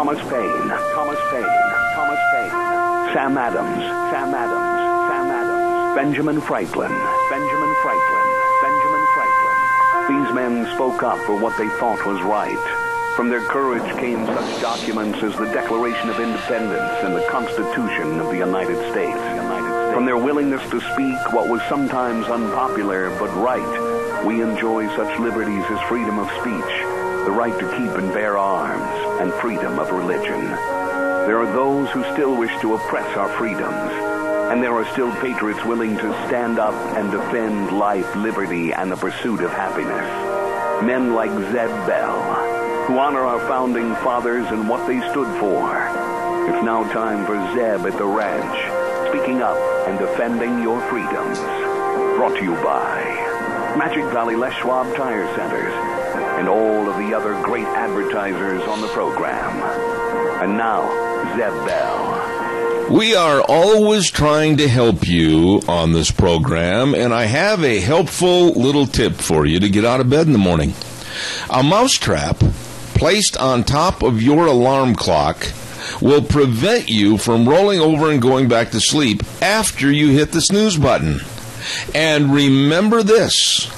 Thomas Paine, Sam Adams, Benjamin Franklin. These men spoke up for what they thought was right. From their courage came such documents as the Declaration of Independence and the Constitution of the United States. From their willingness to speak what was sometimes unpopular but right, we enjoy such liberties as freedom of speech, the right to keep and bear arms, and freedom of religion. There are those who still wish to oppress our freedoms, and there are still patriots willing to stand up and defend life, liberty, and the pursuit of happiness. Men like Zeb Bell, who honor our founding fathers and what they stood for. It's now time for Zeb at the Ranch, speaking up and defending your freedoms. Brought to you by Magic Valley Les Schwab Tire Centers and all of the other great advertisers on the program. And now, Zeb Bell. We are always trying to help you on this program, and I have a helpful little tip for you to get out of bed in the morning. A mousetrap placed on top of your alarm clock will prevent you from rolling over and going back to sleep after you hit the snooze button. And remember this,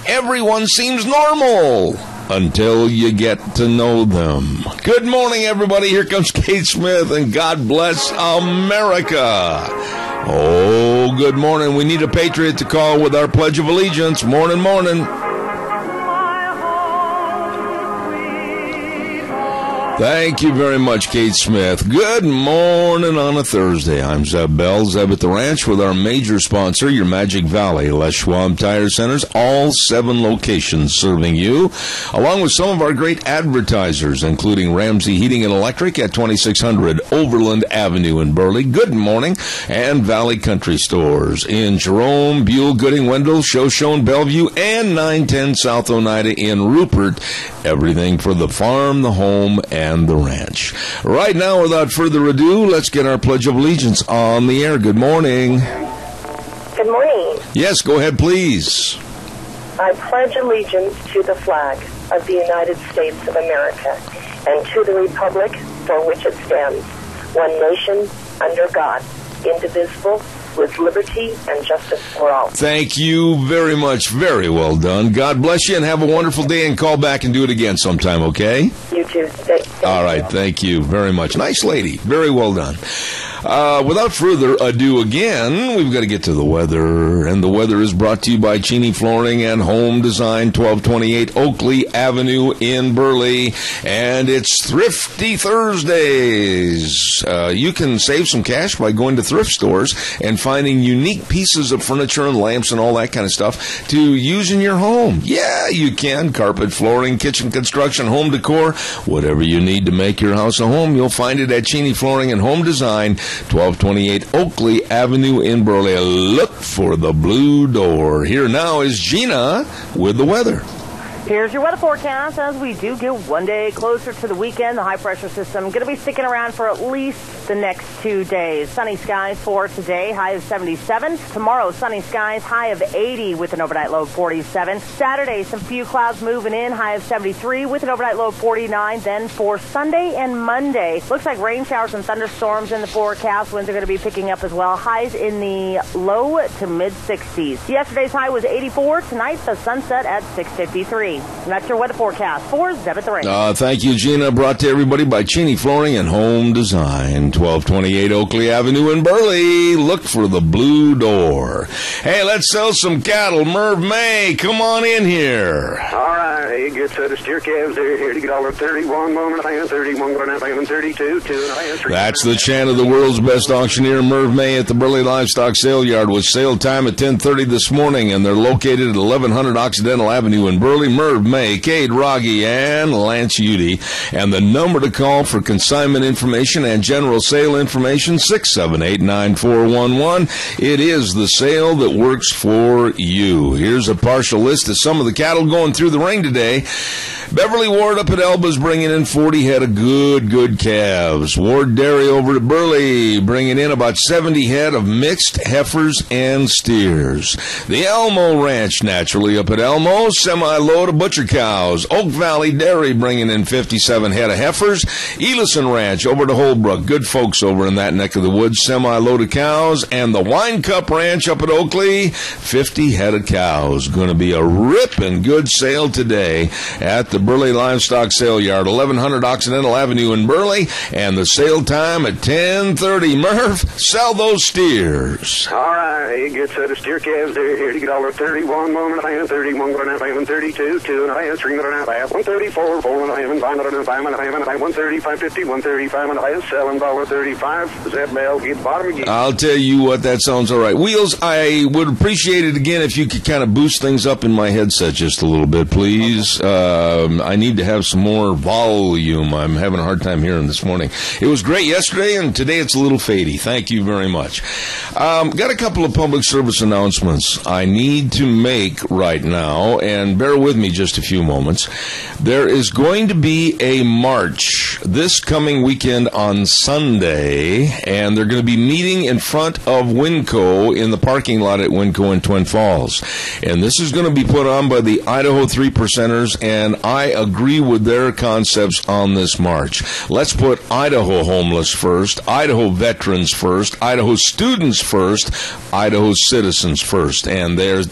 everyone seems normal until you get to know them. Good morning, everybody. Here comes Kate Smith, and God bless America. Oh, good morning. We need a patriot to call with our Pledge of Allegiance. Morning, morning. Thank you very much, Kate Smith. Good morning on a Thursday. I'm Zeb Bell, Zeb at the Ranch, with our major sponsor, your Magic Valley Les Schwab Tire Centers, all 7 locations serving you, along with some of our great advertisers, including Ramsey Heating and Electric at 2600 Overland Avenue in Burley. Good morning. And Valley Country Stores in Jerome, Buell, Gooding, Wendell, Shoshone, Bellevue, and 910 South Oneida in Rupert. Everything for the farm, the home, and the ranch. Right now, without further ado, let's get our Pledge of Allegiance on the air. Good morning. Good morning. Yes, go ahead, please. I pledge allegiance to the flag of the United States of America and to the republic for which it stands, one nation, under God, indivisible, with liberty and justice for all. Thank you very much. Very well done. God bless you, and have a wonderful day, and call back and do it again sometime, okay? You too. All right. Thank you very much. Nice lady. Very well done. Without further ado again, we've got to get to the weather, and the weather is brought to you by Cheney Flooring and Home Design, 1228 Oakley Avenue in Burley, and it's Thrifty Thursdays. You can save some cash by going to thrift stores and finding unique pieces of furniture and lamps and all that kind of stuff to use in your home. Yeah, you can. Carpet, flooring, kitchen construction, home decor, whatever you need to make your house a home, you'll find it at Cheney Flooring and Home Design, 1228 Oakley Avenue in Burley. Look for the blue door. Here now is Gina with the weather. Here's your weather forecast. As we do get one day closer to the weekend, the high-pressure system going to be sticking around for at least the next 2 days. Sunny skies for today, high of 77. Tomorrow, sunny skies, high of 80 with an overnight low of 47. Saturday, some few clouds moving in, high of 73 with an overnight low of 49. Then for Sunday and Monday, looks like rain showers and thunderstorms in the forecast. Winds are going to be picking up as well. Highs in the low to mid-60s. Yesterday's high was 84. Tonight, the sunset at 6:53. And that's your weather forecast for Zeb at the Ranch. Thank you, Gina. Brought to everybody by Cheney Flooring and Home Design, 1228 Oakley Avenue in Burley. Look for the blue door. Hey, let's sell some cattle. Merv May, come on in here. All right, hey, good set of steer calves there. Here to get all the 31, 1.5, 31, 1.5, 32, 2.5, 3. That's the chant of the world's best auctioneer, Merv May, at the Burley Livestock Sale Yard, with sale time at 10:30 this morning, and they're located at 1100 Occidental Avenue in Burley. Merv May, Cade Rogge, and Lance Udy. And the number to call for consignment information and general sale information, 678-9411. It is the sale that works for you. Here's a partial list of some of the cattle going through the ring today. today. Beverly Ward up at Elba's bringing in 40 head of good calves. Ward Dairy over at Burley bringing in about 70 head of mixed heifers and steers. The Elmo Ranch naturally up at Elmo, semi-load of butcher cows. Oak Valley Dairy bringing in 57 head of heifers. Elison Ranch over to Holbrook, good folks over in that neck of the woods, semi-load of cows. And the Wine Cup Ranch up at Oakley, 50 head of cows. Going to be a ripping good sale today at the Burley Livestock Sale Yard, 1100 Occidental Avenue in Burley, and the sale time at 10:30. Murph, sell those steers. All right, good set of steer calves there. Here to get $31, 1.5, 31, 1.5, 32, 2.5, 3.5, 134, 4.5, 5.5, 135, 50, 135, and I selling $35. Does that bell get bottom again? I'll tell you what, that sounds all right. Wheels, I would appreciate it again if you could kind of boost things up in my headset just a little bit, please. I need to have some more volume. I'm having a hard time hearing this morning. It was great yesterday, and today it's a little fadey. Thank you very much. Got a couple of public service announcements I need to make right now, and bear with me just a few moments. There is going to be a march this coming weekend on Sunday, and they're going to be meeting in front of Winco in the parking lot at Winco in Twin Falls. And this is going to be put on by the Idaho 3 Percenters, and I agree with their concepts on this march. Let's put Idaho homeless first, Idaho veterans first, Idaho students first, Idaho citizens first. And their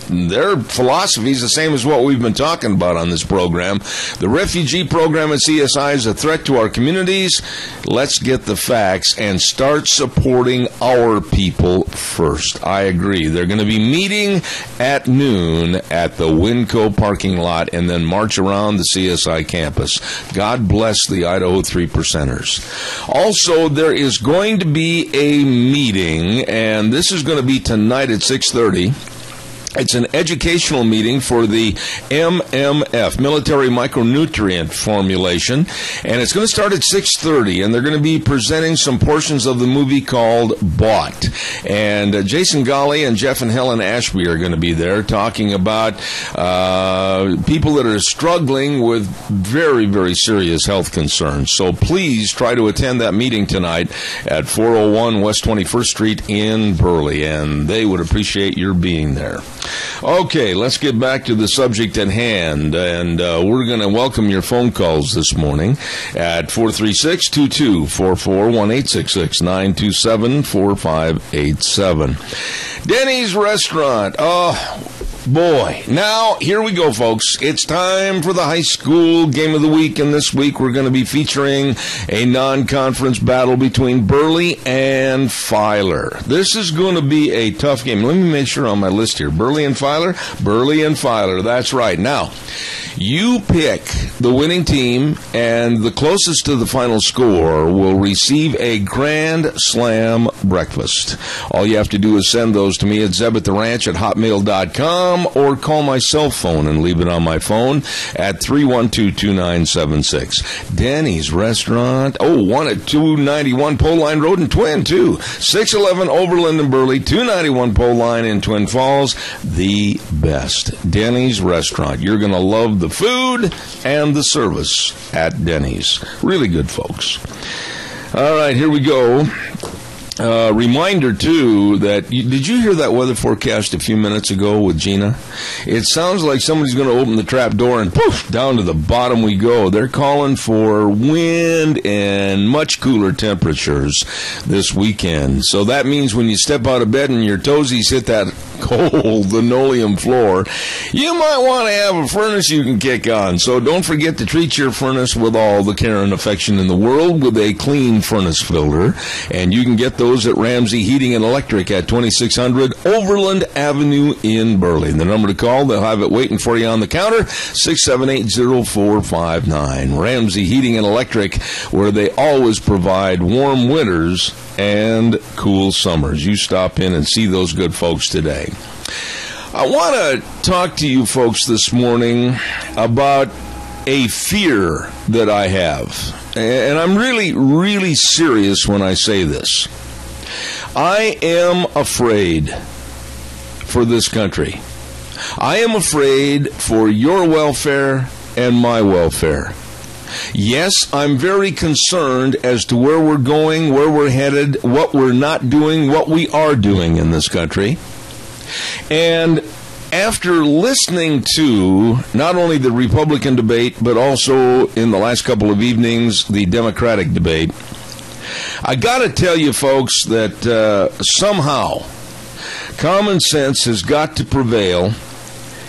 philosophy is the same as what we've been talking about on this program. The refugee program at CSI is a threat to our communities. Let's get the facts and start supporting our people first. I agree. They're going to be meeting at noon at the Winco parking lot and then march around the CSI campus. God bless the Idaho 3 Percenters. Also, there is going to be a meeting, and this is going to be tonight at 6:30. It's an educational meeting for the MMF, Military Micronutrient Formulation, and it's going to start at 6:30, and they're going to be presenting some portions of the movie called Bought. And Jason Golly and Jeff and Helen Ashby are going to be there talking about people that are struggling with very, very serious health concerns. So please try to attend that meeting tonight at 401 West 21st Street in Burley, and they would appreciate your being there. Okay, let's get back to the subject at hand, and we're going to welcome your phone calls this morning at 436-2244, 1-866-927-4587. Denny's Restaurant. Oh, boy. Now, here we go, folks. It's time for the high school game of the week, and this week we're going to be featuring a non-conference battle between Burley and Filer. This is going to be a tough game. Let me make sure on my list here. Burley and Filer? Burley and Filer. That's right. Now, you pick the winning team, and the closest to the final score will receive a Grand Slam breakfast. All you have to do is send those to me at zebattheranch@hotmail.com or call my cell phone and leave it on my phone at 312-2976. Denny's Restaurant. Oh, one at 291 Pole Line Road in Twin, too. 611 Overland in Burley, 291 Pole Line in Twin Falls. The best. Denny's Restaurant. You're going to love the food and the service at Denny's. Really good, folks. All right, here we go. Reminder, too, that did you hear that weather forecast a few minutes ago with Gina? It sounds like somebody's going to open the trap door and poof, down to the bottom we go. They're calling for wind and much cooler temperatures this weekend. So that means when you step out of bed and your toesies hit that cold linoleum floor, you might want to have a furnace you can kick on. So don't forget to treat your furnace with all the care and affection in the world with a clean furnace filter. And you can get those at Ramsey Heating and Electric at 2600 Overland Avenue in Burley. The number to call, they'll have it waiting for you on the counter, 678-0459. Ramsey Heating and Electric, where they always provide warm winters and cool summers. You stop in and see those good folks today. I want to talk to you folks this morning about a fear that I have. And I'm really, really serious when I say this. I am afraid for this country. I am afraid for your welfare and my welfare. Yes, I'm very concerned as to where we're going, where we're headed, what we're not doing, what we are doing in this country. And after listening to not only the Republican debate, but also in the last couple of evenings, the Democratic debate, I got to tell you, folks, that somehow common sense has got to prevail,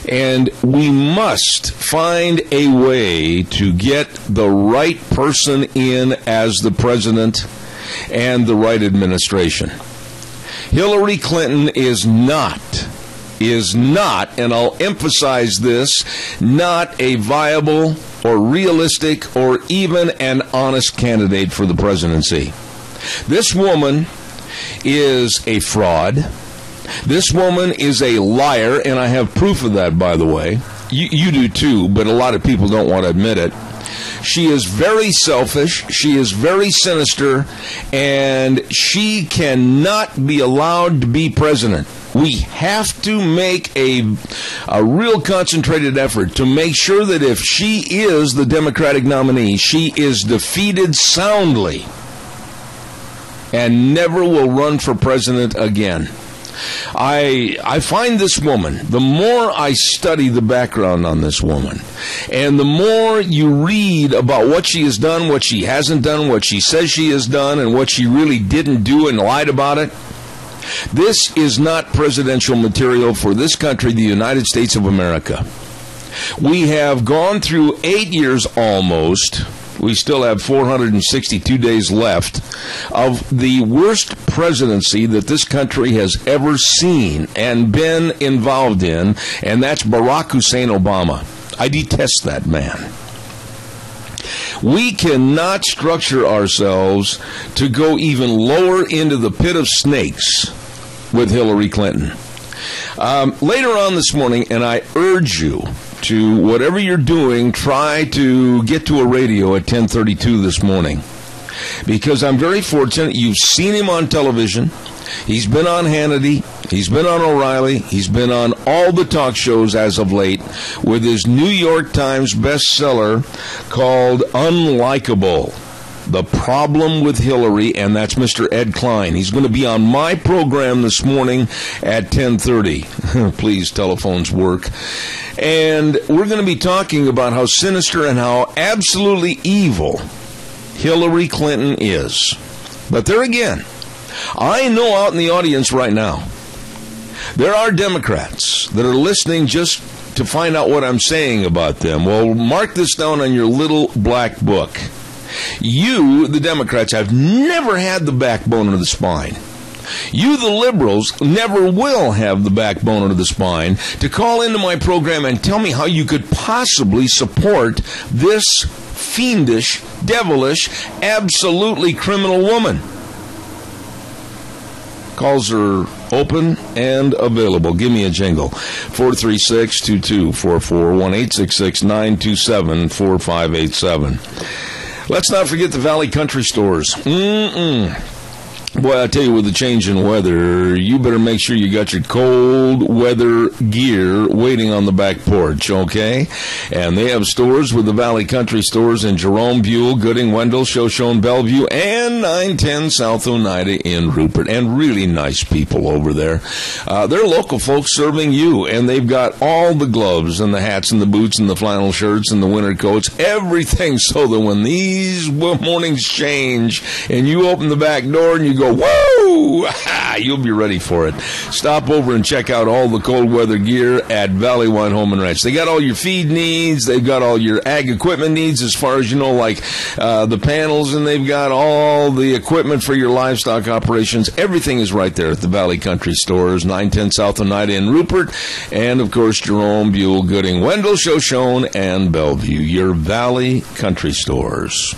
and we must find a way to get the right person in as the president and the right administration. Hillary Clinton is not, and I'll emphasize this, not a viable or realistic or even an honest candidate for the presidency. This woman is a fraud. This woman is a liar, and I have proof of that, by the way. You do too, but a lot of people don't want to admit it. She is very selfish, she is very sinister, and she cannot be allowed to be president. We have to make a real concentrated effort to make sure that if she is the Democratic nominee, she is defeated soundly and never will run for president again. I find this woman, the more I study the background on this woman, and the more you read about what she has done, what she hasn't done, what she says she has done, and what she really didn't do and lied about it, this is not presidential material for this country, the United States of America. We have gone through 8 years almost. We still have 462 days left of the worst presidency that this country has ever seen and been involved in, and that's Barack Hussein Obama. I detest that man. We cannot structure ourselves to go even lower into the pit of snakes with Hillary Clinton. Later on this morning, and I urge you to, whatever you're doing, try to get to a radio at 10:32 this morning. Because I'm very fortunate, you've seen him on television. He's been on Hannity. He's been on O'Reilly. He's been on all the talk shows as of late with his New York Times bestseller called Unlikeable. The Problem with Hillary, and that's Mr. Ed Klein. He's going to be on my program this morning at 10:30. Please, telephones work. And we're going to be talking about how sinister and how absolutely evil Hillary Clinton is. But there again, I know out in the audience right now, there are Democrats that are listening just to find out what I'm saying about them. Well, mark this down on your little black book. You, the Democrats, have never had the backbone or the spine. You, the liberals, never will have the backbone or the spine to call into my program and tell me how you could possibly support this fiendish, devilish, absolutely criminal woman. Calls are open and available. Give me a jingle. 436-2244, 1-866-927-4587. Let's not forget the Valley Country Stores. Boy, I tell you, with the change in weather, you better make sure you got your cold weather gear waiting on the back porch, okay? And they have stores with the Valley Country Stores in Jerome, Buell, Gooding, Wendell, Shoshone, Bellevue, and 910 South Oneida in Rupert. And really nice people over there. They're local folks serving you, and they've got all the gloves and the hats and the boots and the flannel shirts and the winter coats, everything, so that when these mornings change and you open the back door and you go, woo! You'll be ready for it. Stop over and check out all the cold weather gear at Valley Wine Home and Ranch. They got all your feed needs. They've got all your ag equipment needs as far as, like the panels, and they've got all the equipment for your livestock operations. Everything is right there at the Valley Country Stores, 910 South Oneida in Rupert, and, of course, Jerome, Buell, Gooding, Wendell, Shoshone, and Bellevue. Your Valley Country Stores.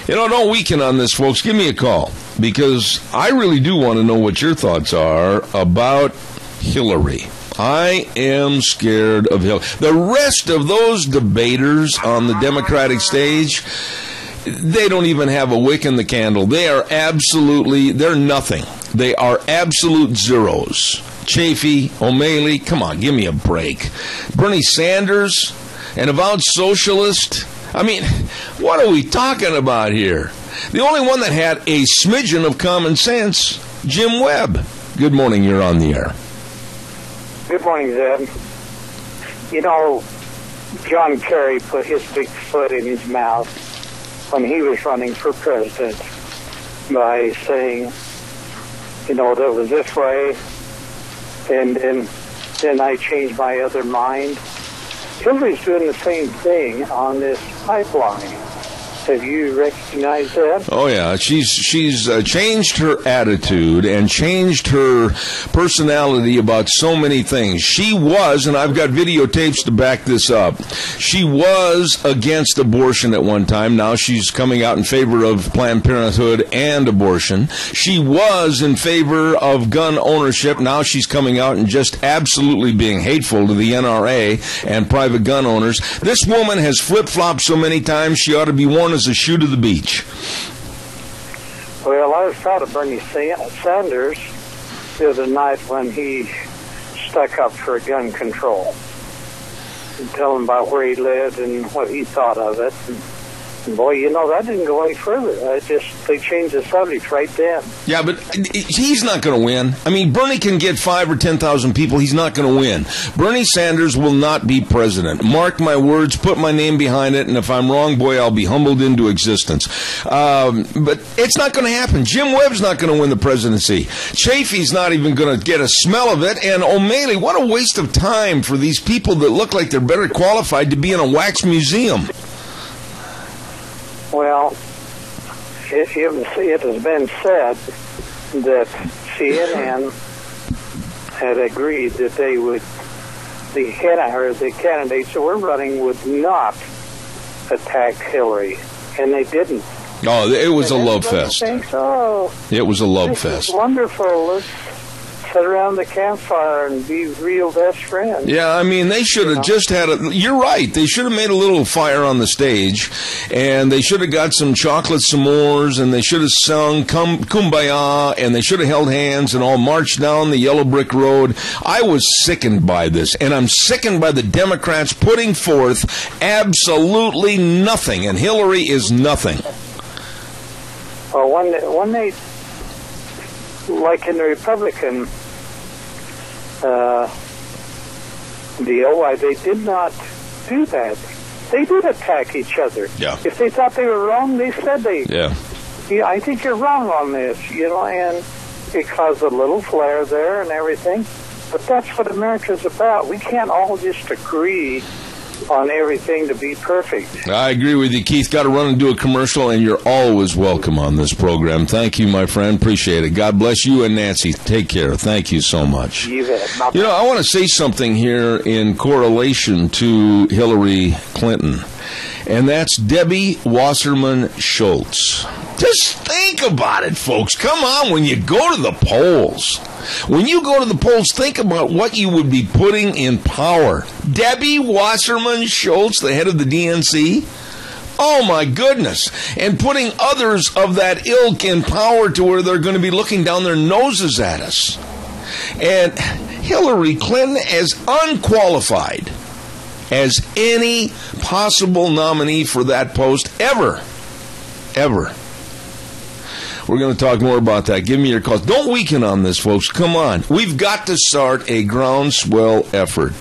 Don't weaken on this, folks. Give me a call, because I really do want to know what your thoughts are about Hillary. I am scared of Hillary. The rest of those debaters on the Democratic stage, they don't even have a wick in the candle. They're nothing. They are absolute zeros. Chafee, O'Malley, come on, give me a break. Bernie Sanders, an avowed socialist. I mean, what are we talking about here? The only one that had a smidgen of common sense, Jim Webb. Good morning, you're on the air. Good morning, Zeb. You know, John Kerry put his big foot in his mouth when he was running for president by saying, you know, that was this way, and then I changed my other mind. Hillary's doing the same thing on this pipeline. Have you recognized that? Oh, yeah. She's changed her attitude and changed her personality about so many things. She was, and I've got videotapes to back this up, she was against abortion at one time. Now she's coming out in favor of Planned Parenthood and abortion. She was in favor of gun ownership. Now she's coming out and just absolutely being hateful to the NRA and private gun owners. This woman has flip-flopped so many times she ought to be worn as a shoe to the beach. Well, I was proud of Bernie Sanders the other night when he stuck up for gun control and telling about where he lived and what he thought of it. And boy, you know, that didn't go any further. They changed the subject right then. Yeah, but he's not going to win. I mean, Bernie can get 5 or 10,000 people. He's not going to win. Bernie Sanders will not be president. Mark my words, put my name behind it, and if I'm wrong, boy, I'll be humbled into existence. But it's not going to happen. Jim Webb's not going to win the presidency. Chafee's not even going to get a smell of it. And O'Malley, what a waste of time for these people that look like they're better qualified to be in a wax museum. Well, it has been said that CNN had agreed that the candidates that were running would not attack Hillary, and they didn't. Oh, it was a love fest. It was a love fest. Wonderful. Let's sit around the campfire and be real best friends. Yeah, I mean, they should have just had you're right. They should have made a little fire on the stage, and they should have got some chocolate s'mores, and they should have sung Kumbaya, and they should have held hands and all marched down the yellow brick road. I was sickened by this, and I'm sickened by the Democrats putting forth absolutely nothing, and Hillary is nothing. Well, when they like in the Republican deal, why they did not do that. They did attack each other. Yeah. If they thought they were wrong, they said Yeah, I think you're wrong on this, you know, and it caused a little flare there and everything. But that's what America's about. We can't all just agree on everything to be perfect. I agree with you, Keith. Got to run and do a commercial, and you're always welcome on this program. Thank you, my friend. Appreciate it. God bless you and Nancy. Take care. Thank you so much. You bet. You know, I want to say something here in correlation to Hillary Clinton, and that's Debbie Wasserman Schultz. Just think about it, folks. Come on, when you go to the polls. When you go to the polls, think about what you would be putting in power. Debbie Wasserman Schultz, the head of the DNC? Oh, my goodness. And putting others of that ilk in power to where they're going to be looking down their noses at us. And Hillary Clinton as unqualified as any possible nominee for that post ever. Ever. We're going to talk more about that. Give me your calls. Don't weaken on this, folks. Come on. We've got to start a groundswell effort.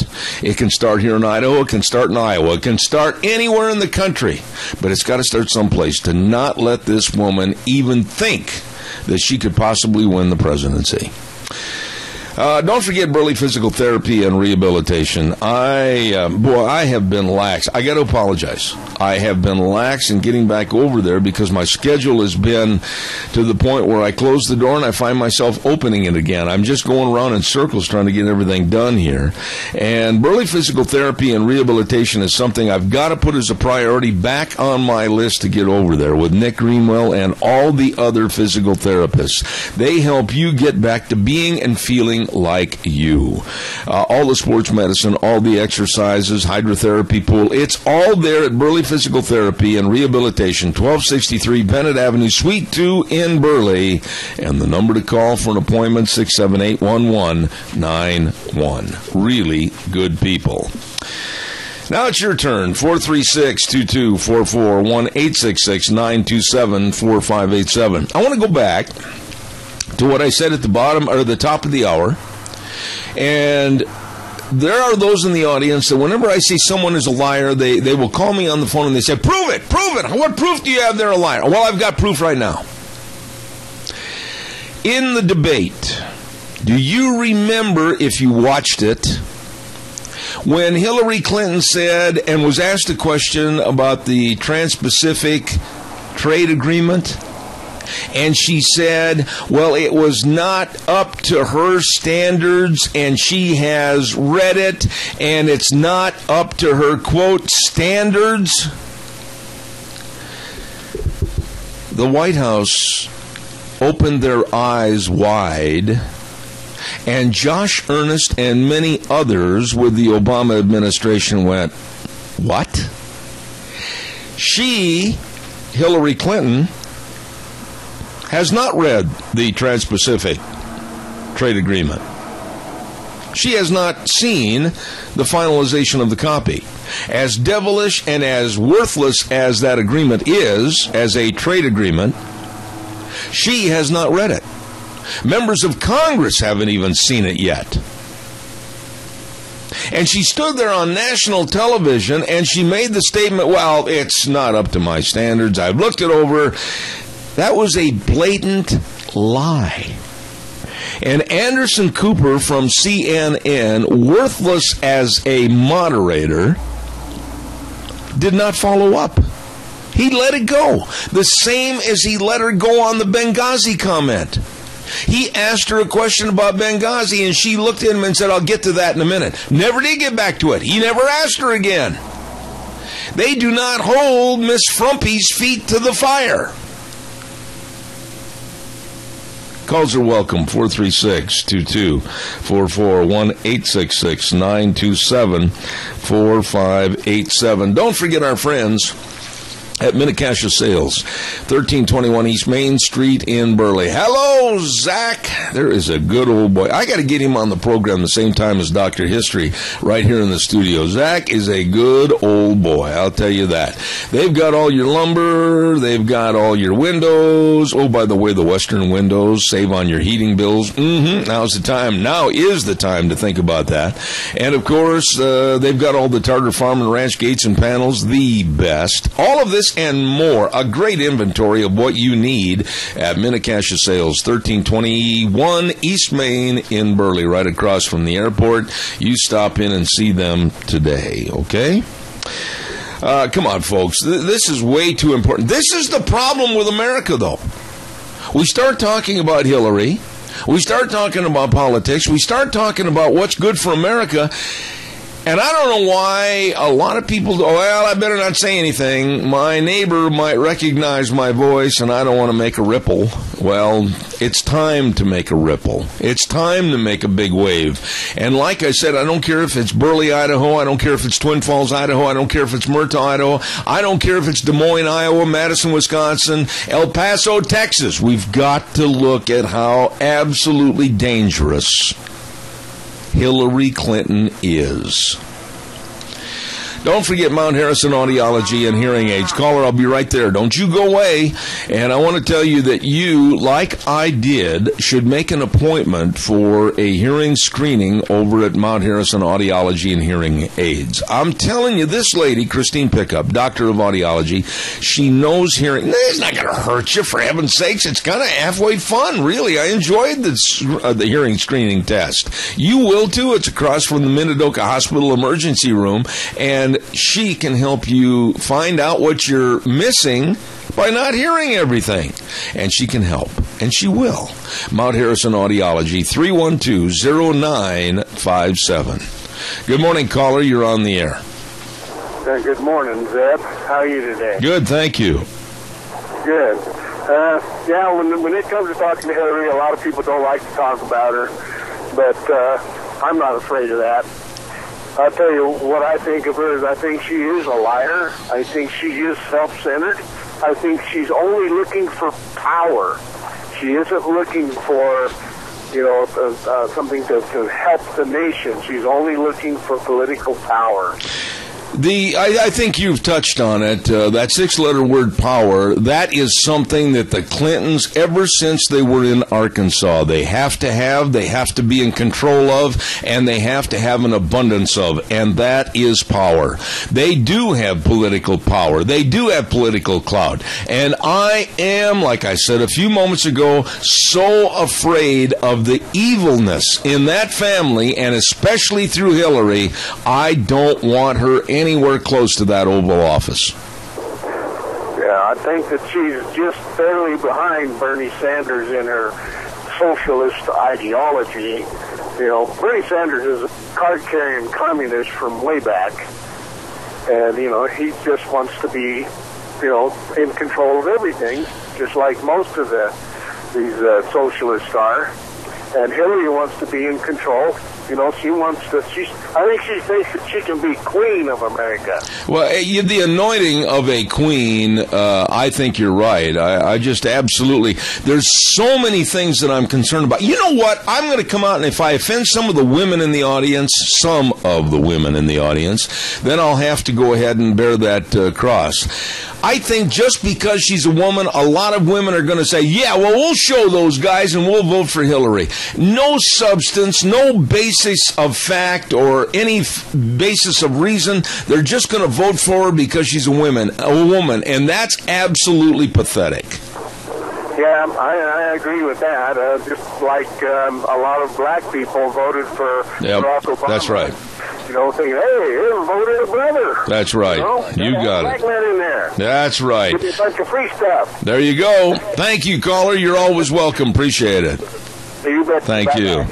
It can start here in Idaho. It can start in Iowa. It can start anywhere in the country. But it's got to start someplace to not let this woman even think that she could possibly win the presidency. Don't forget Burley Physical Therapy and Rehabilitation. I have been lax. I got to apologize. I have been lax in getting back over there because my schedule has been to the point where I close the door and I find myself opening it again. I'm just going around in circles trying to get everything done here. And Burley Physical Therapy and Rehabilitation is something I've got to put as a priority back on my list to get over there with Nick Greenwell and all the other physical therapists. They help you get back to being and feeling like you. All the sports medicine, all the exercises, hydrotherapy pool, it's all there at Burley Physical Therapy and Rehabilitation, 1263 Bennett Avenue, Suite 2 in Burley. And the number to call for an appointment, 678-1191. Really good people. Now it's your turn. 436-2244, 1-866-927-4587. I want to go back to what I said at the bottom or the top of the hour. And there are those in the audience that whenever I see someone is a liar, they will call me on the phone and they say, prove it. What proof do you have they're a liar? Well, I've got proof right now. In the debate, do you remember, if you watched it, when Hillary Clinton said and was asked a question about the Trans-Pacific Trade Agreement, and she said, well, it was not up to her standards, and she has read it, and it's not up to her, quote, standards? The White House opened their eyes wide, and Josh Earnest and many others with the Obama administration went, what? She, Hillary Clinton, has not read the Trans-Pacific Trade Agreement. She has not seen the finalization of the copy. As devilish and as worthless as that agreement is, as a trade agreement, she has not read it. Members of Congress haven't even seen it yet. And she stood there on national television and she made the statement, well, it's not up to my standards. I've looked it over. That was a blatant lie. And Anderson Cooper from CNN, worthless as a moderator, did not follow up. He let it go. The same as he let her go on the Benghazi comment. He asked her a question about Benghazi, and she looked at him and said, I'll get to that in a minute. Never did get back to it. He never asked her again. They do not hold Miss Frumpy's feet to the fire. Calls are welcome, 436-2244, 1-866-927-4587. Don't forget our friends at Minnecasia Sales, 1321 East Main Street in Burley. Hello, Zach. There is a good old boy. I got to get him on the program the same time as Dr. History right here in the studio. Zach is a good old boy, I'll tell you that. They've got all your lumber. They've got all your windows. Oh, by the way, the Western windows save on your heating bills. Now's the time. Now is the time to think about that. And, of course, they've got all the Tartar Farm and Ranch gates and panels, the best. All of this and more, a great inventory of what you need at Minnecasia Sales, 1321 East Main in Burley, right across from the airport. You stop in and see them today, okay? Come on, folks. This is way too important. This is the problem with America, though. We start talking about Hillary. We start talking about politics. We start talking about what's good for America. And I don't know why a lot of people go, well, I better not say anything. My neighbor might recognize my voice, and I don't want to make a ripple. Well, it's time to make a ripple. It's time to make a big wave. And like I said, I don't care if it's Burley, Idaho. I don't care if it's Twin Falls, Idaho. I don't care if it's Murtaugh, Idaho. I don't care if it's Des Moines, Iowa, Madison, Wisconsin, El Paso, Texas. We've got to look at how absolutely dangerous Hillary Clinton is. Don't forget Mount Harrison Audiology and Hearing Aids. Caller, I'll be right there. Don't you go away. And I want to tell you that you, like I did, should make an appointment for a hearing screening over at Mount Harrison Audiology and Hearing Aids. I'm telling you, this lady, Christine Pickup, Doctor of Audiology, she knows hearing. It's not going to hurt you, for heaven's sakes. It's kind of halfway fun, really. I enjoyed the hearing screening test. You will, too. It's across from the Minidoka Hospital Emergency Room, and she can help you find out what you're missing by not hearing everything. And she can help, and she will. Mount Harrison Audiology, 312-0957. Good morning, caller. You're on the air. Good morning, Zeb. How are you today? Good, thank you. Good. Yeah, when it comes to talking to Hillary, a lot of people don't like to talk about her, but I'm not afraid of that. I'll tell you what I think of her is I think she is a liar. I think she is self-centered. I think she's only looking for power. She isn't looking for, something to help the nation. She's only looking for political power. I think you've touched on it. That 6-letter word power, that is something that the Clintons, ever since they were in Arkansas, they have to be in control of, and they have to have an abundance of, and that is power. They do have political power. They do have political clout. And I am, like I said a few moments ago, so afraid of the evilness in that family, and especially through Hillary. I don't want her anywhere close to that Oval Office. Yeah, I think that she's just barely behind Bernie Sanders in her socialist ideology. You know, Bernie Sanders is a card-carrying communist from way back. And, you know, he just wants to be, you know, in control of everything, just like most of these socialists are. And Hillary wants to be in control. You know, she wants to, I think she thinks that she can be queen of America. Well, the anointing of a queen, I think you're right. I just absolutely, there's so many things that I'm concerned about. You know what? I'm going to come out, and if I offend some of the women in the audience, then I'll have to go ahead and bear that cross. I think just because she's a woman, a lot of women are going to say, yeah, well, we'll show those guys and we'll vote for Hillary. No substance, no basis of fact or any basis of reason. They're just going to vote for her because she's a woman, and that's absolutely pathetic. Yeah, I agree with that. Just like a lot of black people voted for Barack Obama. That's right. You know, thinking, hey, voted a brother. That's right. You got it. Black men in there. That's right. Give me a bunch of free stuff. There you go. Thank you, caller. You're always welcome. Appreciate it. You bet. Thank you.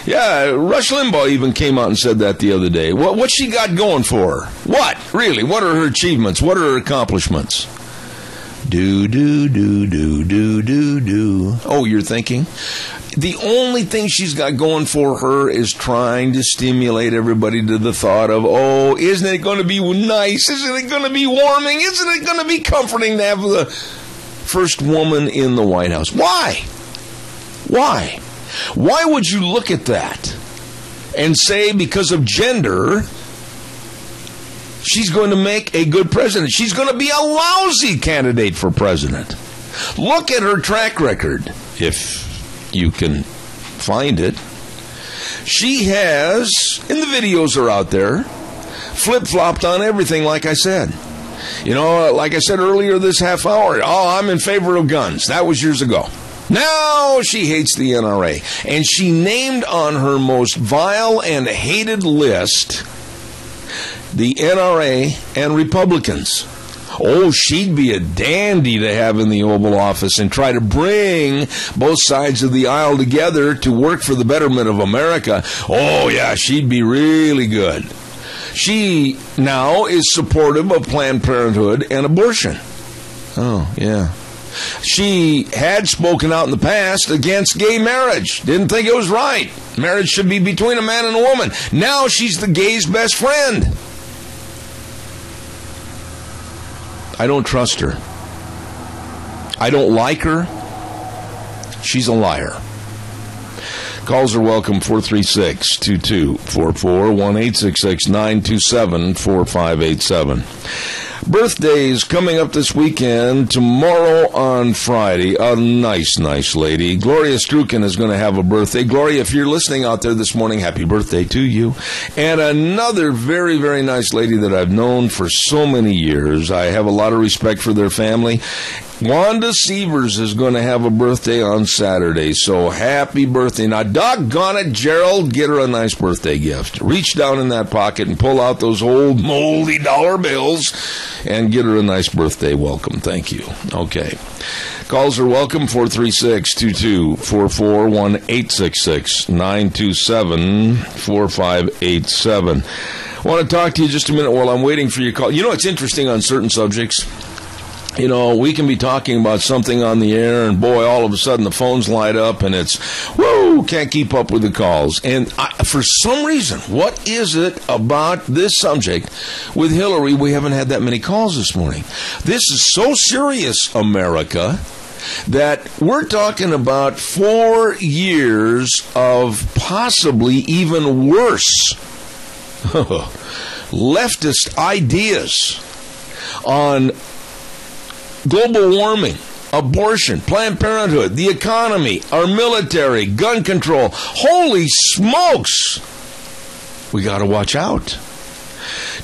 Yeah, Rush Limbaugh even came out and said that the other day. What's she got going for her? What? Really? What are her achievements? What are her accomplishments? Do. Oh, you're thinking? The only thing she's got going for her is trying to stimulate everybody to the thought of, oh, isn't it going to be nice? Isn't it going to be warming? Isn't it going to be comforting to have the first woman in the White House? Why? Why? Why would you look at that and say because of gender, she's going to make a good president? She's going to be a lousy candidate for president. Look at her track record, if you can find it. She has, and the videos are out there, flip-flopped on everything, like I said. You know, like I said earlier this half hour, I'm in favor of guns. That was years ago. Now she hates the NRA. And she named on her most vile and hated list the NRA and Republicans. Oh, she'd be a dandy to have in the Oval Office and try to bring both sides of the aisle together to work for the betterment of America. Oh, yeah, she'd be really good. She now is supportive of Planned Parenthood and abortion. Oh, yeah. She had spoken out in the past against gay marriage. Didn't think it was right. Marriage should be between a man and a woman. Now she's the gay's best friend. I don't trust her. I don't like her. She's a liar. Calls are welcome, 436-2244, 1-866-927-4587. Birthdays coming up this weekend. Tomorrow on Friday, a nice lady. Gloria Strukin is going to have a birthday. Gloria, if you're listening out there this morning, happy birthday to you. And another very, very nice lady that I've known for so many years. I have a lot of respect for their family. Wanda Sievers is going to have a birthday on Saturday, so happy birthday. Now, doggone it, Gerald, get her a nice birthday gift. Reach down in that pocket and pull out those old moldy dollar bills and get her a nice birthday welcome. Thank you. Okay. Calls are welcome, 436-2244, 1-866-927-4587. I want to talk to you just a minute while I'm waiting for your call. You know, it's interesting on certain subjects. You know, we can be talking about something on the air, and boy, all of a sudden the phones light up, and it's, whoo, can't keep up with the calls. And for some reason, what is it about this subject with Hillary? We haven't had that many calls this morning. This is so serious, America, that we're talking about 4 years of possibly even worse leftist ideas on global warming, abortion, Planned Parenthood, the economy, our military, gun control. Holy smokes! We got to watch out.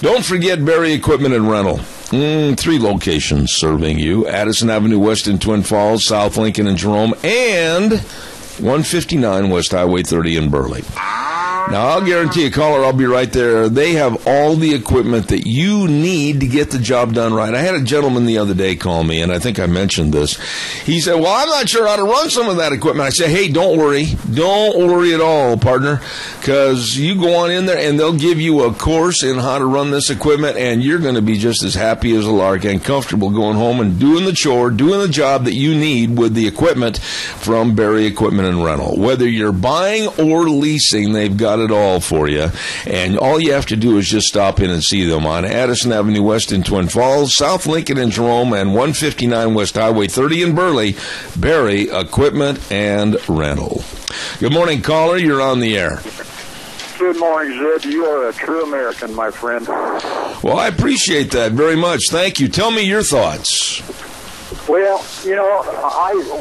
Don't forget Berry Equipment and Rental. 3 locations serving you. Addison Avenue West in Twin Falls, South Lincoln and Jerome, and 159 West Highway 30 in Burley. Now, I'll guarantee you, caller, I'll be right there. They have all the equipment that you need to get the job done right. I had a gentleman the other day call me, and I think I mentioned this. He said, well, I'm not sure how to run some of that equipment. I said, hey, don't worry. Don't worry at all, partner, because you go on in there, and they'll give you a course in how to run this equipment, and you're going to be just as happy as a lark and comfortable going home and doing the chore, doing the job that you need with the equipment from Berry Equipment and Rental. Whether you're buying or leasing, they've got it all for you, and all you have to do is just stop in and see them on Addison Avenue West in Twin Falls, South Lincoln and Jerome, and 159 West Highway 30 in Burley. Berry Equipment and Rental. Good morning, caller. You're on the air. Good morning, Zed. You are a true American, my friend. Well, I appreciate that very much. Thank you. Tell me your thoughts. Well, you know,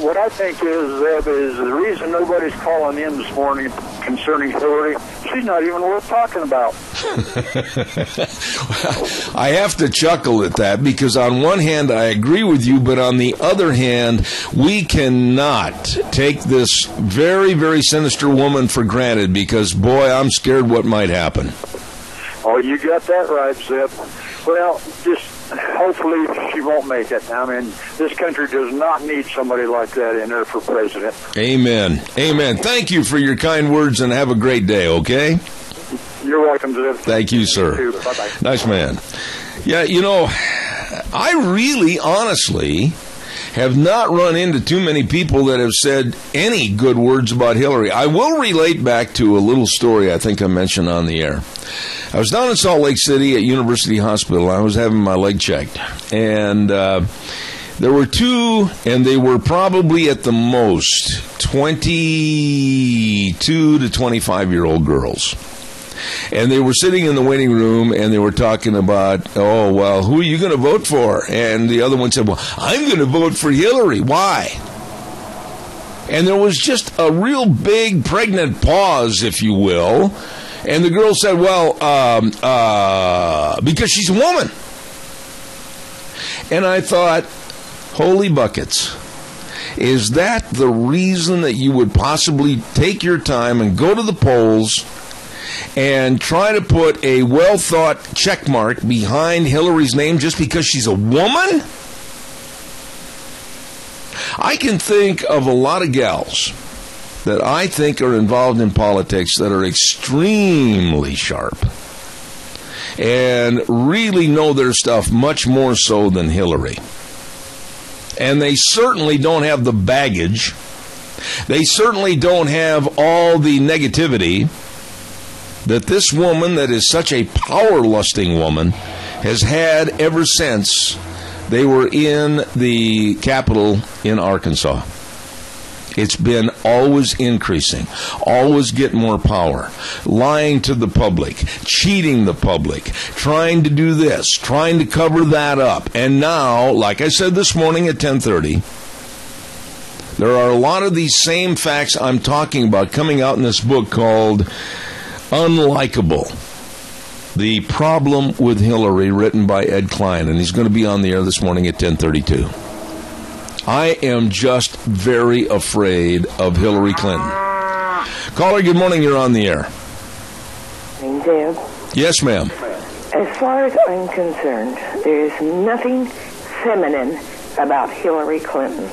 what I think is the reason nobody's calling in this morning concerning Hillary, she's not even worth talking about. Well, I have to chuckle at that because on one hand I agree with you, but on the other hand, we cannot take this very, very sinister woman for granted because, boy, I'm scared what might happen. Oh, you got that right, Zeb. Well, just hopefully she won't make it. I mean, this country does not need somebody like that in there for president. Amen. Amen. Thank you for your kind words and have a great day, okay? You're welcome, Zeb. Thank you, sir. You too. Bye-bye. Nice man. Yeah, you know, I really, honestly, have not run into too many people that have said any good words about Hillary. I will relate back to a little story I think I mentioned on the air. I was down in Salt Lake City at University Hospital. I was having my leg checked. And there were 2, and they were probably at the most 22 to 25-year-old girls. And they were sitting in the waiting room, and they were talking about, oh, well, who are you going to vote for? And the other one said, well, I'm going to vote for Hillary. Why? And there was just a real big pregnant pause, if you will. And the girl said, well, because she's a woman. And I thought, holy buckets. Is that the reason that you would possibly take your time and go to the polls and try to put a well-thought check mark behind Hillary's name just because she's a woman? I can think of a lot of gals that I think are involved in politics that are extremely sharp and really know their stuff much more so than Hillary. And they certainly don't have the baggage. They certainly don't have all the negativity that this woman that is such a power-lusting woman has had ever since they were in the Capitol in Arkansas. It's been always increasing, always get more power, lying to the public, cheating the public, trying to do this, trying to cover that up. And now, like I said this morning at 10:30, there are a lot of these same facts I'm talking about coming out in this book called Unlikeable. The Problem with Hillary, written by Ed Klein, and he's going to be on the air this morning at 10:32. I am just very afraid of Hillary Clinton. Caller, good morning. You're on the air. Hey, Deb. Yes, ma'am. As far as I'm concerned, there is nothing feminine about Hillary Clinton.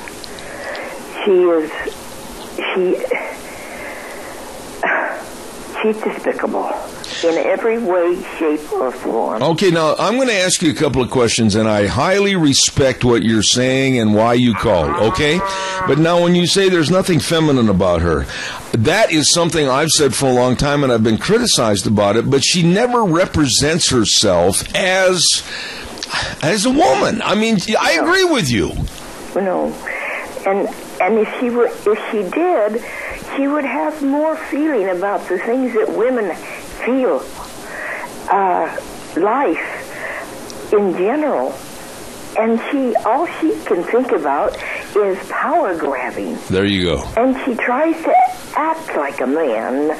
She's despicable in every way, shape, or form. Okay, now I'm going to ask you a couple of questions, and I highly respect what you're saying and why you called, okay? But now when you say there's nothing feminine about her, that is something I've said for a long time, and I've been criticized about it, but she never represents herself as a woman. I mean, I agree with you. No. And if she did, she would have more feeling about the things that women feel. life in general. And all she can think about is power grabbing. There you go. And she tries to act like a man.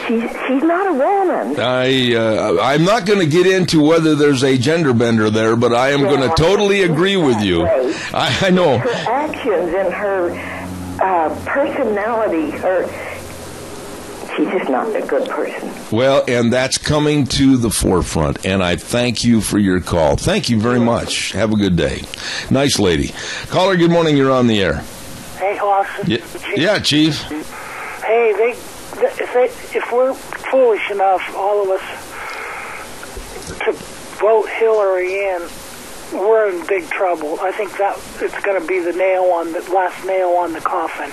She's not a woman. I'm not going to get into whether there's a gender bender there, but I am going to totally agree with you. I know. Her actions and her personality, she's just not a good person. Well, and that's coming to the forefront, and I thank you for your call. Thank you very much. Have a good day. Nice lady. Caller, good morning. You're on the air. Hey, Hoss. Yeah, Chief. Hey, if we're foolish enough, all of us, to vote Hillary in, we're in big trouble. I think that it's going to be the last nail on the coffin.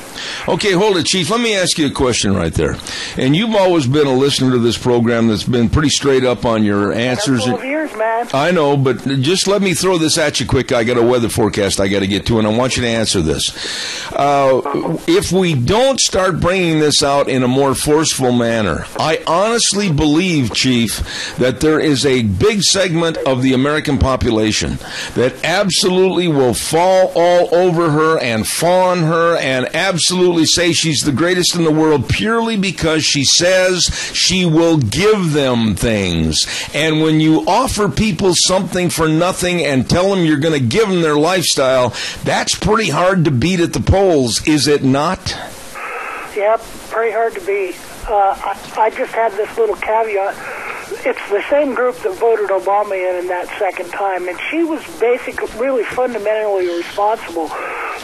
Okay, hold it, Chief. Let me ask you a question right there. And you've always been a listener to this program that's been pretty straight up on your answers. 12 years, man. I know, but just let me throw this at you quick. I got a weather forecast I got to get to, and I want you to answer this. If we don't start bringing this out in a more forceful manner, I honestly believe, Chief, that there is a big segment of the American population that absolutely will fall all over her and fawn her and absolutely say she's the greatest in the world purely because she says she will give them things. And when you offer people something for nothing and tell them you're going to give them their lifestyle, that's pretty hard to beat at the polls, is it not? Yep, pretty hard to beat. I just had this little caveat. It's the same group that voted Obama in that second time, and she was basically really fundamentally responsible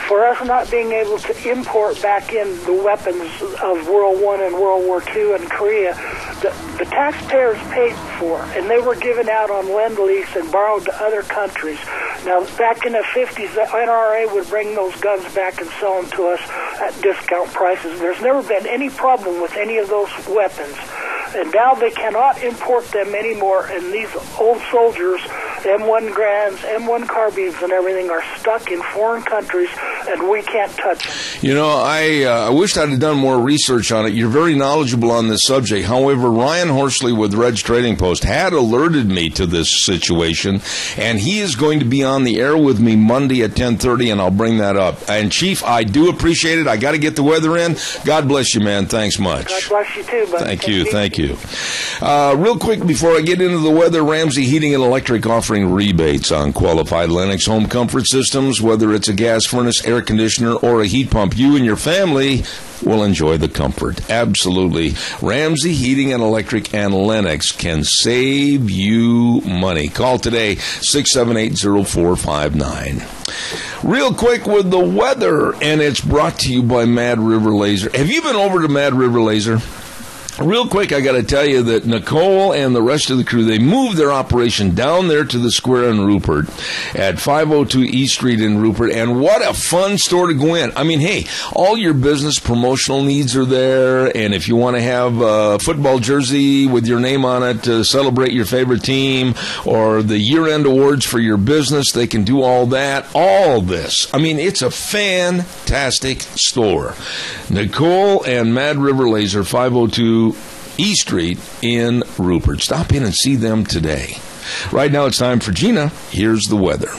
for us not being able to import back in the weapons of World War I and World War II and Korea. The taxpayers paid for, and they were given out on Lend-Lease and borrowed to other countries. Now, back in the 50s, the NRA would bring those guns back and sell them to us at discount prices. There's never been any problem with any of those weapons. And now they cannot import them anymore, and these old soldiers, M1 Grands, M1 carbines and everything, are stuck in foreign countries, and we can't touch them. You know, I wished I'd have done more research on it. You're very knowledgeable on this subject. However, Ryan Horsley with Red's Trading Post had alerted me to this situation, and he is going to be on the air with me Monday at 10:30, and I'll bring that up. And, Chief, I do appreciate it. I got to get the weather in. God bless you, man. Thanks much. God bless you, too, buddy. Thank you. Real quick before I get into the weather, Ramsey Heating and Electric offering rebates on qualified Lennox home comfort systems. Whether it's a gas furnace, air conditioner, or a heat pump, you and your family will enjoy the comfort. Absolutely. Ramsey Heating and Electric and Lennox can save you money. Call today, 678-0459. Real quick with the weather, and it's brought to you by Mad River Laser. Have you been over to Mad River Laser? Real quick, I got to tell you that Nicole and the rest of the crew, they moved their operation down there to the square in Rupert at 502 East Street in Rupert, and what a fun store to go in. I mean, hey, all your business promotional needs are there, and if you want to have a football jersey with your name on it to celebrate your favorite team, or the year-end awards for your business, they can do all that, all this. I mean, it's a fantastic store. Nicole and Mad River Laser, 502 East Street in Rupert. Stop in and see them today. Right now it's time for Gina. Here's the weather.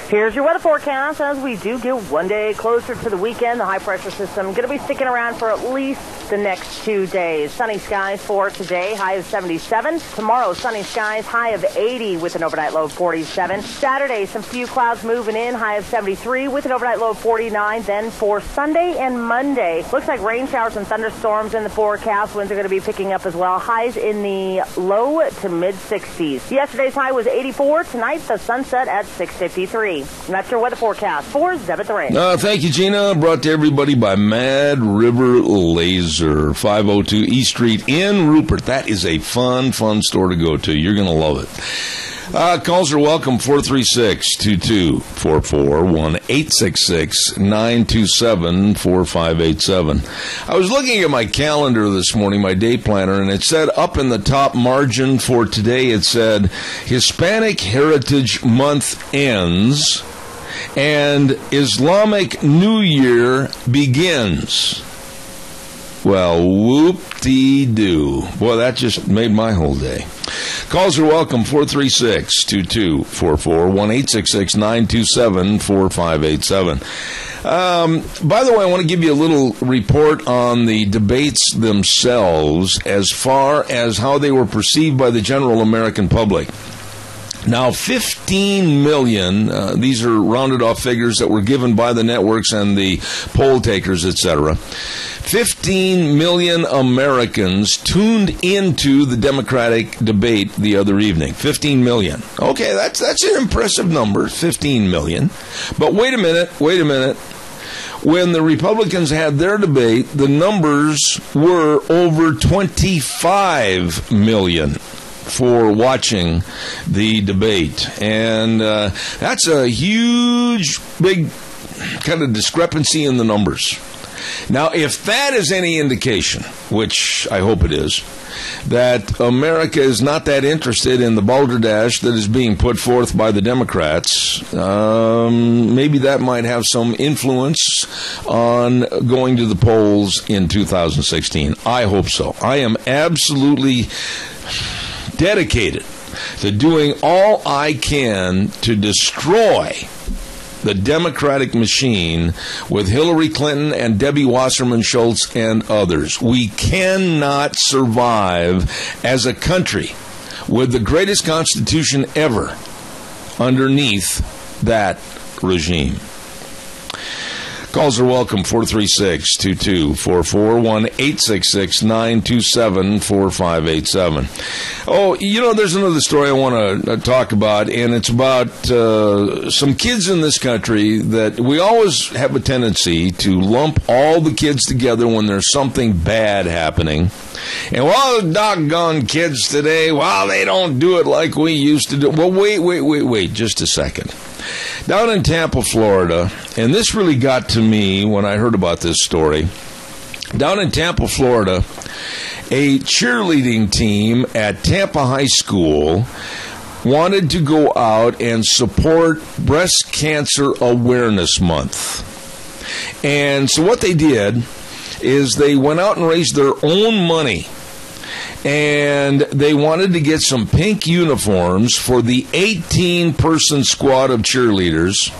Here's your weather forecast. As we do get one day closer to the weekend, the high-pressure system going to be sticking around for at least the next 2 days. Sunny skies for today, high of 77. Tomorrow, sunny skies, high of 80 with an overnight low of 47. Saturday, some few clouds moving in, high of 73 with an overnight low of 49. Then for Sunday and Monday, looks like rain showers and thunderstorms in the forecast. Winds are going to be picking up as well. Highs in the low to mid-60s. Yesterday's high was 84. Tonight, the sunset at 6:53. And that's your weather forecast for Zeb at the Range. Thank you, Gina. Brought to everybody by Mad River Laser, 502 East Street in Rupert. That is a fun store to go to. You're going to love it. Calls are welcome, 436-2244, 1-866-927-4587. I was looking at my calendar this morning, my day planner, and it said up in the top margin for today, it said Hispanic Heritage Month ends and Islamic New Year begins. Well, whoop-dee-doo. Boy, that just made my whole day. Calls are welcome, 436-2244, 1-866-927-4587. By the way, I want to give you a little report on the debates themselves as far as how they were perceived by the general American public. Now, 15 million, these are rounded off figures that were given by the networks and the poll takers, etc. 15 million Americans tuned into the Democratic debate the other evening. 15 million. Okay, that's an impressive number, 15 million. But wait a minute. When the Republicans had their debate, the numbers were over 25 million for watching the debate. And that's a huge, big kind of discrepancy in the numbers. Now, if that is any indication, which I hope it is, that America is not that interested in the balderdash that is being put forth by the Democrats, maybe that might have some influence on going to the polls in 2016. I hope so. I am absolutely dedicated to doing all I can to destroy the Democratic machine with Hillary Clinton and Debbie Wasserman Schultz and others. We cannot survive as a country with the greatest constitution ever underneath that regime. Calls are welcome, 436-2244, 1-866-927-4587. Oh, there's another story I want to talk about, and it's about some kids in this country that we always have a tendency to lump all the kids together when there's something bad happening. And the doggone kids today, they don't do it like we used to do. Well, wait, just a second. Down in Tampa, Florida, and this really got to me when I heard about this story. Down in Tampa, Florida, a cheerleading team at Tampa High School wanted to go out and support Breast Cancer Awareness Month. And so what they did is they went out and raised their own money. And they wanted to get some pink uniforms for the 18-person squad of cheerleaders,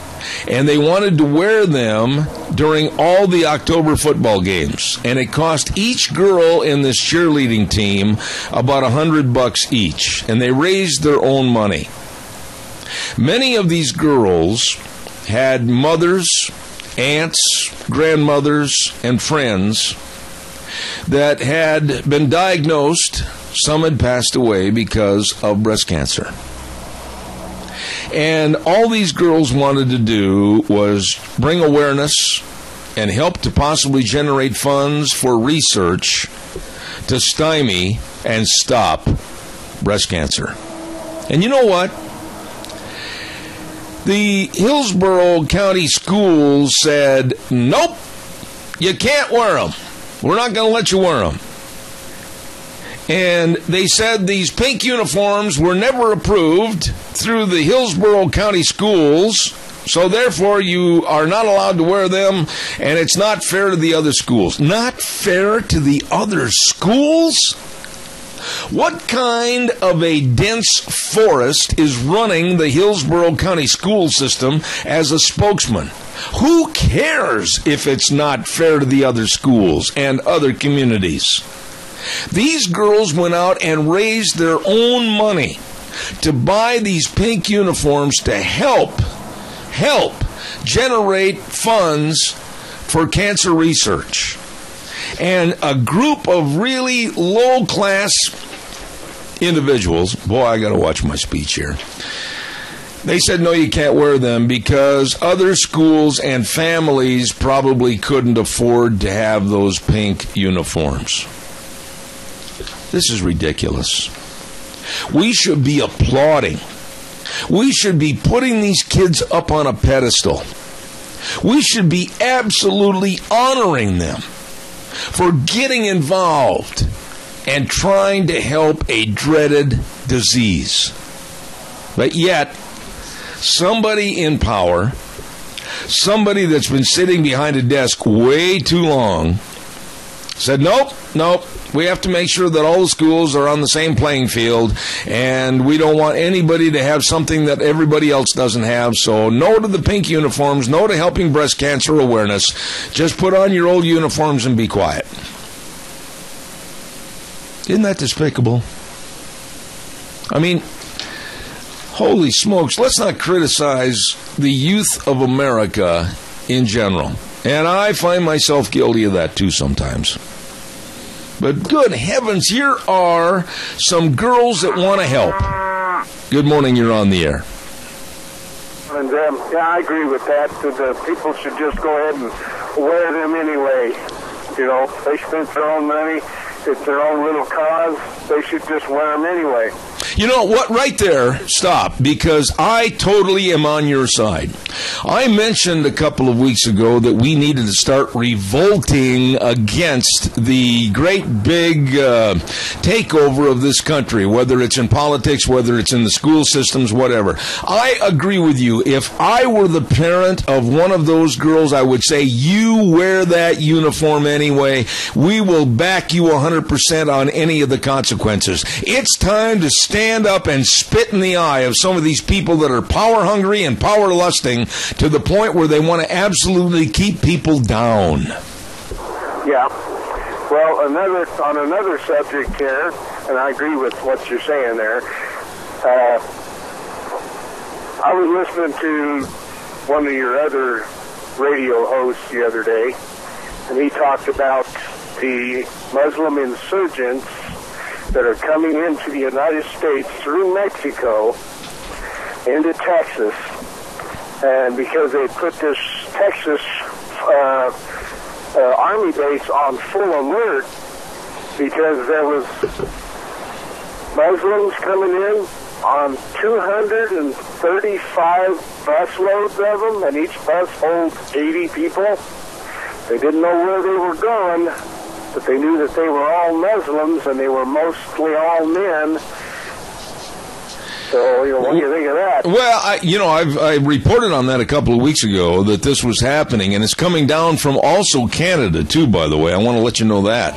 and they wanted to wear them during all the October football games. And it cost each girl in this cheerleading team about $100 each, and they raised their own money. Many of these girls had mothers, aunts, grandmothers, and friends that had been diagnosed. Some had passed away because of breast cancer. And all these girls wanted to do was bring awareness and help to possibly generate funds for research to stymie and stop breast cancer. And you know what? The Hillsborough County Schools said, nope, you can't wear them. We're not going to let you wear them. And they said these pink uniforms were never approved through the Hillsborough County Schools, so therefore you are not allowed to wear them, and it's not fair to the other schools. Not fair to the other schools? What kind of a dense forest is running the Hillsborough County school system as a spokesman? Who cares if it's not fair to the other schools and other communities? These girls went out and raised their own money to buy these pink uniforms to help generate funds for cancer research. And a group of really low-class individuals, boy, I got to watch my speech here. They said, no, you can't wear them because other schools and families probably couldn't afford to have those pink uniforms. This is ridiculous. We should be applauding. We should be putting these kids up on a pedestal. We should be absolutely honoring them for getting involved and trying to help a dreaded disease. But yet, somebody in power, somebody that's been sitting behind a desk way too long, said, nope, we have to make sure that all the schools are on the same playing field, and we don't want anybody to have something that everybody else doesn't have. So no to the pink uniforms, no to helping breast cancer awareness. Just put on your old uniforms and be quiet. Isn't that despicable? I mean, holy smokes, let's not criticize the youth of America in general. And I find myself guilty of that too sometimes. But good heavens, here are some girls that want to help. Good morning, you're on the air. And yeah, I agree with that. The people should just go ahead and wear them anyway. You know, they spent their own money. It's their own little cause. They should just wear them anyway. You know what? Right there, stop, because I totally am on your side. I mentioned a couple of weeks ago that we needed to start revolting against the great big takeover of this country, whether it's in politics, whether it's in the school systems, whatever. I agree with you. If I were the parent of one of those girls, I would say, you wear that uniform anyway. We will back you 100% on any of the consequences. It's time to stand up and spit in the eye of some of these people that are power hungry and power lusting to the point where they want to absolutely keep people down. Yeah. Well, on another subject here, and I agree with what you're saying there, I was listening to one of your other radio hosts the other day, and he talked about the Muslim insurgents that are coming into the United States through Mexico into Texas. And because they put this Texas Army base on full alert because there was Muslims coming in on 235 busloads of them, and each bus holds 80 people. They didn't know where they were going, but they knew that they were all Muslims, and they were mostly all men. So, what do you think of that? Well, I reported on that a couple of weeks ago, that this was happening, and it's coming down from also Canada, too, by the way. I want to let you know that.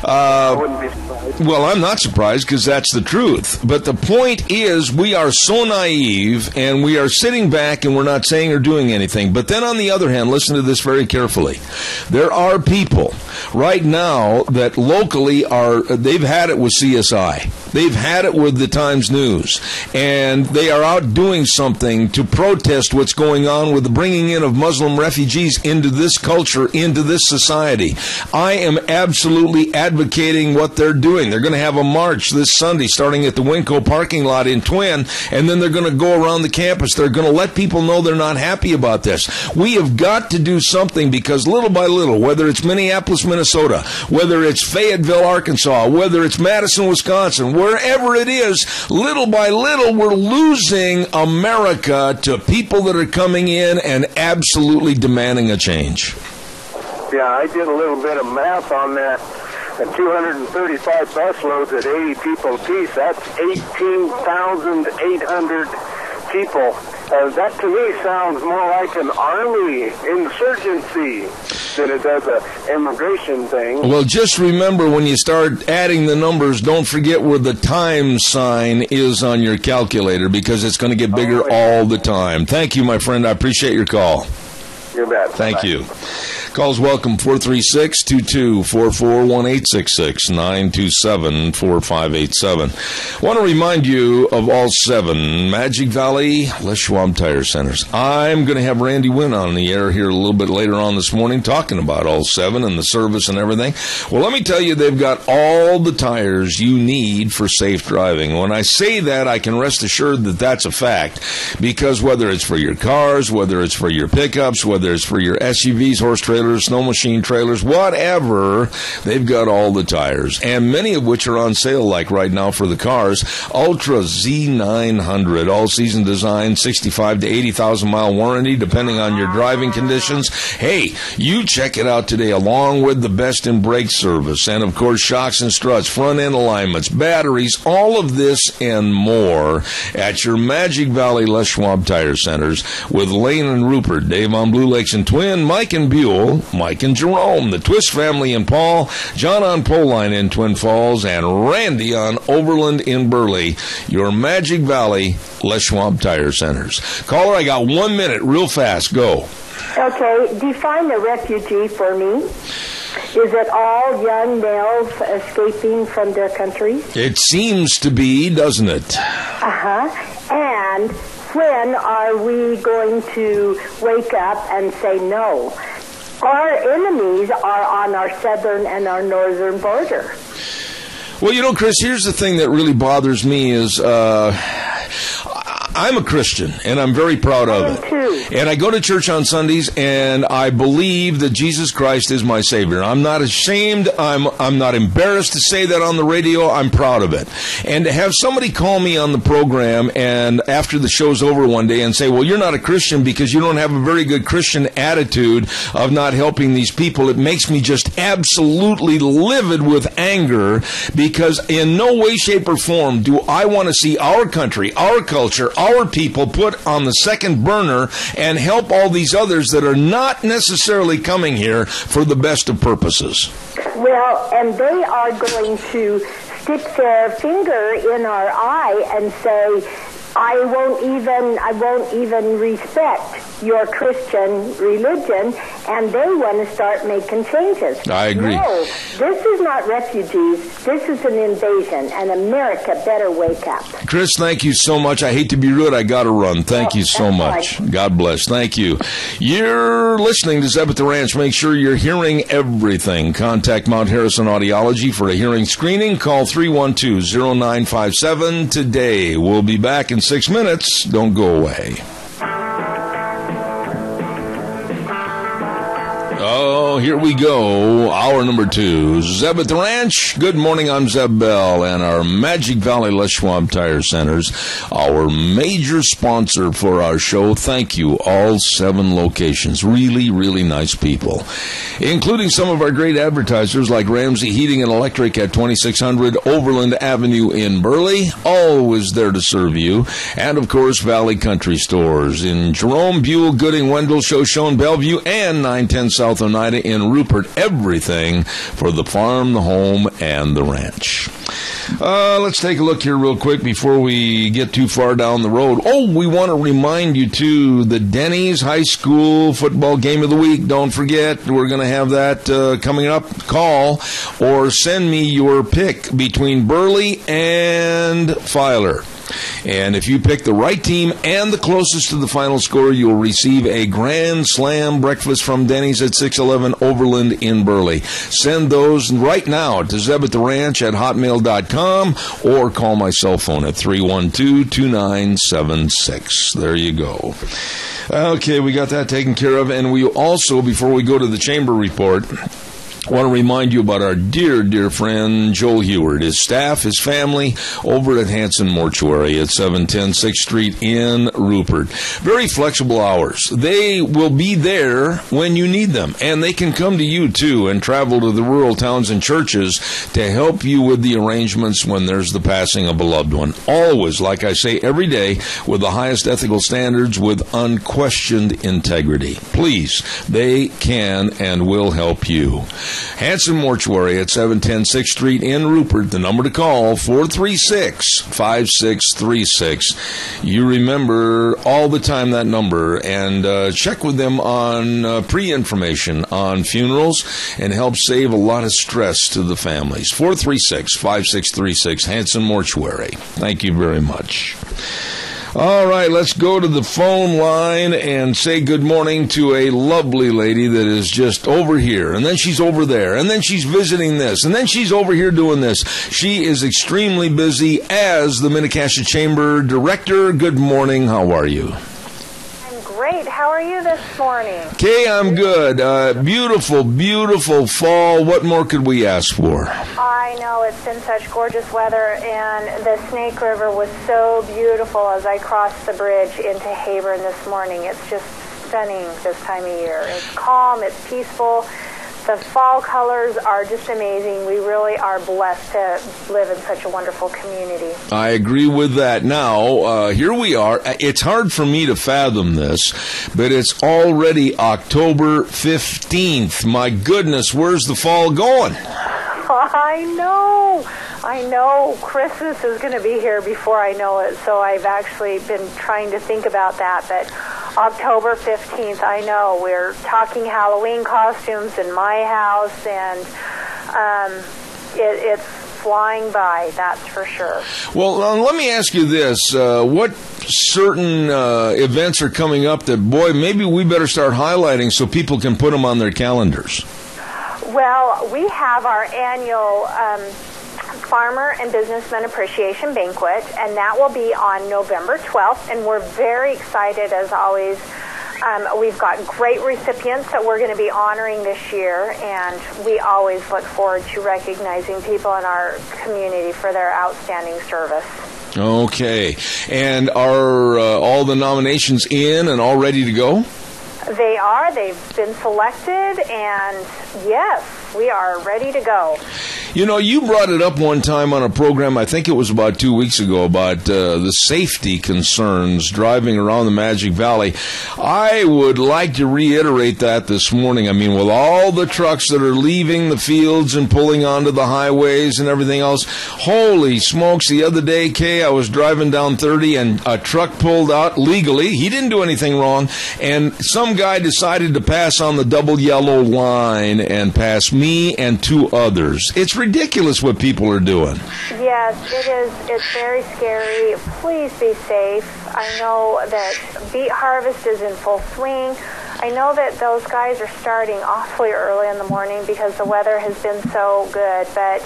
I wouldn't be surprised. Well, I'm not surprised, because that's the truth. But the point is, we are so naive, and we are sitting back, and we're not saying or doing anything. But then, on the other hand, listen to this very carefully. There are people right now that locally they've had it with CSI. They've had it with the Times News. And they are out doing something to protest what's going on with the bringing in of Muslim refugees into this culture, into this society. I am absolutely advocating what they're doing. They're going to have a march this Sunday starting at the Winco parking lot in Twin, and then they're going to go around the campus. They're going to let people know they're not happy about this. We have got to do something, because little by little, whether it's Minneapolis, Minnesota, whether it's Fayetteville, Arkansas, whether it's Madison, Wisconsin, wherever it is, little by little, we're losing America to people that are coming in and absolutely demanding a change. Yeah, I did a little bit of math on that. At 235 busloads at 80 people apiece, that's 18,800 people. That to me sounds more like an army insurgency than it does an immigration thing. Well, just remember, when you start adding the numbers, don't forget where the time sign is on your calculator, because it's going to get bigger all the time. Thank you, my friend. I appreciate your call. You bet. Thank you. Calls welcome, 436-2244-1866-927-4587. Want to remind you of all 7 Magic Valley Les Schwab Tire Centers. I'm going to have Randy Wynn on the air here a little bit later on this morning talking about all 7 and the service and everything. Well, let me tell you, they've got all the tires you need for safe driving. When I say that, I can rest assured that that's a fact, because whether it's for your cars, whether it's for your pickups, whether it's for your SUVs, horse trailers, snow machine trailers, whatever, they've got all the tires, and many of which are on sale, like right now for the cars. Ultra Z900, all-season design, 65 to 80,000 mile warranty, depending on your driving conditions. Hey, you check it out today, along with the best in brake service, and of course shocks and struts, front end alignments, batteries, all of this and more at your Magic Valley Les Schwab Tire Centers with Lane and Rupert, Dave on Blue Lakes and Twin, Mike and Buell Bill, Mike and Jerome, the Twist family in Paul, John on Poline in Twin Falls, and Randy on Overland in Burley, your Magic Valley Les Schwab Tire Centers. Caller, I got 1 minute, real fast. Go. Okay, define a refugee for me. Is it all young males escaping from their countries? It seems to be, doesn't it? And when are we going to wake up and say no? Our enemies are on our southern and our northern border. Well, you know, Chris, here's the thing that really bothers me is I'm a Christian, and I'm very proud of it. And I go to church on Sundays, and I believe that Jesus Christ is my Savior. I'm not ashamed. I'm not embarrassed to say that on the radio. I'm proud of it. And to have somebody call me on the program and after the show's over one day and say, well, you're not a Christian because you don't have a very good Christian attitude of not helping these people, it makes me just absolutely livid with anger, because in no way, shape, or form do I want to see our country, our culture, our people put on the second burner and help all these others that are not necessarily coming here for the best of purposes. Well, and they are going to stick their finger in our eye and say, I won't even respect your Christian religion, and they want to start making changes. I agree. No, this is not refugees. This is an invasion, and America better wake up. Chris, thank you so much. I hate to be rude. I got to run. Thank you so much. Fine. God bless. Thank you. You're listening to Zeb at the Ranch. Make sure you're hearing everything. Contact Mount Harrison Audiology for a hearing screening. Call 312-0957 today. We'll be back in 6 minutes. Don't go away. Oh, here we go. Hour number 2. Zeb at the Ranch. Good morning. I'm Zeb Bell, and our Magic Valley Les Schwab Tire Centers, our major sponsor for our show. Thank you. All 7 locations. Really, really nice people, including some of our great advertisers like Ramsey Heating and Electric at 2600 Overland Avenue in Burley. Always there to serve you. And, of course, Valley Country Stores in Jerome, Buell, Gooding, Wendell, Shoshone, Bellevue, and 910 South Oneida in Rupert. Everything for the farm, the home, and the ranch. Let's take a look here real quick before we get too far down the road. Oh, we want to remind you, too, the Denny's High School Football Game of the Week. Don't forget, we're going to have that coming up. Call or send me your pick between Burley and Filer. And if you pick the right team and the closest to the final score, you'll receive a Grand Slam breakfast from Denny's at 611 Overland in Burley. Send those right now to zebataranch@hotmail.com or call my cell phone at 312-2976. There you go. Okay, we got that taken care of. And we also, before we go to the chamber report, I want to remind you about our dear, dear friend Joel Heward, his staff, his family, over at Hanson Mortuary at 710 6th Street in Rupert. Very flexible hours. They will be there when you need them, and they can come to you, too, and travel to the rural towns and churches to help you with the arrangements when there's the passing of a loved one. Always, like I say, every day, with the highest ethical standards, with unquestioned integrity. Please, they can and will help you. Hanson Mortuary at 710 6th Street in Rupert. The number to call, 436-5636. You remember all the time that number, and check with them on pre-information on funerals and help save a lot of stress to the families. 436-5636, Hanson Mortuary. Thank you very much. All right, let's go to the phone line and say good morning to a lovely lady that is just over here, and then she's over there, and then she's visiting this, and then she's over here doing this. She is extremely busy as the Mini-Cassia Chamber Director. Good morning. How are you? Great. How are you this morning? Okay, I'm good. Beautiful, beautiful fall. What more could we ask for? I know. It's been such gorgeous weather, and the Snake River was so beautiful as I crossed the bridge into Hayburn this morning. It's just stunning this time of year. It's calm. It's peaceful. The fall colors are just amazing. We really are blessed to live in such a wonderful community. I agree with that. Now, here we are. It's hard for me to fathom this, but it's already October 15th. My goodness, where's the fall going? I know. Christmas is going to be here before I know it, so I've actually been trying to think about that. But October 15th, I know. We're talking Halloween costumes in my house, and it's flying by, that's for sure. Well, let me ask you this. What certain events are coming up that, boy, maybe we better start highlighting so people can put them on their calendars? Well, we have our annual Farmer and Businessman Appreciation Banquet, and that will be on November 12th, and we're very excited, as always. We've got great recipients that we're going to be honoring this year, and we always look forward to recognizing people in our community for their outstanding service. Okay. And are all the nominations in and all ready to go? They are. They've been selected, and yes, we are ready to go. You know, you brought it up one time on a program, I think it was about 2 weeks ago, about the safety concerns driving around the Magic Valley. I would like to reiterate that this morning. I mean, with all the trucks that are leaving the fields and pulling onto the highways and everything else, holy smokes, the other day, Kay, I was driving down 30 and a truck pulled out legally. He didn't do anything wrong, and some guy decided to pass on the double yellow line and pass me and 2 others. It's ridiculous what people are doing. Yes, it is. It's very scary. Please be safe. I know that beet harvest is in full swing. I know that those guys are starting awfully early in the morning because the weather has been so good, but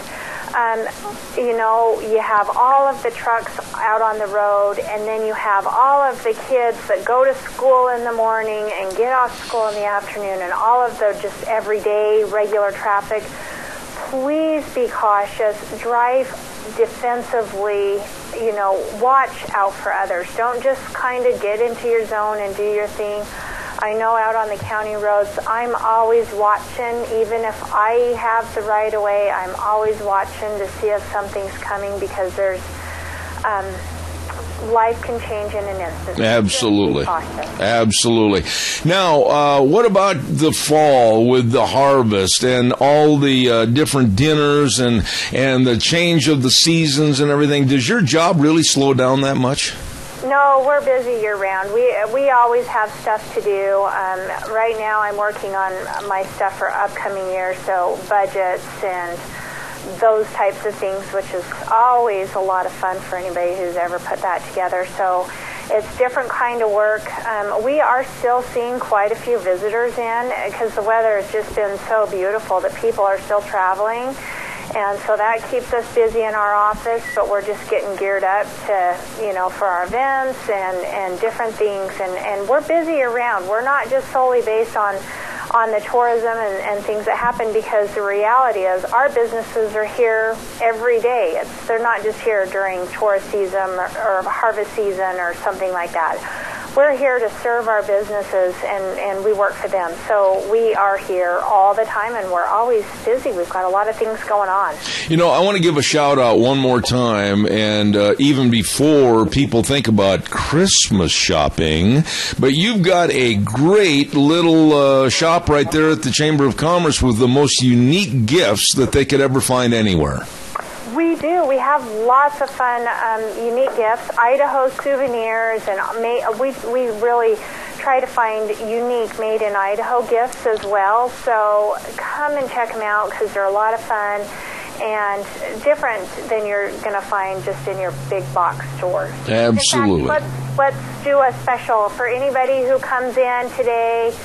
you know, you have all of the trucks out on the road, and then you have all of the kids that go to school in the morning and get off school in the afternoon, and all of the just everyday regular traffic. Please be cautious. Drive defensively. You know, watch out for others. Don't just kind of get into your zone and do your thing. I know out on the county roads, I'm always watching. Even if I have the right of way, I'm always watching to see if something's coming, because there's life can change in an instant. Absolutely. Absolutely. Now, what about the fall with the harvest and all the different dinners and the change of the seasons and everything? Does your job really slow down that much? No, we're busy year-round. We always have stuff to do. Right now I'm working on my stuff for upcoming years, so budgets and those types of things, which is always a lot of fun for anybody who's ever put that together. So it's different kind of work. We are still seeing quite a few visitors in because the weather has just been so beautiful that people are still traveling. And so that keeps us busy in our office, but we're just getting geared up to, you know, for our events and different things. And we're busy around. We're not just solely based on the tourism and things that happen, because the reality is our businesses are here every day. They're not just here during tourist season or harvest season or something like that. We're here to serve our businesses, and we work for them. So we are here all the time, and we're always busy. We've got a lot of things going on. You know, I want to give a shout-out one more time, and even before people think about Christmas shopping, but you've got a great little shop right there at the Chamber of Commerce with the most unique gifts that they could ever find anywhere. We do. We have lots of fun, unique gifts, Idaho souvenirs, and we really try to find unique made-in-Idaho gifts as well. So come and check them out, because they're a lot of fun and different than you're going to find just in your big box stores. Absolutely. In fact, let's do a special for anybody who comes in today.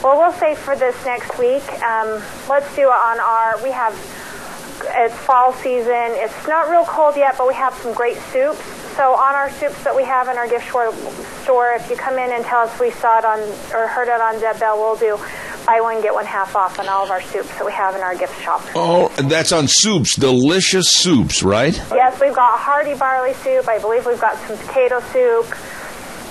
Well, we'll say for this next week, let's do it on we have... It's fall season. It's not real cold yet, but we have some great soups. So on our soups that we have in our gift store, if you come in and tell us we saw it on or heard it on Zeb Bell, we'll do buy one, get one half off on all of our soups that we have in our gift shop. Oh, that's on soups. Delicious soups, right? Yes, we've got hearty barley soup. I believe we've got some potato soup.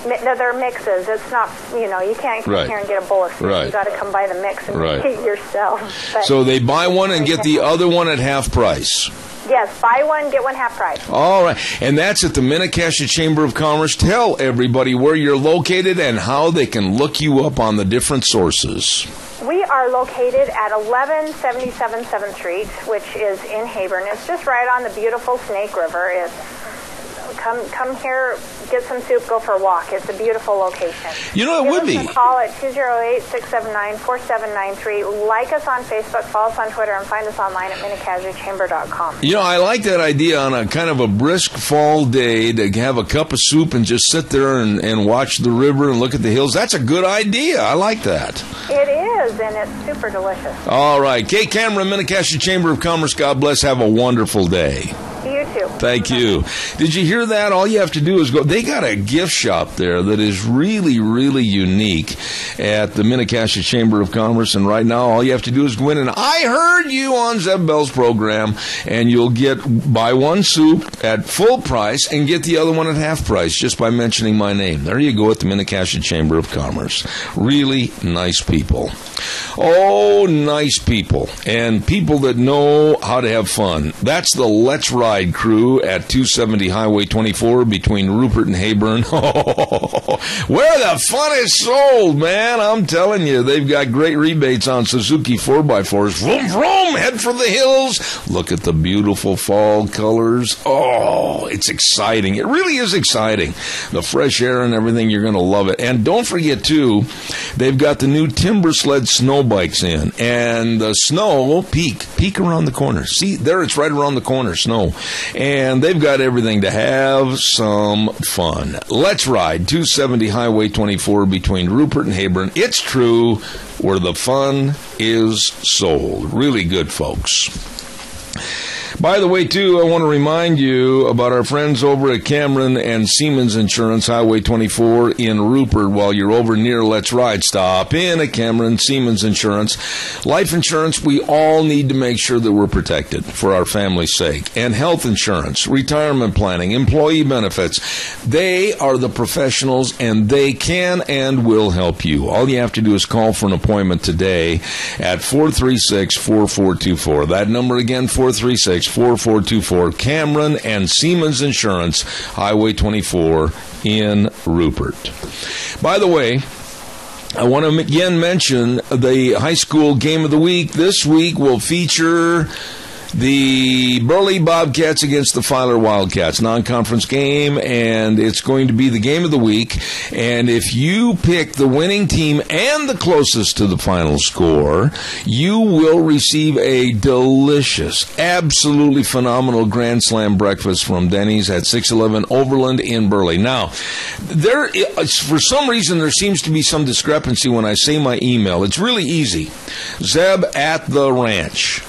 They're mixes. It's not, you can't come here and get a bowl of soup. Right. You got to come buy the mix and make it yourself. But so they buy one and get the other one at half price. Yes, buy one, get one half price. All right. And that's at the Minnecasia Chamber of Commerce. Tell everybody where you're located and how they can look you up on the different sources. We are located at 1177 7th Street, which is in Hebron. It's just right on the beautiful Snake River. Come here, get some soup, go for a walk. It's a beautiful location. It would be. Give us a call at 208-679-4793. Like us on Facebook, follow us on Twitter, and find us online at MinneCasiaChamber.com. I like that idea on a kind of a brisk fall day to have a cup of soup and just sit there and watch the river and look at the hills. That's a good idea. I like that. It is, and it's super delicious. All right. Kay Cameron, Minnecasia Chamber of Commerce, God bless. Have a wonderful day. You too. Thank you. Did you hear that? All you have to do is go. They got a gift shop there that is really, really unique at the Minnecasia Chamber of Commerce. And right now, all you have to do is go in and I heard you on Zeb Bell's program, and you'll buy one soup at full price and get the other one at half price just by mentioning my name. There you go at the Minnecasia Chamber of Commerce. Really nice people. Oh, nice people. And people that know how to have fun. That's the Let's Ride crew at 270 Highway 24 between Rupert and Heyburn. Where the fun is sold, man. I'm telling you, they've got great rebates on Suzuki 4x4s. Vroom, vroom, head for the hills. Look at the beautiful fall colors. Oh, it's exciting. It really is exciting. The fresh air and everything, you're going to love it. And don't forget, too, they've got the new Timber Sled snow bikes in. And the snow will peak around the corner. See, there it's right around the corner, snow. And they've got everything to have some fun. Let's Ride, 270 Highway 24 between Rupert and Heyburn. It's true, where the fun is sold. Really good, folks. By the way, too, I want to remind you about our friends over at Cameron and Siemens Insurance, Highway 24 in Rupert. While you're over near Let's Ride, stop in at Cameron Siemens Insurance. Life insurance, we all need to make sure that we're protected for our family's sake. And health insurance, retirement planning, employee benefits. They are the professionals, and they can and will help you. All you have to do is call for an appointment today at 436-4424. That number again, 436-4424, Cameron and Siemens Insurance, Highway 24 in Rupert. By the way, I want to again mention the high school game of the week. This week will feature the Burley Bobcats against the Filer Wildcats, non-conference game, and it's going to be the game of the week. And if you pick the winning team and the closest to the final score, you will receive a delicious, absolutely phenomenal Grand Slam breakfast from Denny's at 611 Overland in Burley. Now, for some reason, there seems to be some discrepancy when I say my email. It's really easy. Zeb at the Ranch.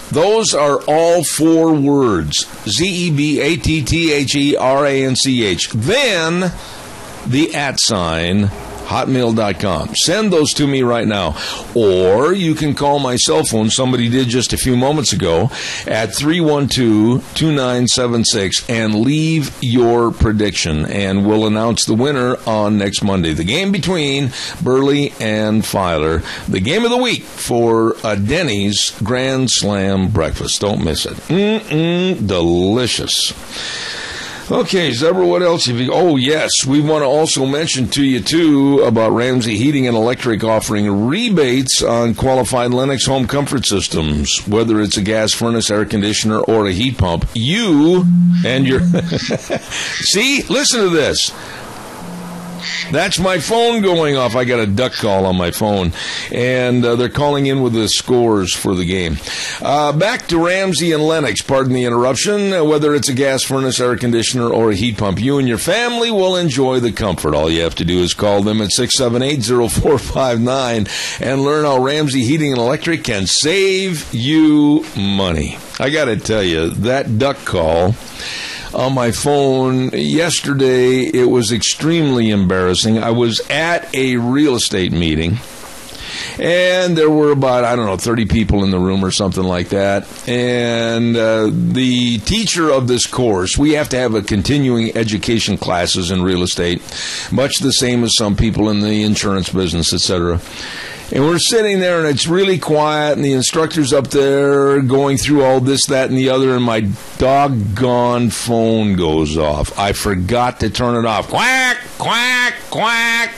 Those are all 4 words. ZEBATTHERANCH. Then the @ hotmail.com. Send those to me right now. Or you can call my cell phone, somebody did just a few moments ago, at 312-2976 and leave your prediction. And we'll announce the winner on next Monday. The game between Burley and Filer. The game of the week for a Denny's Grand Slam breakfast. Don't miss it. Delicious. Okay, Zebra, what else have you... Oh, yes, we want to also mention to you, too, about Ramsey Heating and Electric offering rebates on qualified Lennox home comfort systems, whether it's a gas furnace, air conditioner, or a heat pump. You and your... See? Listen to this. That's my phone going off. I got a duck call on my phone, and they're calling in with the scores for the game. Back to Ramsey and Lennox, pardon the interruption. Whether it's a gas furnace, air conditioner, or a heat pump, you and your family will enjoy the comfort. All you have to do is call them at 678-0459 and learn how Ramsey Heating and Electric can save you money. I got to tell you, that duck call on my phone yesterday, it was extremely embarrassing. I was at a real estate meeting, And there were about, 30 people in the room or something like that. And the teacher of this course, we have to have a continuing education classes in real estate, much the same as some people in the insurance business, etc. And we're sitting there, and it's really quiet, and the instructor's up there going through all this, that, and the other, and my doggone phone goes off. I forgot to turn it off. Quack, quack, quack.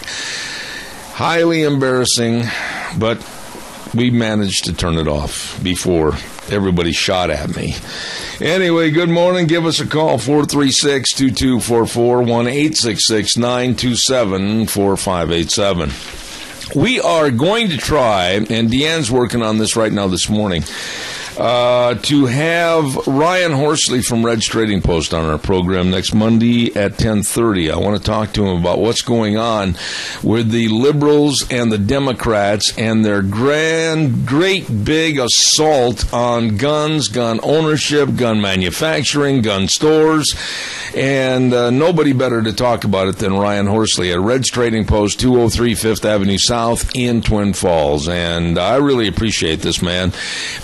Highly embarrassing, but we managed to turn it off before everybody shot at me. Anyway, good morning. Give us a call, 436-2244, 1-866-927-4587. We are going to try, and Deanne's working on this right now this morning, to have Ryan Horsley from Reds Trading Post on our program next Monday at 10:30. I want to talk to him about what's going on with the liberals and the Democrats and their great big assault on guns, gun ownership, gun manufacturing, gun stores, and nobody better to talk about it than Ryan Horsley at Reds Trading Post, 203 Fifth Avenue South in Twin Falls. And I really appreciate this, man.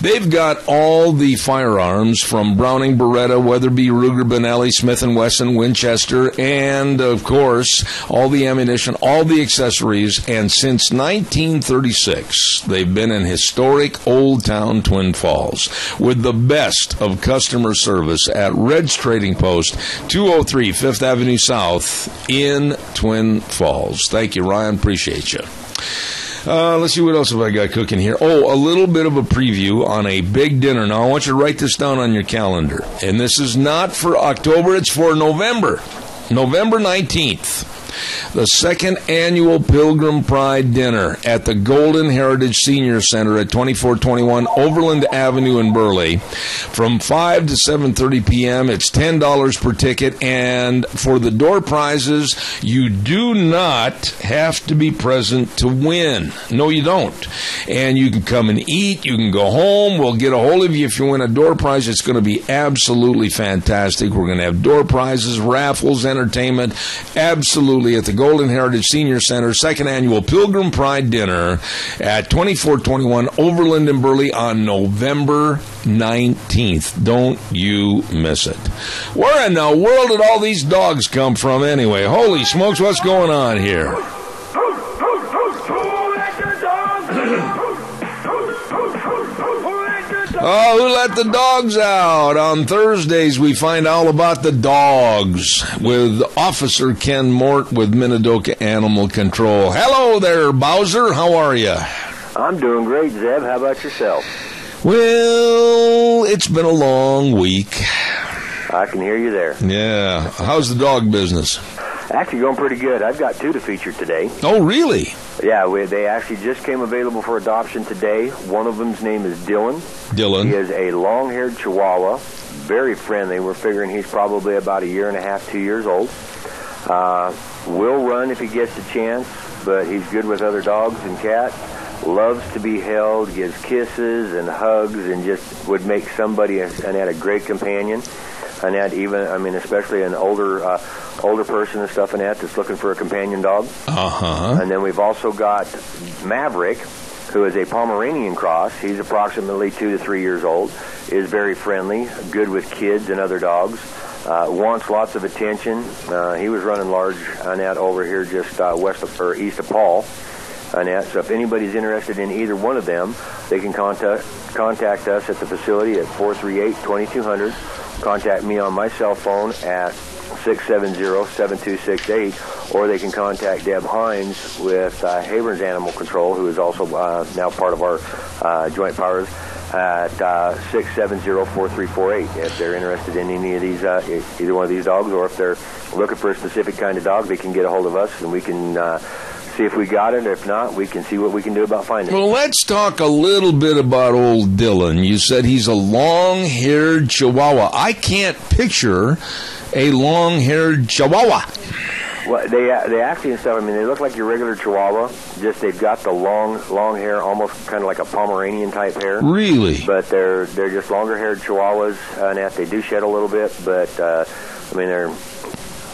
They've got all the firearms from Browning, Beretta, Weatherby, Ruger, Benelli, Smith & Wesson, Winchester, and, of course, all the ammunition, all the accessories. And since 1936, they've been in historic Old Town Twin Falls with the best of customer service at Reds Trading Post, 203 Fifth Avenue South in Twin Falls. Thank you, Ryan. Appreciate you. Let's see, what else have I got cooking here? Oh, a little bit of a preview on a big dinner. Now, I want you to write this down on your calendar. And this is not for October, it's for November. November 19th. The second annual Pilgrim Pride Dinner at the Golden Heritage Senior Center at 2421 Overland Avenue in Burley from 5 to 7:30 p.m. It's $10 per ticket, and for the door prizes, you do not have to be present to win. No, you don't. And you can come and eat. You can go home. We'll get a hold of you if you win a door prize. It's going to be absolutely fantastic. We're going to have door prizes, raffles, entertainment, absolutely at the Golden Heritage Senior Center, second annual Pilgrim Pride Dinner at 2421 Overland in Burley on November 19th. Don't you miss it. Where in the world did all these dogs come from anyway? Holy smokes, what's going on here? Oh, who let the dogs out? On Thursdays, we find all about the dogs with Officer Ken Mort with Minidoka Animal Control. Hello there, Bowser. How are you? I'm doing great, Zeb. How about yourself? Well, it's been a long week. I can hear you there. Yeah. How's the dog business? Actually going pretty good. I've got two to feature today. Oh, really? Yeah, they actually just came available for adoption today. One of them's name is Dylan. Dylan. He is a long-haired Chihuahua, very friendly. We're figuring he's probably about 1.5 years, 2 years old. Will run if he gets the chance, but he's good with other dogs and cats. Loves to be held, gives kisses and hugs, and just would make somebody a great companion. And that especially an older person and stuff, and that's looking for a companion dog. Uh-huh. And then we've also got Maverick, who is a Pomeranian cross. He's approximately 2 to 3 years old, is very friendly, good with kids and other dogs, wants lots of attention. He was running large on that over here just east of Paul. On that. So if anybody's interested in either one of them, they can contact us at the facility at 438-2200. Contact me on my cell phone at 670-7268, or they can contact Deb Hines with Haber's Animal Control, who is also now part of our joint powers, at 670-4348. If they're interested in any of these, either one of these dogs, or if they're looking for a specific kind of dog, they can get a hold of us, and we can see if we got it. If not, we can see what we can do about finding it. Well, let's talk a little bit about old Dylan. You said he's a long-haired Chihuahua. I can't picture a long-haired Chihuahua. Well, they actually and stuff. They look like your regular Chihuahua. Just they've got the long hair, almost kind of like a Pomeranian type hair. Really? But they're just longer-haired Chihuahuas, and that they do shed a little bit. But they're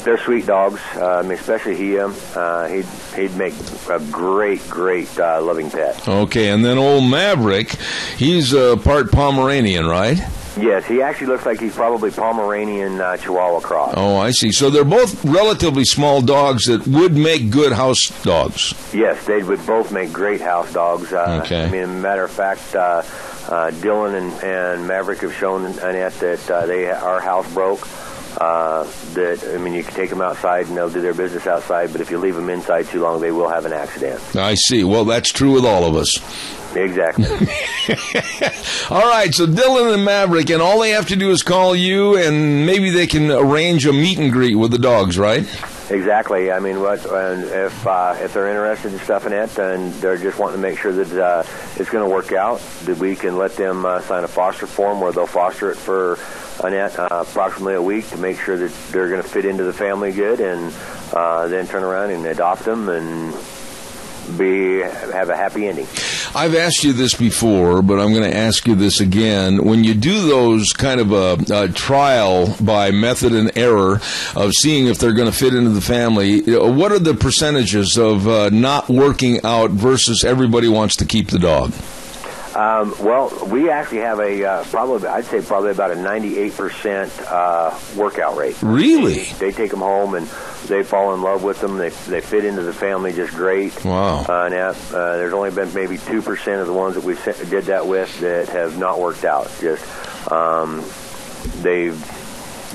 They're sweet dogs. Especially he'd make a great loving pet. Okay, and then old Maverick, he's part Pomeranian, right? Yes, he actually looks like he's probably Pomeranian Chihuahua cross. Oh, I see. So they're both relatively small dogs that would make good house dogs. Yes, they would both make great house dogs. Okay. As a matter of fact, Dylan and Maverick have shown Annette that they are housebroke. You can take them outside and they'll do their business outside, but if you leave them inside too long, they will have an accident. I see. Well, that's true with all of us. Exactly. All right, so Dylan and Maverick, and all they have to do is call you, and maybe they can arrange a meet and greet with the dogs, right? Exactly. If they're interested in stuff in it, and they're just wanting to make sure that it's going to work out, that we can let them sign a foster form where they'll foster it for Annette approximately a week to make sure that they're going to fit into the family good, and then turn around and adopt them and have a happy ending. I've asked you this before, but I'm going to ask you this again. When you do those kind of a trial by method and error of seeing if they're going to fit into the family, what are the percentages of not working out versus everybody wants to keep the dog? We actually have I'd say probably about a 98% workout rate. Really? They take them home and they fall in love with them. They fit into the family just great. Wow. There's only been maybe 2% of the ones that we did that with that have not worked out. They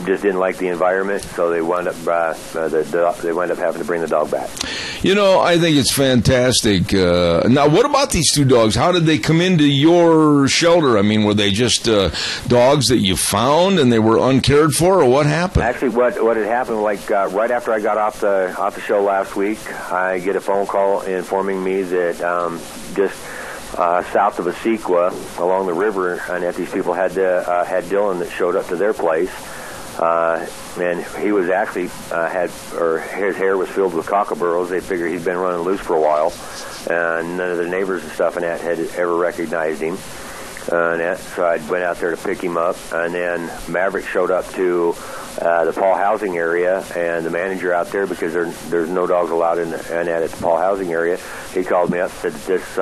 just didn't like the environment, so they wound up having to bring the dog back. I think it's fantastic. Now, what about these two dogs? How did they come into your shelter? Were they just dogs that you found and they were uncared for, or what happened? Actually, what had happened, right after I got off the show last week, I get a phone call informing me that just south of Asequa, along the river, and that these people had Dylan that showed up to their place. And he was actually his hair was filled with cockaburros. They figured he'd been running loose for a while, and none of the neighbors and stuff in that had ever recognized him. So I went out there to pick him up, and then Maverick showed up to the Paul housing area, and the manager out there, because there's no dogs allowed at the Paul housing area, he called me up, said that this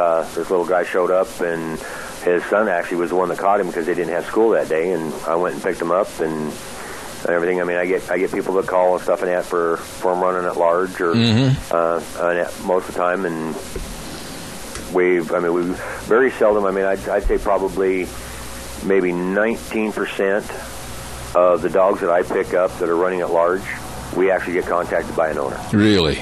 little guy showed up, and his son actually was the one that caught him because they didn't have school that day, and I went and picked him up and everything. I get people that call and stuff and that for them running at large or most of the time, and we very seldom. I'd say probably maybe 19% of the dogs that I pick up that are running at large, we actually get contacted by an owner. Really?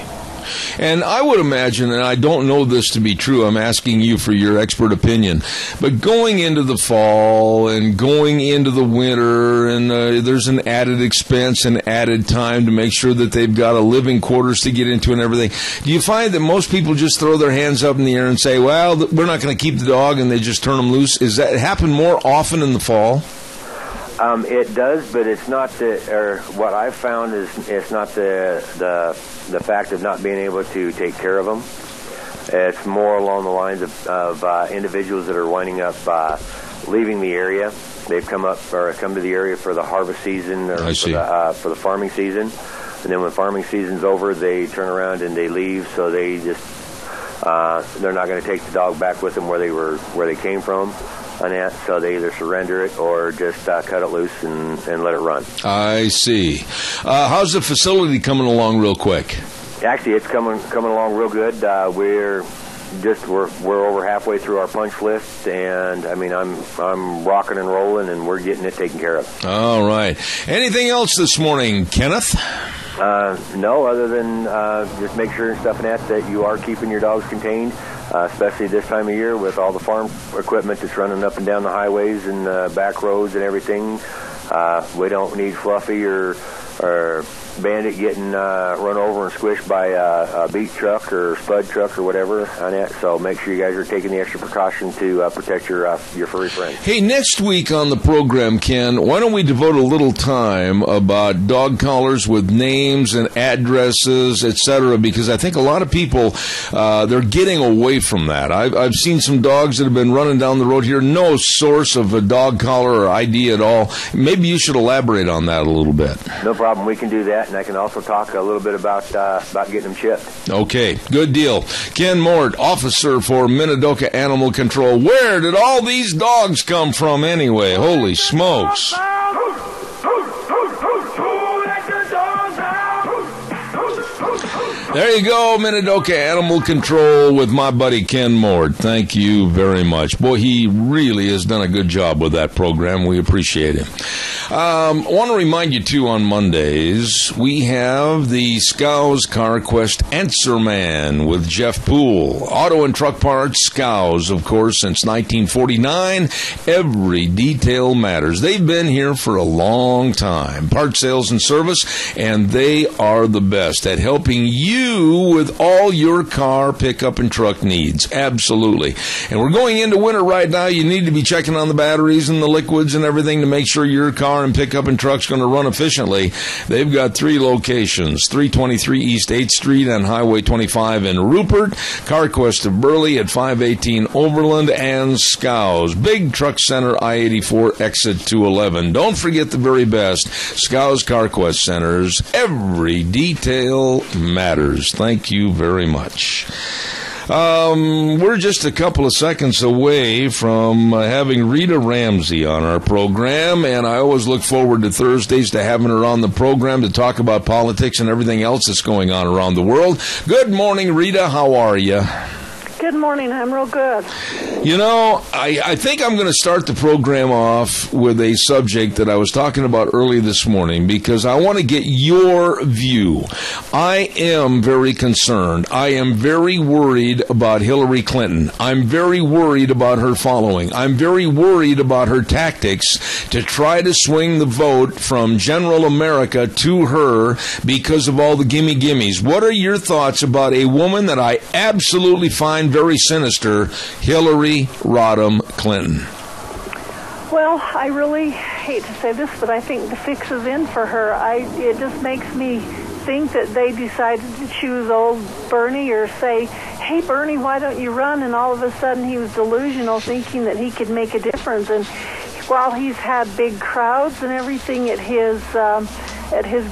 And I would imagine, and I don't know this to be true, I'm asking you for your expert opinion, but going into the fall and going into the winter, and there's an added expense and added time to make sure that they've got a living quarters to get into and everything. Do you find that most people just throw their hands up in the air and say, well, we're not going to keep the dog, and they just turn them loose? Is that happen more often in the fall? It does, but it's not what I've found is it's not the fact of not being able to take care of them. It's more along the lines of individuals that are winding up leaving the area. They've come to the area for the harvest season or for the farming season, and then when farming season's over, they turn around and they leave. So they just they're not going to take the dog back with them where they came from. So they either surrender it or just cut it loose and let it run. I see. How's the facility coming along real quick? Actually, it's coming along real good. We're over halfway through our punch list, and I'm rocking and rolling, and we're getting it taken care of. All right. Anything else this morning, Kenneth? No, other than just make sure and stuff that you are keeping your dogs contained, especially this time of year with all the farm equipment that's running up and down the highways and back roads and everything. We don't need Fluffy or Bandit getting run over and squished by a beat truck or spud truck or whatever on it. So make sure you guys are taking the extra precaution to protect your furry friends. Hey, next week on the program, Ken, why don't we devote a little time about dog collars with names and addresses, etc., because I think a lot of people, they're getting away from that. I've seen some dogs that have been running down the road here, no source of a dog collar or ID at all. Maybe you should elaborate on that a little bit. No problem. We can do that. that, and I can also talk a little bit about getting them chipped. Okay, good deal. Ken Mort, officer for Minidoka Animal Control. Where did all these dogs come from anyway? Holy smokes. There you go, Minidoka Animal Control with my buddy Ken Mort. Thank you very much. Boy, he really has done a good job with that program. We appreciate him. I want to remind you, too, on Mondays, we have the Scows Car Quest Answer Man with Jeff Poole. Auto and truck parts, Scows, of course, since 1949. Every detail matters. They've been here for a long time. Part sales and service, and they are the best at helping you with all your car, pickup, and truck needs. Absolutely. And we're going into winter right now. You need to be checking on the batteries and the liquids and everything to make sure your car and pickup and truck's going to run efficiently. They've got 3 locations, 323 East 8th Street and Highway 25 in Rupert, CarQuest of Burley at 518 Overland, and Scows, Big Truck Center, I-84 exit 211. Don't forget the very best, Scows CarQuest Centers. Every detail matters. Thank you very much. We're just a couple of seconds away from having Rita Ramsey on our program, and I always look forward to Thursdays to having her on the program to talk about politics and everything else that's going on around the world. Good morning, Rita. How are you? Good morning. I'm real good. You know, I think I'm going to start the program off with a subject that I was talking about early this morning because I want to get your view. I am very concerned. I am very worried about Hillary Clinton. I'm very worried about her following. I'm very worried about her tactics to try to swing the vote from general America to her because of all the gimme-gimmes. What are your thoughts about a woman that I absolutely find very sinister, Hillary Rodham Clinton? Well, I really hate to say this, but I think the fix is in for her. It just makes me think that they decided to choose old Bernie or say, hey, Bernie, why don't you run? And all of a sudden he was delusional, thinking that he could make a difference. And while he's had big crowds and everything at his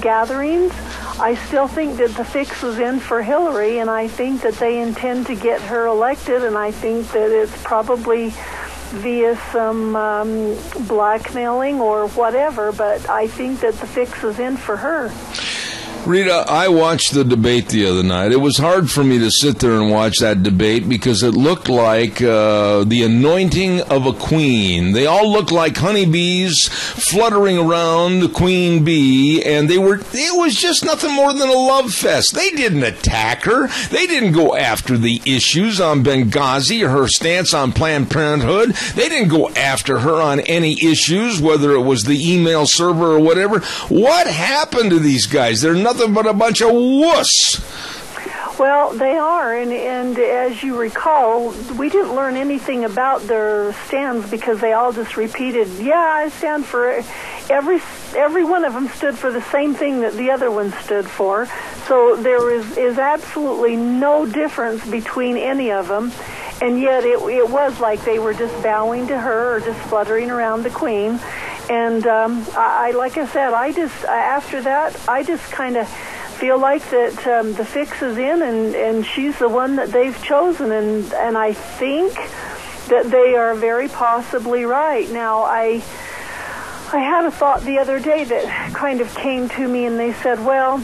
gatherings, I still think that the fix was in for Hillary, and I think that they intend to get her elected, and I think that it's probably via some blackmailing or whatever, but I think that the fix is in for her. Rita, I watched the debate the other night. It was hard for me to sit there and watch that debate because it looked like the anointing of a queen. They all looked like honeybees fluttering around the queen bee, and it was just nothing more than a love fest. They didn't attack her. They didn't go after the issues on Benghazi or her stance on Planned Parenthood. They didn't go after her on any issues, whether it was the email server or whatever. What happened to these guys? They're nothing but a bunch of wuss. Well, they are, and as you recall, we didn't learn anything about their stands because they all just repeated, yeah, I stand for every one of them stood for the same thing that the other one stood for. So there is absolutely no difference between any of them, and yet it was like they were just bowing to her or just fluttering around the queen. And like I said, after that, I just kind of feel like that the fix is in, and she's the one that they've chosen, and I think that they are very possibly right. Now, I had a thought the other day that kind of came to me, and they said, well,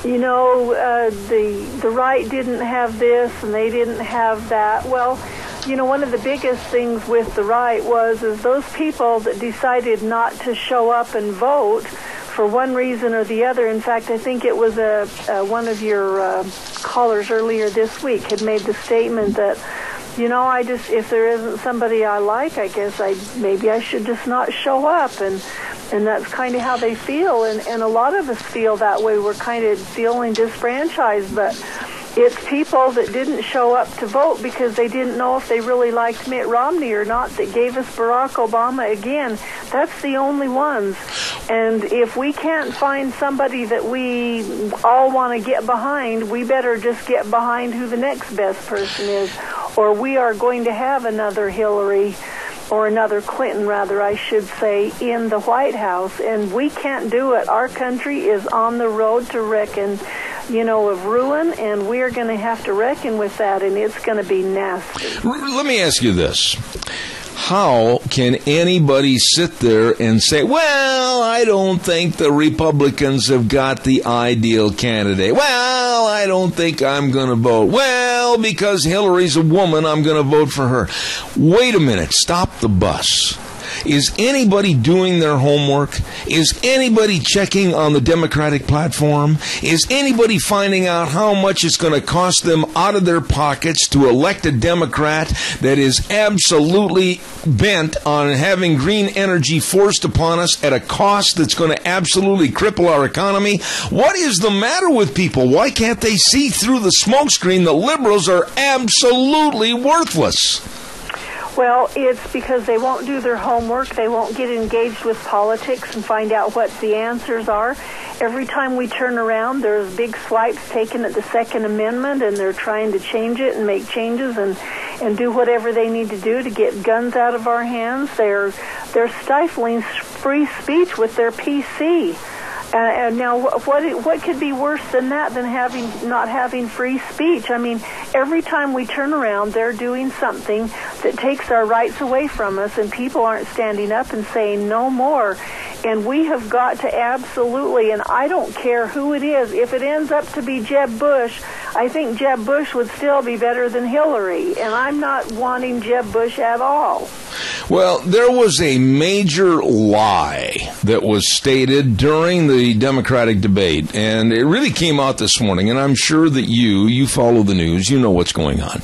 you know, the right didn't have this, and they didn't have that. Well, you know, one of the biggest things with the right is those people that decided not to show up and vote for one reason or the other. In fact, I think it was one of your callers earlier this week had made the statement that, you know, if there isn't somebody I like, I guess maybe I should just not show up. And that's kind of how they feel. And a lot of us feel that way. We're kind of feeling disfranchised, but it's people that didn't show up to vote because they didn't know if they really liked Mitt Romney or not that gave us Barack Obama again. That's the only ones. And if we can't find somebody that we all want to get behind, we better just get behind who the next best person is, or we are going to have another Hillary or another Clinton, rather, I should say, in the White House, and we can't do it. Our country is on the road to reckon, of ruin, and we're going to have to reckon with that, and it's going to be nasty. Let me ask you this. How can anybody sit there and say, well, I don't think the Republicans have got the ideal candidate. Well, I don't think I'm going to vote. Well, because Hillary's a woman, I'm going to vote for her. Wait a minute. Stop the bus. Is anybody doing their homework? Is anybody checking on the Democratic platform? Is anybody finding out how much it's going to cost them out of their pockets to elect a Democrat that is absolutely bent on having green energy forced upon us at a cost that's going to absolutely cripple our economy? What is the matter with people? Why can't they see through the smokescreen that liberals are absolutely worthless? Well, it's because they won't do their homework. They won't get engaged with politics and find out what the answers are. Every time we turn around, there's big swipes taken at the Second Amendment, and they're trying to change it and make changes and do whatever they need to do to get guns out of our hands. They're stifling free speech with their PC. And now, what could be worse than that, than not having free speech? I mean, every time we turn around, they're doing something that takes our rights away from us, and people aren't standing up and saying no more. And we have got to absolutely, and I don't care who it is, if it ends up to be Jeb Bush, I think Jeb Bush would still be better than Hillary, and I'm not wanting Jeb Bush at all. Well, there was a major lie that was stated during the Democratic debate, and it really came out this morning, and I'm sure that you follow the news, you know what's going on.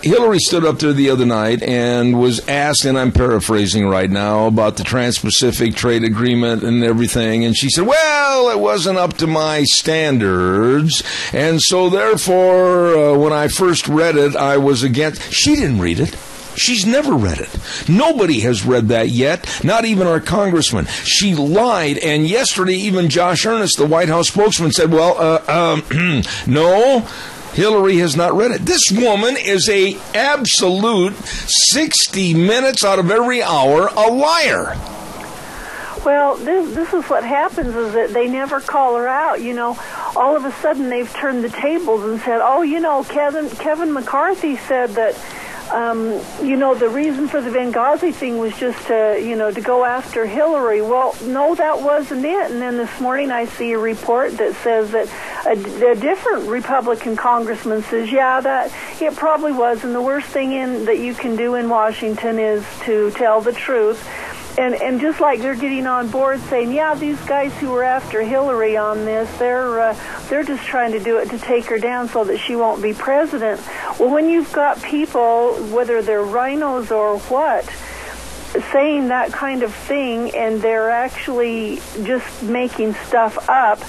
Hillary stood up there the other night and was asked, and I'm paraphrasing right now, about the Trans-Pacific Trade Agreement and everything, and she said, well, it wasn't up to my standards, and so therefore, when I first read it, I was against. She didn't read it. She's never read it. Nobody has read that yet, not even our congressman. She lied, and yesterday even Josh Earnest, the White House spokesman, said, well, no, Hillary has not read it. This woman is a absolute 60 minutes out of every hour a liar. Well, this is what happens, is that they never call her out. All of a sudden they've turned the tables and said, Kevin McCarthy said that the reason for the Benghazi thing was just to go after Hillary. Well, no, that wasn't it. And then this morning I see a report that says that a different Republican congressman says, that it probably was. And the worst thing that you can do in Washington is to tell the truth. And just like they're getting on board saying, these guys who were after Hillary on this, they're just trying to do it to take her down so that she won't be president. Well, when you've got people, whether they're rhinos or what, saying that kind of thing, and they're actually just making stuff up,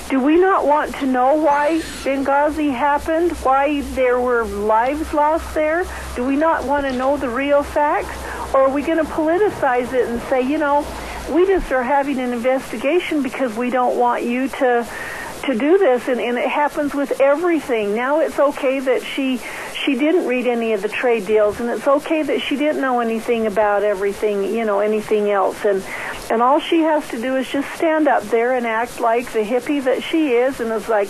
do we not want to know why Benghazi happened, why there were lives lost there? Do we not want to know the real facts? Or are we going to politicize it and say, we just are having an investigation because we don't want you to do this, and it happens with everything. Now it's okay that she didn't read any of the trade deals, and it's okay that she didn't know anything about everything, anything else, and all she has to do is just stand up there and act like the hippie that she is, and it's like,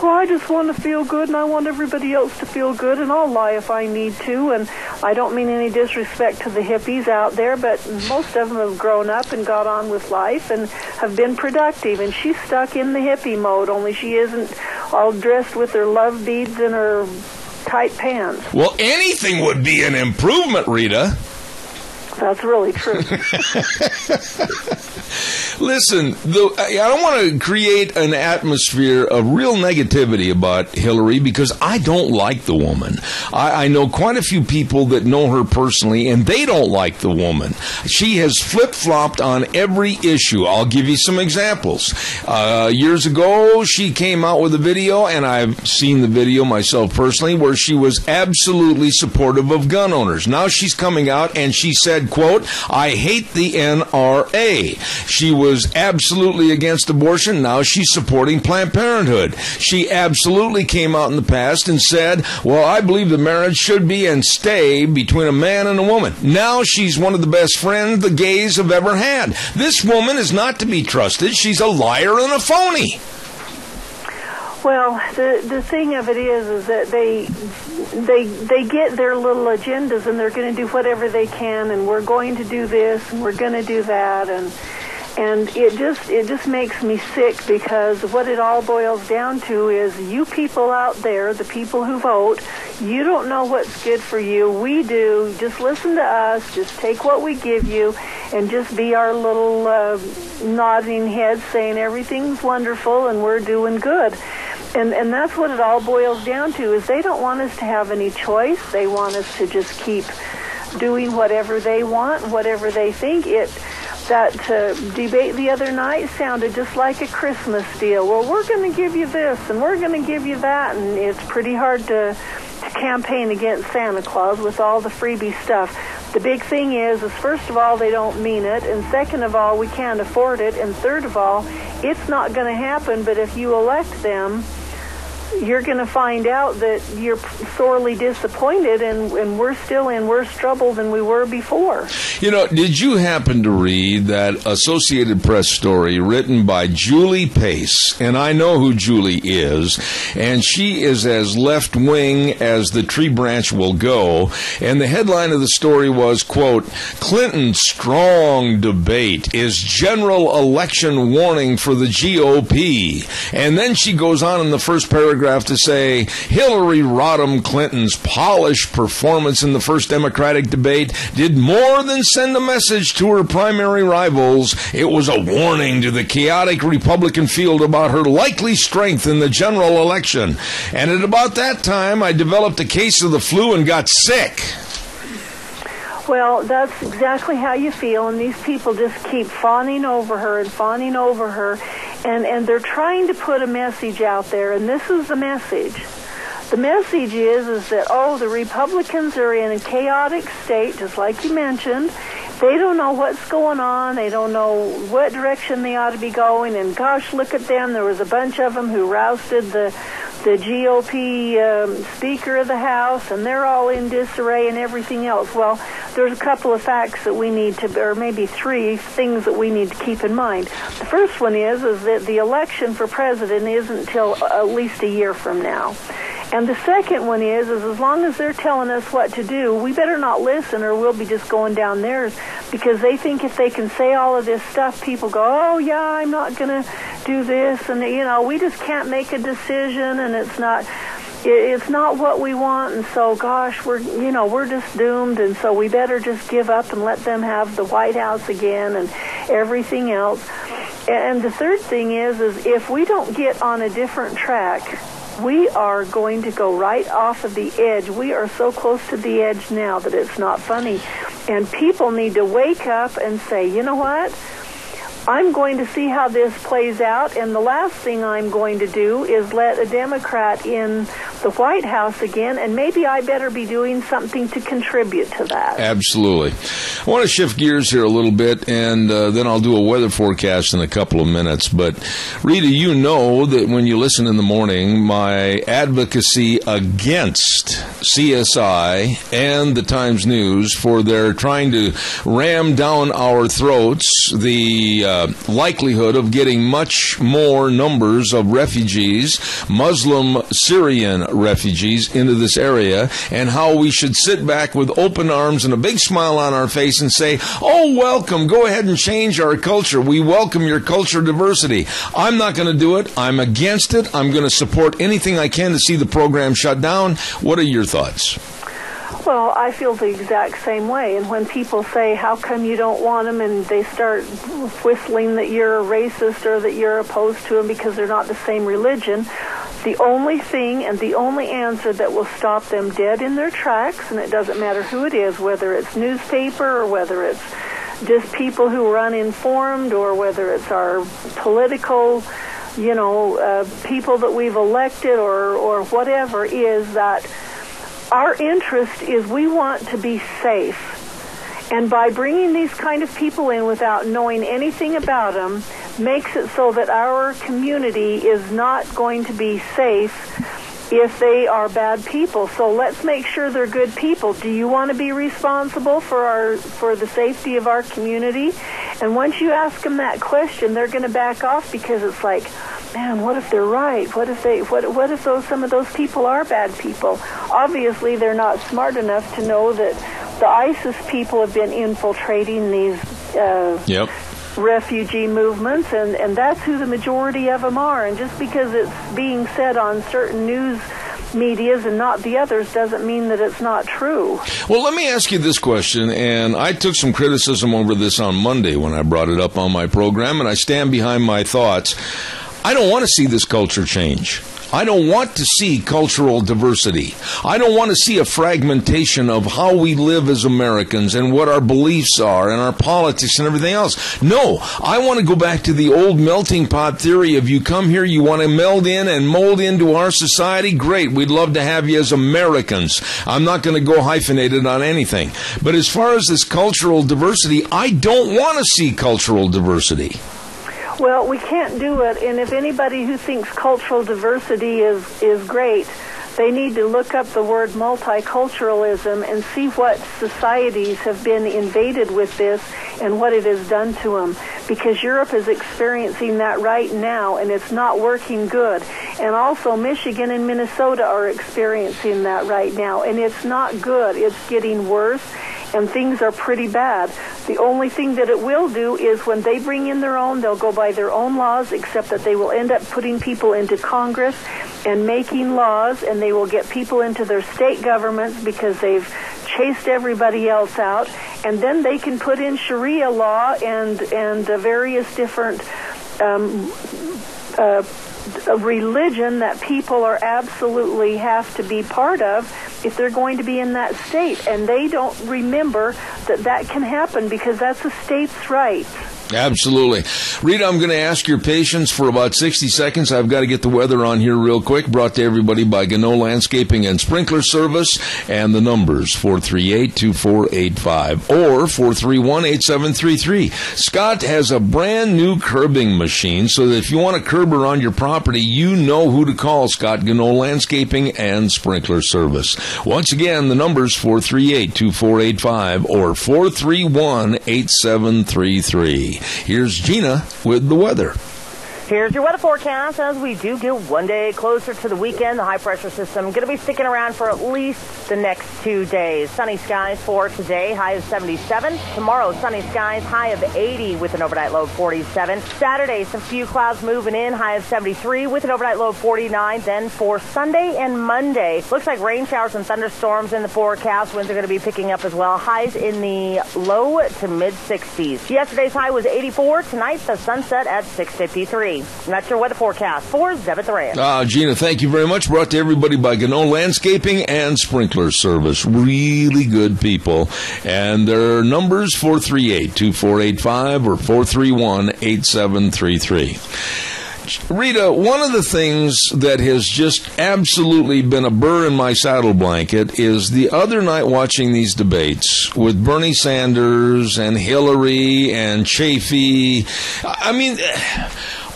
well, I just want to feel good, and I want everybody else to feel good, and I'll lie if I need to. And I don't mean any disrespect to the hippies out there, but most of them have grown up and got on with life and have been productive, and she's stuck in the hippie mode, only she isn't all dressed with her love beads and her tight pants. Well, anything would be an improvement, Rita. That's really true. Listen, I don't want to create an atmosphere of real negativity about Hillary because I don't like the woman. I know quite a few people that know her personally, and they don't like the woman. She has flip-flopped on every issue. I'll give you some examples. Years ago, she came out with a video, and I've seen the video myself personally, where she was absolutely supportive of gun owners. Now she's coming out, and she said, quote, I hate the NRA. She was was absolutely against abortion. Now she's supporting Planned Parenthood. She absolutely came out in the past and said, well, I believe the marriage should be and stay between a man and a woman. Now she's one of the best friends the gays have ever had. This woman is not to be trusted. She's a liar and a phony. Well, the thing of it is that they get their little agendas, and they're going to do whatever they can, and we're going to do this and we're going to do that, and it just makes me sick, because what it all boils down to is you people out there, the people who vote, you don't know what's good for you. We do. Just listen to us. Just take what we give you, and just be our little nodding heads saying everything's wonderful and we're doing good. And that's what it all boils down to, is they don't want us to have any choice. They want us to just keep doing whatever they want, whatever they think. That debate the other night sounded just like a Christmas deal. Well, we're going to give you this and we're going to give you that, and it's pretty hard to campaign against Santa Claus with all the freebie stuff. The big thing is first of all, they don't mean it, and second of all, we can't afford it, and third of all, it's not going to happen. But if you elect them, you're going to find out that you're sorely disappointed, and we're still in worse trouble than we were before. You know, did you happen to read that Associated Press story written by Julie Pace? And I know who Julie is, and she is as left-wing as the tree branch will go. And the headline of the story was, quote, Clinton's strong debate is general election warning for the GOP. And then she goes on in the first paragraph to say Hillary Rodham Clinton's polished performance in the first Democratic debate did more than send a message to her primary rivals. It was a warning to the chaotic Republican field about her likely strength in the general election. And at about that time, I developed a case of the flu and got sick. Well, that's exactly how you feel, and these people just keep fawning over her and fawning over her, and they're trying to put a message out there, and this is the message. The message is that, the Republicans are in a chaotic state, just like you mentioned. They don't know what's going on. They don't know what direction they ought to be going, and gosh, look at them. There was a bunch of them who rousted the GOP Speaker of the House, and they're all in disarray and everything else. Well, there's a couple of facts that we need to, or maybe three things that we need to keep in mind. The first one is that the election for president isn't until at least a year from now. And the second one is as long as they're telling us what to do, we better not listen, or we'll be just going down theirs, because they think if they can say all of this stuff, people go, oh, yeah, I'm not going to do this, and, we just can't make a decision, and it's not what we want, and so, gosh, we're just doomed, and so we better just give up and let them have the White House again and everything else. And the third thing is if we don't get on a different track, we are going to go right off of the edge. We are so close to the edge now that it's not funny. And people need to wake up and say, you know what? I'm going to see how this plays out, and the last thing I'm going to do is let a Democrat in the White House again, and maybe I better be doing something to contribute to that. Absolutely. I want to shift gears here a little bit, and then I'll do a weather forecast in a couple of minutes. But, Rita, you know that when you listen in the morning, my advocacy against CSI and the Times News for their trying to ram down our throats the likelihood of getting much more numbers of refugees, Muslim Syrian refugees, into this area, and how we should sit back with open arms and a big smile on our face and say, oh, welcome, go ahead and change our culture. We welcome your culture diversity. I'm not going to do it. I'm against it. I'm going to support anything I can to see the program shut down. What are your thoughts? Well, I feel the exact same way. And when people say, how come you don't want them, and they start whistling that you're a racist or that you're opposed to them because they're not the same religion, the only thing and the only answer that will stop them dead in their tracks, and it doesn't matter who it is, whether it's newspaper or whether it's just people who are uninformed or whether it's our political, people that we've elected or whatever, is that our interest is we want to be safe. And by bringing these kind of people in without knowing anything about them makes it so that our community is not going to be safe if they are bad people. So let's make sure they're good people. Do you want to be responsible for the safety of our community? And once you ask them that question, they're going to back off, because it's like, man, what if they're right? What if some of those people are bad people? Obviously, they're not smart enough to know that the ISIS people have been infiltrating these refugee movements, and that's who the majority of them are. And just because it's being said on certain news medias and not the others doesn't mean that it's not true. Well, let me ask you this question, and I took some criticism over this on Monday when I brought it up on my program, and I stand behind my thoughts. I don't want to see this culture change. I don't want to see cultural diversity. I don't want to see a fragmentation of how we live as Americans and what our beliefs are and our politics and everything else. No, I want to go back to the old melting pot theory of you come here, you want to meld in and mold into our society. Great, we'd love to have you as Americans. I'm not going to go hyphenated on anything. But as far as this cultural diversity, I don't want to see cultural diversity. Well, we can't do it, and if anybody who thinks cultural diversity is great, they need to look up the word multiculturalism and see what societies have been invaded with this and what it has done to them. Because Europe is experiencing that right now, and it's not working good. And also Michigan and Minnesota are experiencing that right now, and it's not good. It's getting worse, and things are pretty bad. The only thing that it will do is when they bring in their own, they'll go by their own laws, except that they will end up putting people into Congress and making laws, and they will get people into their state governments because they've chased everybody else out, and then they can put in Sharia law and various different religion that people are absolutely have to be part of if they're going to be in that state. And they don't remember that can happen because that's a state's right. Absolutely. Rita, I'm going to ask your patience for about 60 seconds. I've got to get the weather on here real quick. Brought to everybody by Gano Landscaping and Sprinkler Service. And the numbers, 438-2485 or 431-8733. Scott has a brand new curbing machine, so that if you want a curb around your property, you know who to call. Scott Gano Landscaping and Sprinkler Service. Once again, the numbers, 438-2485 or 431-8733. Here's Gina with the weather. Here's your weather forecast as we do get one day closer to the weekend. The high-pressure system going to be sticking around for at least the next 2 days. Sunny skies for today, high of 77. Tomorrow, sunny skies, high of 80 with an overnight low of 47. Saturday, some few clouds moving in, high of 73 with an overnight low of 49. Then for Sunday and Monday, looks like rain showers and thunderstorms in the forecast. Winds are going to be picking up as well. Highs in the low to mid-60s. Yesterday's high was 84. Tonight, the sunset at 6:53. And that's your weather forecast for Zebeth Reyes. Gina, thank you very much. Brought to everybody by Gano Landscaping and Sprinkler Service. Really good people. And their numbers, 438-2485 or 431-8733. Rita, one of the things that has just absolutely been a burr in my saddle blanket is the other night watching these debates with Bernie Sanders and Hillary and Chafee. I mean,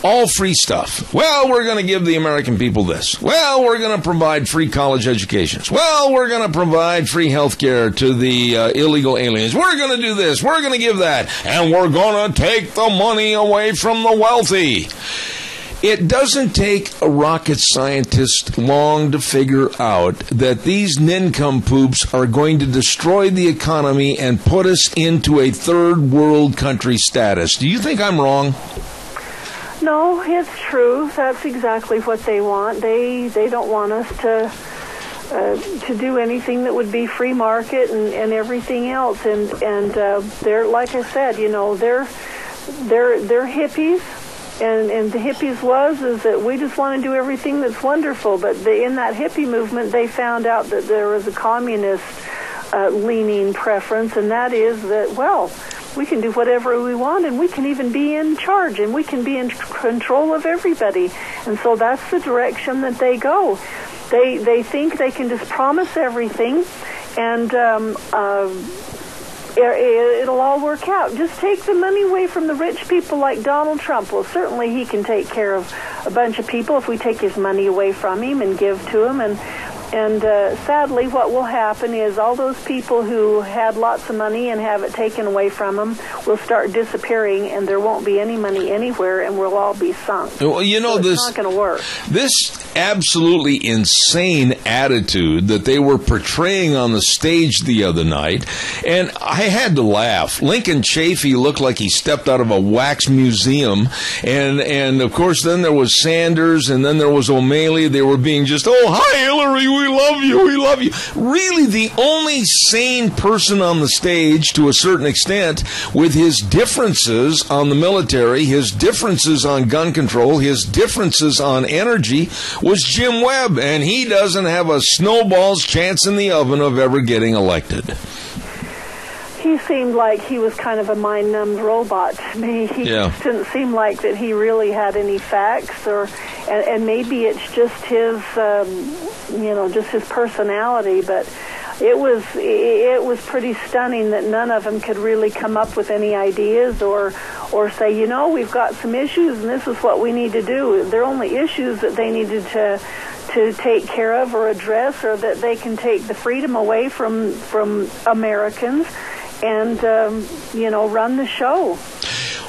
all free stuff. Well, we're going to give the American people this. Well, we're going to provide free college educations. Well, we're going to provide free health care to the illegal aliens. We're going to do this. We're going to give that. And we're going to take the money away from the wealthy. It doesn't take a rocket scientist long to figure out that these nincompoops are going to destroy the economy and put us into a third world country status. Do you think I'm wrong? No, it's true. That's exactly what they want. They don't want us to do anything that would be free market and everything else. And they're, like I said, you know, they're hippies. And the hippies is that we just want to do everything that's wonderful. But in that hippie movement, they found out that there was a communist leaning preference, and that is that, well, we can do whatever we want, and we can even be in charge, and we can be in control of everybody. And so that's the direction that they go. They think they can just promise everything, and it'll all work out. Just take the money away from the rich people like Donald Trump. Well, certainly he can take care of a bunch of people if we take his money away from him and give to him. And sadly, what will happen is all those people who had lots of money and have it taken away from them will start disappearing, and there won't be any money anywhere, and we'll all be sunk. Well, you know, so it's not going to work. This absolutely insane attitude that they were portraying on the stage the other night, and I had to laugh. Lincoln Chafee looked like he stepped out of a wax museum, and of course then there was Sanders, and then there was O'Malley. They were being just, oh, hi, Hillary, we love you, we love you. Really, the only sane person on the stage, to a certain extent, with his differences on the military, his differences on gun control, his differences on energy, was Jim Webb, and he doesn't have a snowball's chance in the oven of ever getting elected. He seemed like he was kind of a mind-numbed robot to me. He just didn't seem like that he really had any facts, and maybe it's just his, just his personality. But it was pretty stunning that none of them could really come up with any ideas or say, we've got some issues and this is what we need to do. They're only issues that they needed to take care of or address, or that they can take the freedom away from Americans and, run the show.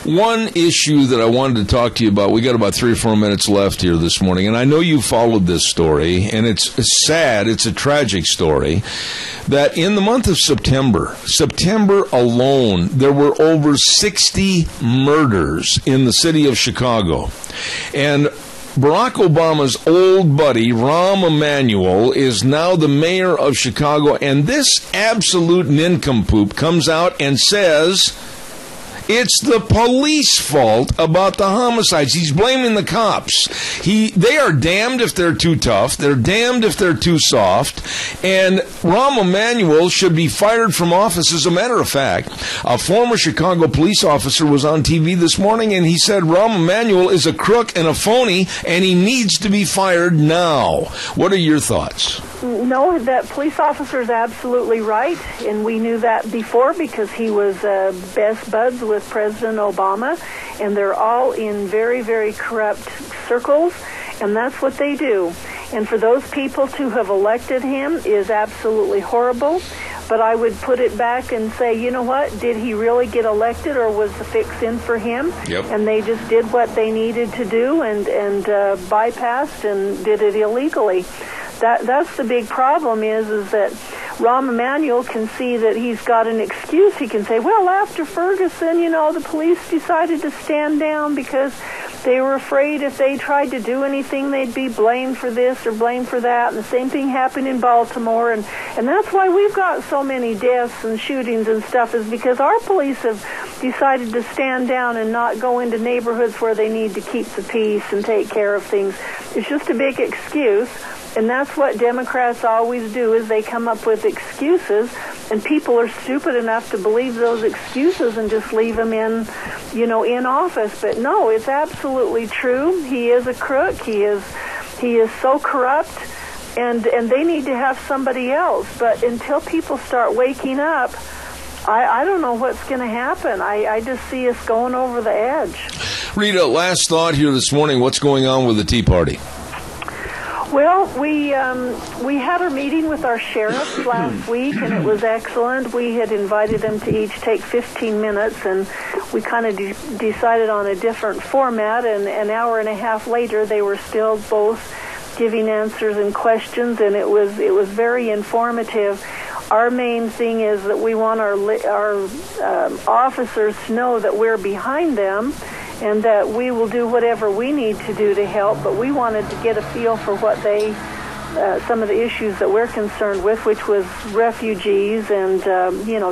One issue that I wanted to talk to you about, we got about 3 or 4 minutes left here this morning, and I know you followed this story, and it's sad, it's a tragic story, that in the month of September alone, there were over 60 murders in the city of Chicago. And Barack Obama's old buddy, Rahm Emanuel, is now the mayor of Chicago, and this absolute nincompoop comes out and says it's the police fault about the homicides. He's blaming the cops. They are damned if they're too tough. They're damned if they're too soft. And Rahm Emanuel should be fired from office. As a matter of fact, a former Chicago police officer was on TV this morning, and he said Rahm Emanuel is a crook and a phony, and he needs to be fired now. What are your thoughts? No, that police officer is absolutely right, and we knew that before because he was best buds with President Obama, and they're all in very, very corrupt circles, and that's what they do. And for those people to have elected him is absolutely horrible, but I would put it back and say, you know what, did he really get elected, or was the fix in for him? Yep. And they just did what they needed to do and bypassed and did it illegally. That's the big problem is that Rahm Emanuel can see that he's got an excuse. He can say, well, after Ferguson, the police decided to stand down because they were afraid if they tried to do anything, they'd be blamed for this or blamed for that. And the same thing happened in Baltimore. And that's why we've got so many deaths and shootings and stuff, is because our police have decided to stand down and not go into neighborhoods where they need to keep the peace and take care of things. It's just a big excuse. And that's what Democrats always do, is they come up with excuses, and people are stupid enough to believe those excuses and just leave them in office. But no, it's absolutely true. He is a crook. He is so corrupt, and they need to have somebody else. But until people start waking up, I don't know what's going to happen. I just see us going over the edge. Rita, last thought here this morning. What's going on with the Tea Party? Well, we had our meeting with our sheriffs last week, and it was excellent. We had invited them to each take 15 minutes, and we kind of decided on a different format, and an hour and a half later, they were still both giving answers and questions, and it was very informative. Our main thing is that we want our officers to know that we're behind them, and that we will do whatever we need to do to help, but we wanted to get a feel for what some of the issues that we're concerned with, which was refugees and,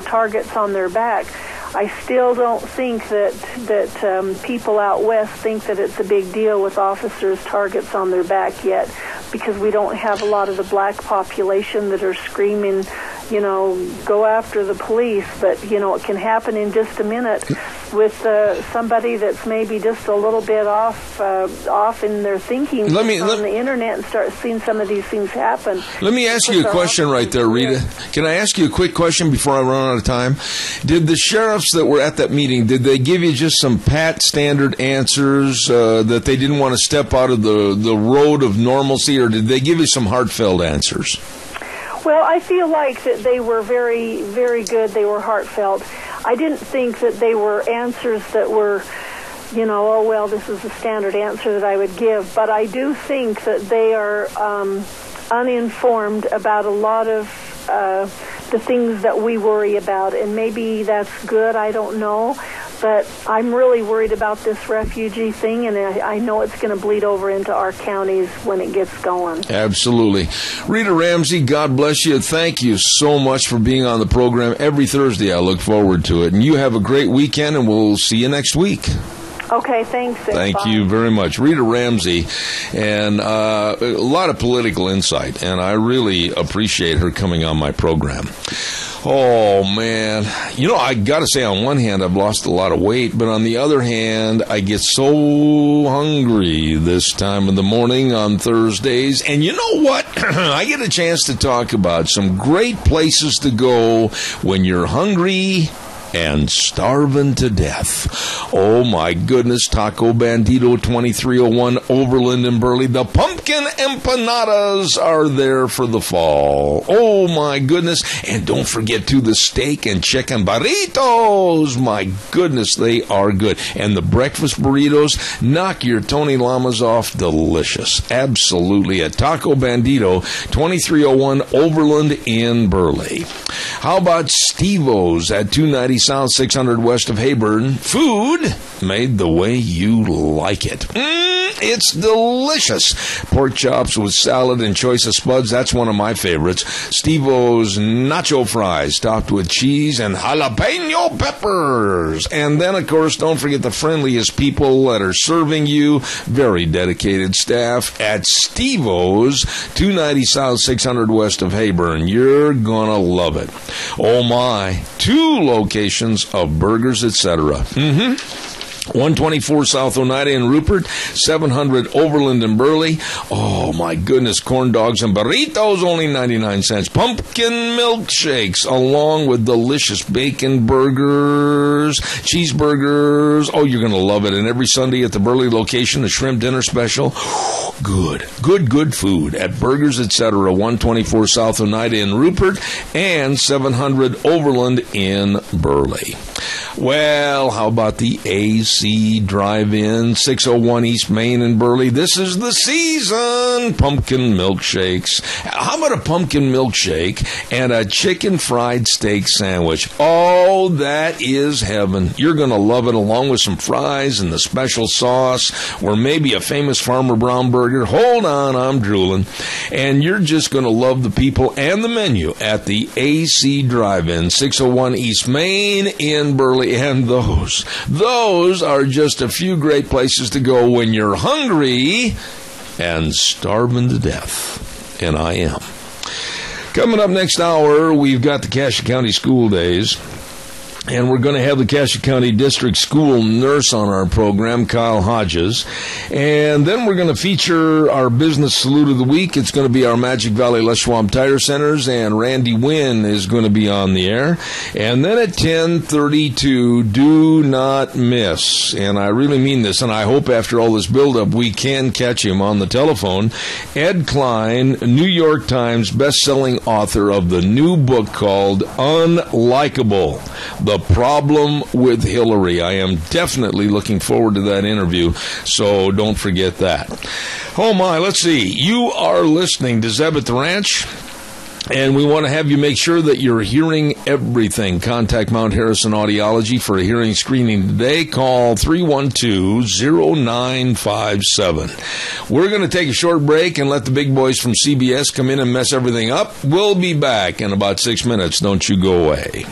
targets on their back. I still don't think that people out west think that it's a big deal with officers' targets on their back yet, because we don't have a lot of the black population that are screaming, go after the police, but, it can happen in just a minute with somebody that's maybe just a little bit off in their thinking on the internet and start seeing some of these things happen. Let me ask you a question right there, Rita. Can I ask you a quick question before I run out of time? Did the sheriffs that were at that meeting, did they give you just some pat standard answers that they didn't want to step out of the road of normalcy, or did they give you some heartfelt answers? Well, I feel like that they were very, very good. They were heartfelt. I didn't think that they were answers that were, this is the standard answer that I would give. But I do think that they are uninformed about a lot of the things that we worry about. And maybe that's good, I don't know. But I'm really worried about this refugee thing, and I know it's going to bleed over into our counties when it gets going. Absolutely. Rita Ramsey, God bless you. Thank you so much for being on the program every Thursday. I look forward to it. And you have a great weekend, and we'll see you next week. Okay, thanks. Thank you very much. Rita Ramsey, and a lot of political insight, and I really appreciate her coming on my program. Oh, man. I got to say, on one hand, I've lost a lot of weight, but on the other hand, I get so hungry this time of the morning on Thursdays. And you know what? I get a chance to talk about some great places to go when you're hungry and starving to death. Oh, my goodness. Taco Bandito, 2301 Overland in Burley. The pumpkin empanadas are there for the fall. Oh, my goodness. And don't forget, too, the steak and chicken burritos. My goodness, they are good. And the breakfast burritos, knock your Tony Llamas off. Delicious. Absolutely. At Taco Bandito, 2301 Overland in Burley. How about Steve-O's at 290 South 600 west of Heyburn? Food made the way you like it. It's delicious. Pork chops with salad and choice of spuds. That's one of my favorites. Steve-O's nacho fries topped with cheese and jalapeno peppers. And then, of course, don't forget the friendliest people that are serving you. Very dedicated staff at Steve-O's, 290 South 600 west of Heyburn. You're gonna love it. Oh, my. 2 locations of burgers, etc. 124 South Oneida in Rupert, 700 Overland in Burley. Oh, my goodness, corn dogs and burritos, only 99 cents. Pumpkin milkshakes, along with delicious bacon burgers, cheeseburgers. Oh, you're going to love it. And every Sunday at the Burley location, a shrimp dinner special. Good food at Burgers, etc. 124 South Oneida in Rupert and 700 Overland in Burley. Well, how about the AC Drive-In, 601 East Main in Burley? This is the season. Pumpkin milkshakes. How about a pumpkin milkshake and a chicken fried steak sandwich? Oh, that is heaven. You're going to love it, along with some fries and the special sauce, or maybe a famous Farmer Brown burger. Hold on, I'm drooling. And you're just going to love the people and the menu at the AC Drive-In, 601 East Main in Burley. And those are just a few great places to go when you're hungry and starving to death. And I am. Coming up next hour, we've got the Cassia County School Days. And we're going to have the Cassia County District School Nurse on our program, Kyle Hodges. And then we're going to feature our Business Salute of the Week. It's going to be our Magic Valley Les Schwab Tire Centers, and Randy Wynn is going to be on the air. And then at 10:32, do not miss, and I really mean this, and I hope after all this buildup we can catch him on the telephone, Ed Klein, New York Times best-selling author of the new book called Unlikeable, The Problem with Hillary. I am definitely looking forward to that interview, so don't forget that. Oh my, let's see. You are listening to Zeb at the Ranch, and we want to have you make sure that you're hearing everything. Contact Mount Harrison Audiology for a hearing screening today. Call 312-0957. We're going to take a short break and let the big boys from CBS come in and mess everything up. We'll be back in about 6 minutes. Don't you go away.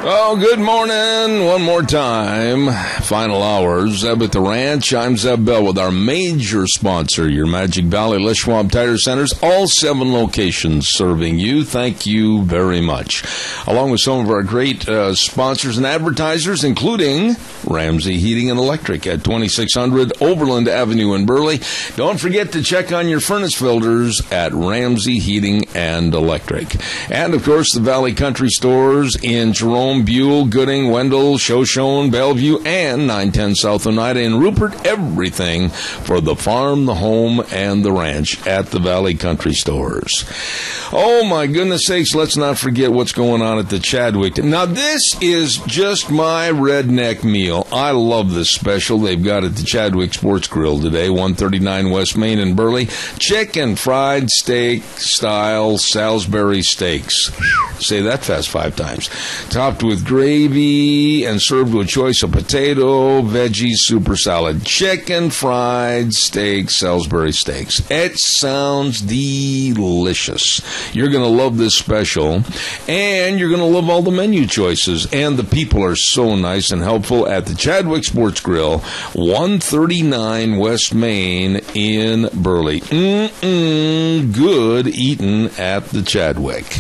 Oh, good morning. One more time final hour. Zeb at the Ranch. I'm Zeb Bell with our major sponsor, your Magic Valley Les Schwab Tire Centers. All 7 locations serving you. Thank you very much. Along with some of our great sponsors and advertisers, including Ramsey Heating and Electric at 2600 Overland Avenue in Burley. Don't forget to check on your furnace filters at Ramsey Heating and Electric. And, of course, the Valley Country Stores in Jerome, Buell, Gooding, Wendell, Shoshone, Bellevue, and 910 South Oneida in Rupert. Everything for the farm, the home, and the ranch at the Valley Country Stores. Oh, my goodness sakes, let's not forget what's going on at the Chadwick. Now, this is just my redneck meal. I love this special they've got at the Chadwick Sports Grill today, 139 West Main in Burley. Chicken fried steak style Salisbury steaks. Say that fast 5 times. Topped with gravy and served with choice of potato, veggies, super salad. Chicken fried steak Salisbury steaks. It sounds delicious. You're going to love this special, and you're going to love all the menu choices. And the people are so nice and helpful at the Chadwick Sports Grill, 139 West Main in Burley. Good eating at the Chadwick.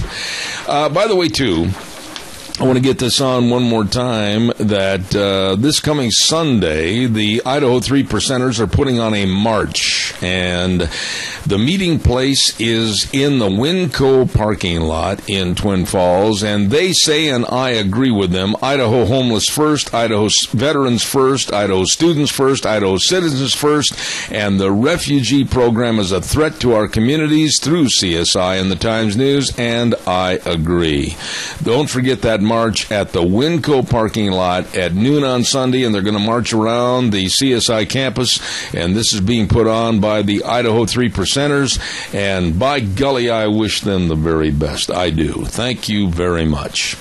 By the way, too, I want to get this on one more time that this coming Sunday, the Idaho 3 Percenters are putting on a march, and the meeting place is in the Winco parking lot in Twin Falls, and they say, and I agree with them, Idaho homeless first, Idaho veterans first, Idaho students first, Idaho citizens first, and the refugee program is a threat to our communities through CSI and the Times News, and I agree. Don't forget that march at the Winco parking lot at noon on Sunday, and they're going to march around the CSI campus, and this is being put on by the Idaho 3 Percenters, and by golly, I wish them the very best. I do. Thank you very much.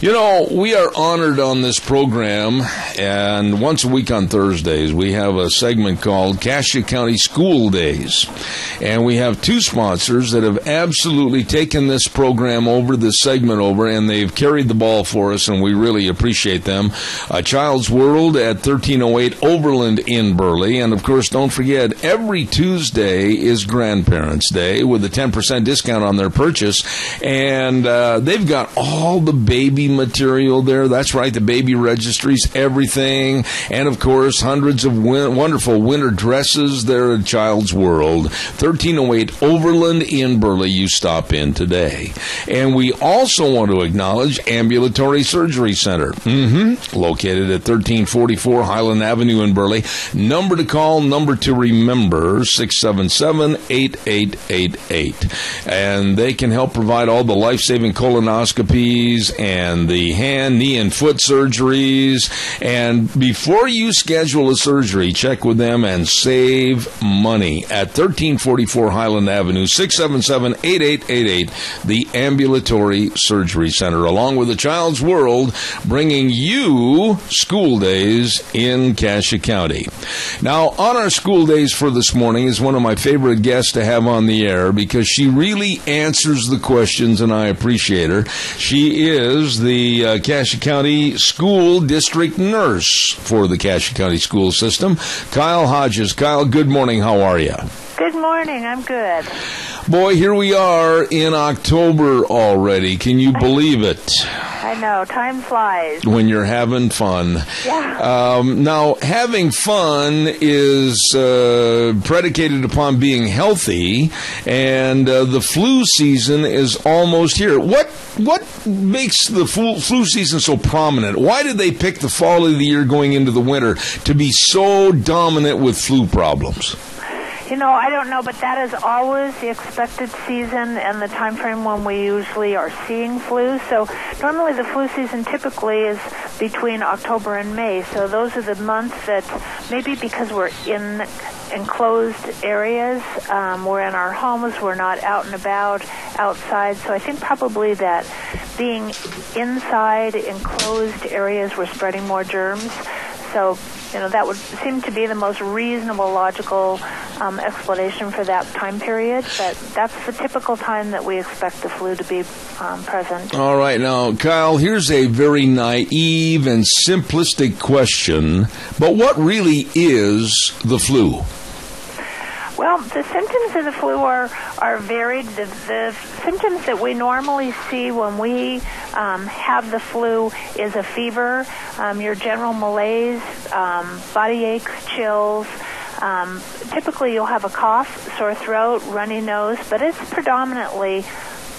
You know, we are honored on this program, and once a week on Thursdays, we have a segment called Cassia County School Days, and we have 2 sponsors that have absolutely taken this program over, this segment over, and they've carried the ball for us, and we really appreciate them. Child's World at 1308 Overland in Burley, and of course, don't forget, every Tuesday is Grandparents' Day with a 10% discount on their purchase, and they've got all the baby material there. That's right, the baby registries, everything, and of course, hundreds of wonderful winter dresses there at Child's World, 1308 Overland in Burley. You stop in today. And we also want to acknowledge Ambulatory Surgery Center, located at 1344 Highland Avenue in Burley. Number to call, number to remember, 677-8888. And they can help provide all the life-saving colonoscopies and the hand, knee, and foot surgeries. And before you schedule a surgery, check with them and save money at 1344 Highland Avenue, 677-8888, the Ambulatory Surgery Center, along with the Child's World, bringing you school days in Cassia County. Now, on our school days for this morning is one of my favorite guests to have on the air because she really answers the questions, and I appreciate her. She is the Cassia County School District Nurse for the Cassia County School System, Kyle Hodges. Kyle, good morning. How are you? Good morning. I'm good. Boy, here we are in October already. Can you believe it? I know. Time flies. When you're having fun. Yeah. Now, having fun is predicated upon being healthy, and the flu season is almost here. What makes the flu season so prominent? Why did they pick the fall of the year going into the winter to be so dominant with flu problems? You know, I don't know, but that is always the expected season and the time frame when we usually are seeing flu. So normally the flu season typically is between October and May. So those are the months that maybe because we're in enclosed areas, we're in our homes, we're not out and about outside. So I think probably that being inside enclosed areas, we're spreading more germs. So, that would seem to be the most reasonable, logical explanation for that time period. But that's the typical time that we expect the flu to be present. All right. Now, Kyle, here's a very naive and simplistic question, but what really is the flu? Well, the symptoms of the flu are varied. The symptoms that we normally see when we have the flu is a fever, your general malaise, body aches, chills. Typically, you'll have a cough, sore throat, runny nose, but it's predominantly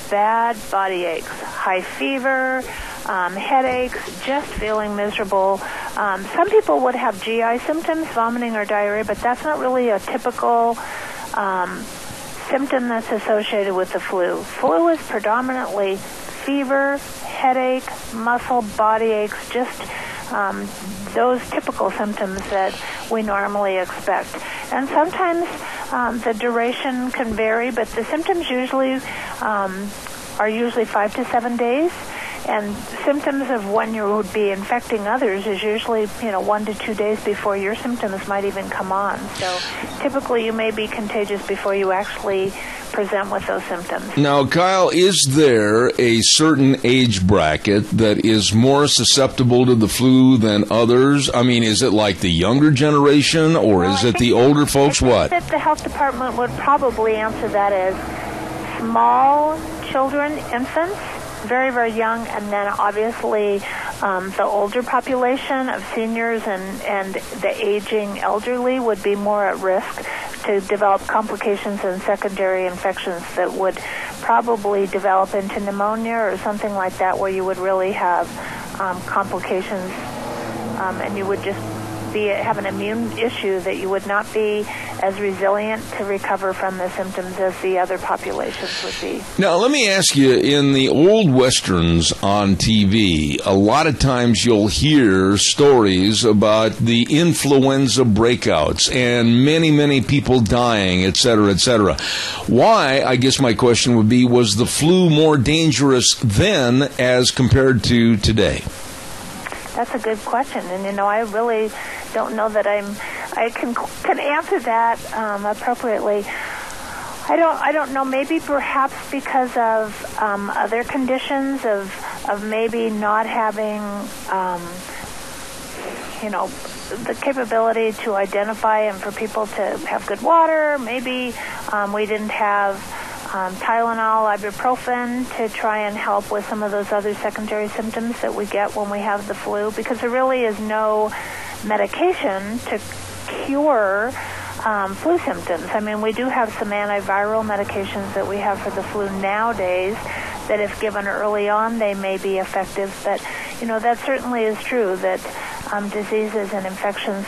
bad body aches, high fever, headaches, just feeling miserable. Some people would have GI symptoms, vomiting or diarrhea, but that's not really a typical symptom that's associated with the flu. Flu is predominantly fever, headache, muscle, body aches, just those typical symptoms that we normally expect. And sometimes the duration can vary, but the symptoms usually are usually 5 to 7 days. And symptoms of when you would be infecting others is usually, 1 to 2 days before your symptoms might even come on. So typically you may be contagious before you actually present with those symptoms. Now, Kyle, is there a certain age bracket that is more susceptible to the flu than others? I mean, is it like the younger generation, or is it the older folks? I think that the health department would probably answer that as small children, infants, very, very young, and then obviously the older population of seniors and the aging elderly would be more at risk to develop complications and secondary infections that would probably develop into pneumonia or something like that, where you would really have complications and you would just have an immune issue that you would not be as resilient to recover from the symptoms as the other populations would be. Now, let me ask you, in the old westerns on TV, a lot of times you'll hear stories about the influenza breakouts and many, many people dying, et cetera, et cetera. Why, I guess my question would be, was the flu more dangerous then as compared to today? That's a good question, and I really don't know that I can answer that appropriately. I don't know. Maybe perhaps because of other conditions of maybe not having the capability to identify and for people to have good water. Maybe we didn't have Tylenol, ibuprofen to try and help with some of those other secondary symptoms that we get when we have the flu, because there really is no medication to cure flu symptoms. I mean, we do have some antiviral medications that we have for the flu nowadays that if given early on, they may be effective. But, that certainly is true that diseases and infections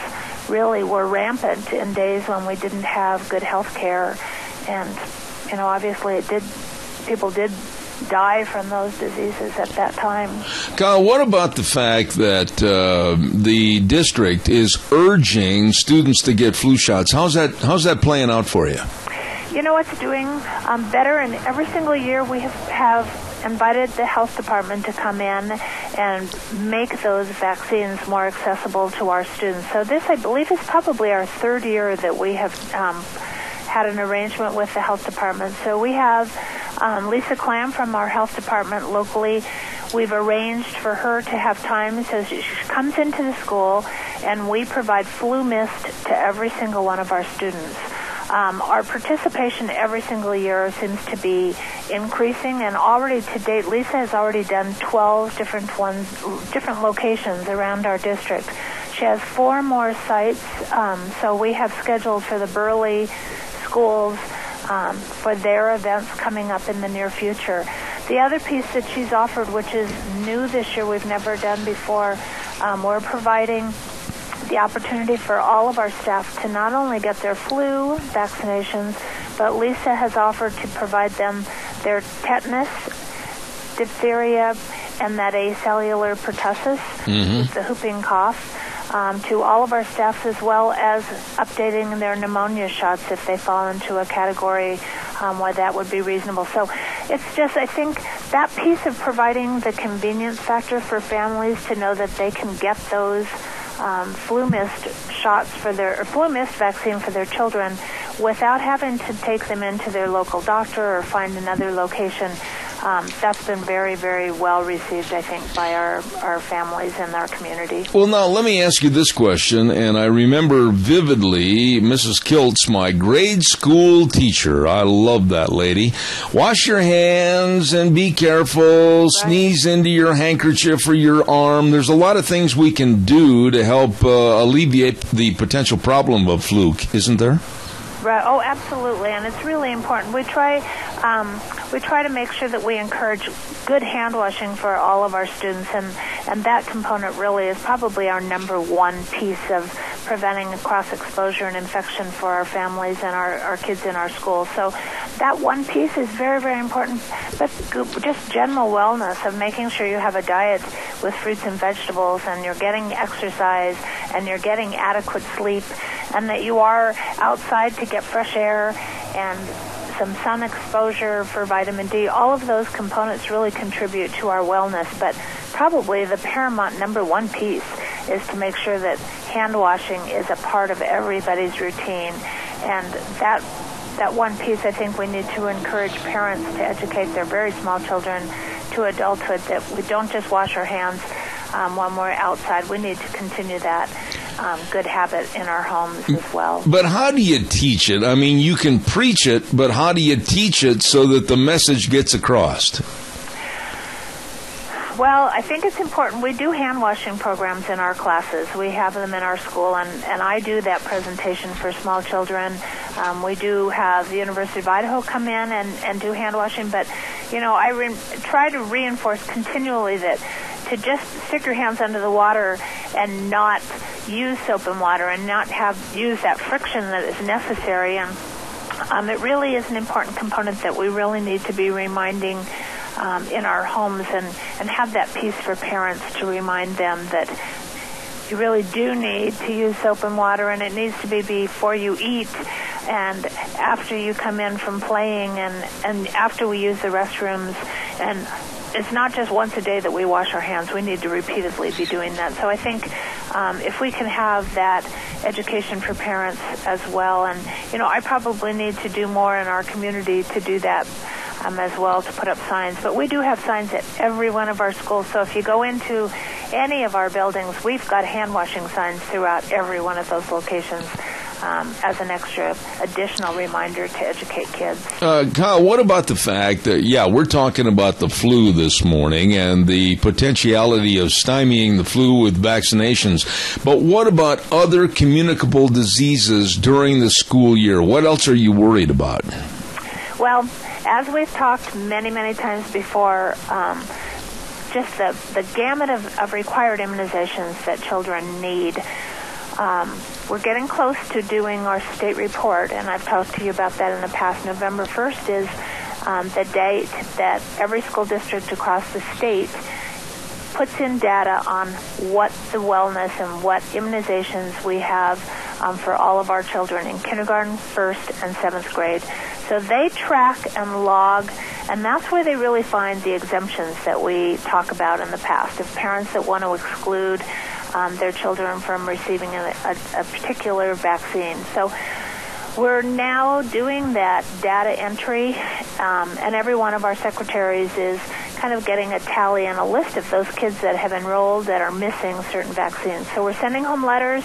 really were rampant in days when we didn't have good health care. And obviously people did die from those diseases at that time. Kyle, what about the fact that the district is urging students to get flu shots? How's that playing out for you? It's doing better, and every single year we have invited the health department to come in and make those vaccines more accessible to our students. So this, I believe, is probably our third year that we have had an arrangement with the health department. So we have Lisa Klein from our health department locally. We've arranged for her to have time, so she comes into the school and we provide flu mist to every single one of our students. Our participation every single year seems to be increasing, and already to date, Lisa has already done 12 different locations around our district. She has 4 more sites, so we have scheduled for the Burley schools for their events coming up in the near future. The other piece that she's offered, which is new this year, we've never done before, we're providing the opportunity for all of our staff to not only get their flu vaccinations, but Lisa has offered to provide them their tetanus, diphtheria, and that acellular pertussis, the whooping cough, to all of our staff, as well as updating their pneumonia shots if they fall into a category where that would be reasonable. So it's just, I think, that piece of providing the convenience factor for families to know that they can get those flu mist shots flu mist vaccine for their children without having to take them into their local doctor or find another location. That's been very, very well received, I think, by our families and our community. Well, now, let me ask you this question, and I remember vividly Mrs. Kiltz, my grade school teacher. I love that lady. Wash your hands and be careful. Right. Sneeze into your handkerchief or your arm. There's a lot of things we can do to help alleviate the potential problem of flu, isn't there? Right. Oh, absolutely, and it's really important. We try to make sure that we encourage good hand washing for all of our students, and that component really is probably our number one piece of preventing cross-exposure and infection for our families and our kids in our schools. So that one piece is very, very important. But just general wellness of making sure you have a diet with fruits and vegetables, and you're getting exercise, and you're getting adequate sleep, and that you are outside to get fresh air and some sun exposure for vitamin D. All of those components really contribute to our wellness, but probably the paramount number one piece is to make sure that hand washing is a part of everybody's routine. And that one piece, I think we need to encourage parents to educate their very small children to adulthood, that we don't just wash our hands when we're outside. We need to continue that good habit in our homes as well. But how do you teach it? I mean, you can preach it, but how do you teach it so that the message gets across? Well, I think it's important. We do hand washing programs in our classes. We have them in our school, and I do that presentation for small children. We do have the University of Idaho come in and do hand washing, but, I try to reinforce continually that to just stick your hands under the water and not use soap and water and not use that friction that is necessary. And it really is an important component that we really need to be reminding in our homes and have that piece for parents to remind them that you really do need to use soap and water, and it needs to be before you eat and after you come in from playing and after we use the restrooms. And it's not just once a day that we wash our hands. We need to repeatedly be doing that. So I think if we can have that education for parents as well, and, I probably need to do more in our community to do that as well, to put up signs. But we do have signs at every one of our schools. So if you go into any of our buildings, we've got hand washing signs throughout every one of those locations. As an extra additional reminder to educate kids. Kyle, what about the fact that, we're talking about the flu this morning and the potentiality of stymieing the flu with vaccinations, but what about other communicable diseases during the school year? What else are you worried about? Well, as we've talked many, many times before, just the gamut of required immunizations that children need. We're getting close to doing our state report, and I've talked to you about that in the past. November 1st is the date that every school district across the state puts in data on what the wellness and what immunizations we have for all of our children in kindergarten, 1st, and 7th grade. So they track and log, and that's where they really find the exemptions that we talk about in the past, of parents that want to exclude their children from receiving a particular vaccine. So we're now doing that data entry, and every one of our secretaries is kind of getting a tally and a list of those kids that have enrolled that are missing certain vaccines. So we're sending home letters.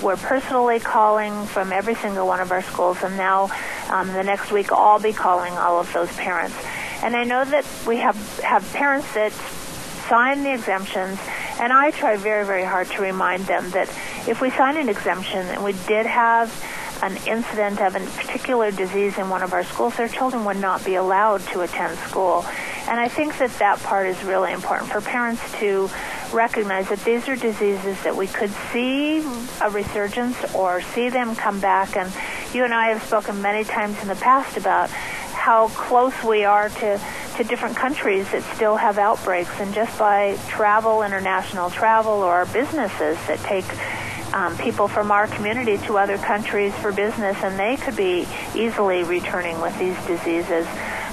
We're personally calling from every single one of our schools, and now the next week I'll be calling all of those parents. And I know that we have parents that sign the exemptions, and I try very, very hard to remind them that if we sign an exemption and we did have an incident of a particular disease in one of our schools, their children would not be allowed to attend school. And I think that part is really important for parents to recognize that these are diseases that we could see a resurgence or see them come back. And you and I have spoken many times in the past about how close we are to different countries that still have outbreaks, and just by international travel, or our businesses that take people from our community to other countries for business, and they could be easily returning with these diseases.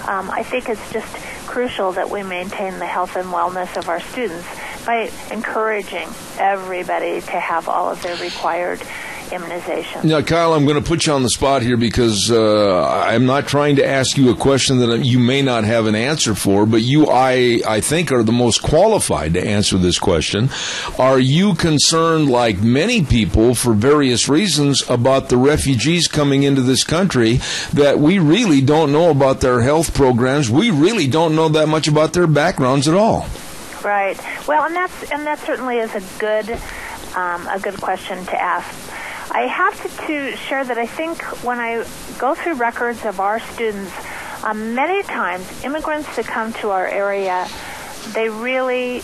I think it's just crucial that we maintain the health and wellness of our students. by encouraging everybody to have all of their required immunization. Now, Kyle, I'm going to put you on the spot here because I'm not trying to ask you a question that you may not have an answer for, but you, I think, are the most qualified to answer this question. Are you concerned, like many people, for various reasons, about the refugees coming into this country, that we really don't know about their health programs? We really don't know that much about their backgrounds at all. Right. Well, and that certainly is a good question to ask. I have to share that I think when I go through records of our students, many times immigrants that come to our area, they really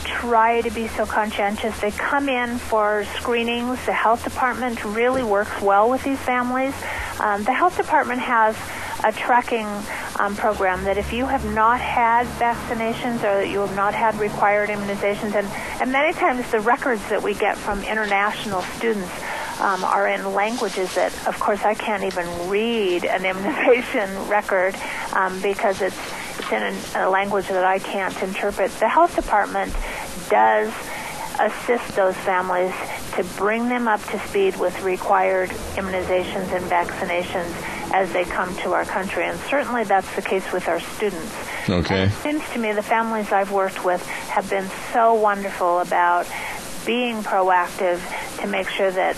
try to be so conscientious. They come in for screenings. The health department really works well with these families. The health department has a tracking program that if you have not had vaccinations or that you have not had required immunizations, and many times the records that we get from international students are in languages that, of course, I can't even read an immunization record because it's in a language that I can't interpret. The health department does assist those families to bring them up to speed with required immunizations and vaccinations as they come to our country. And certainly that's the case with our students. Okay. And it seems to me the families I've worked with have been so wonderful about being proactive to make sure that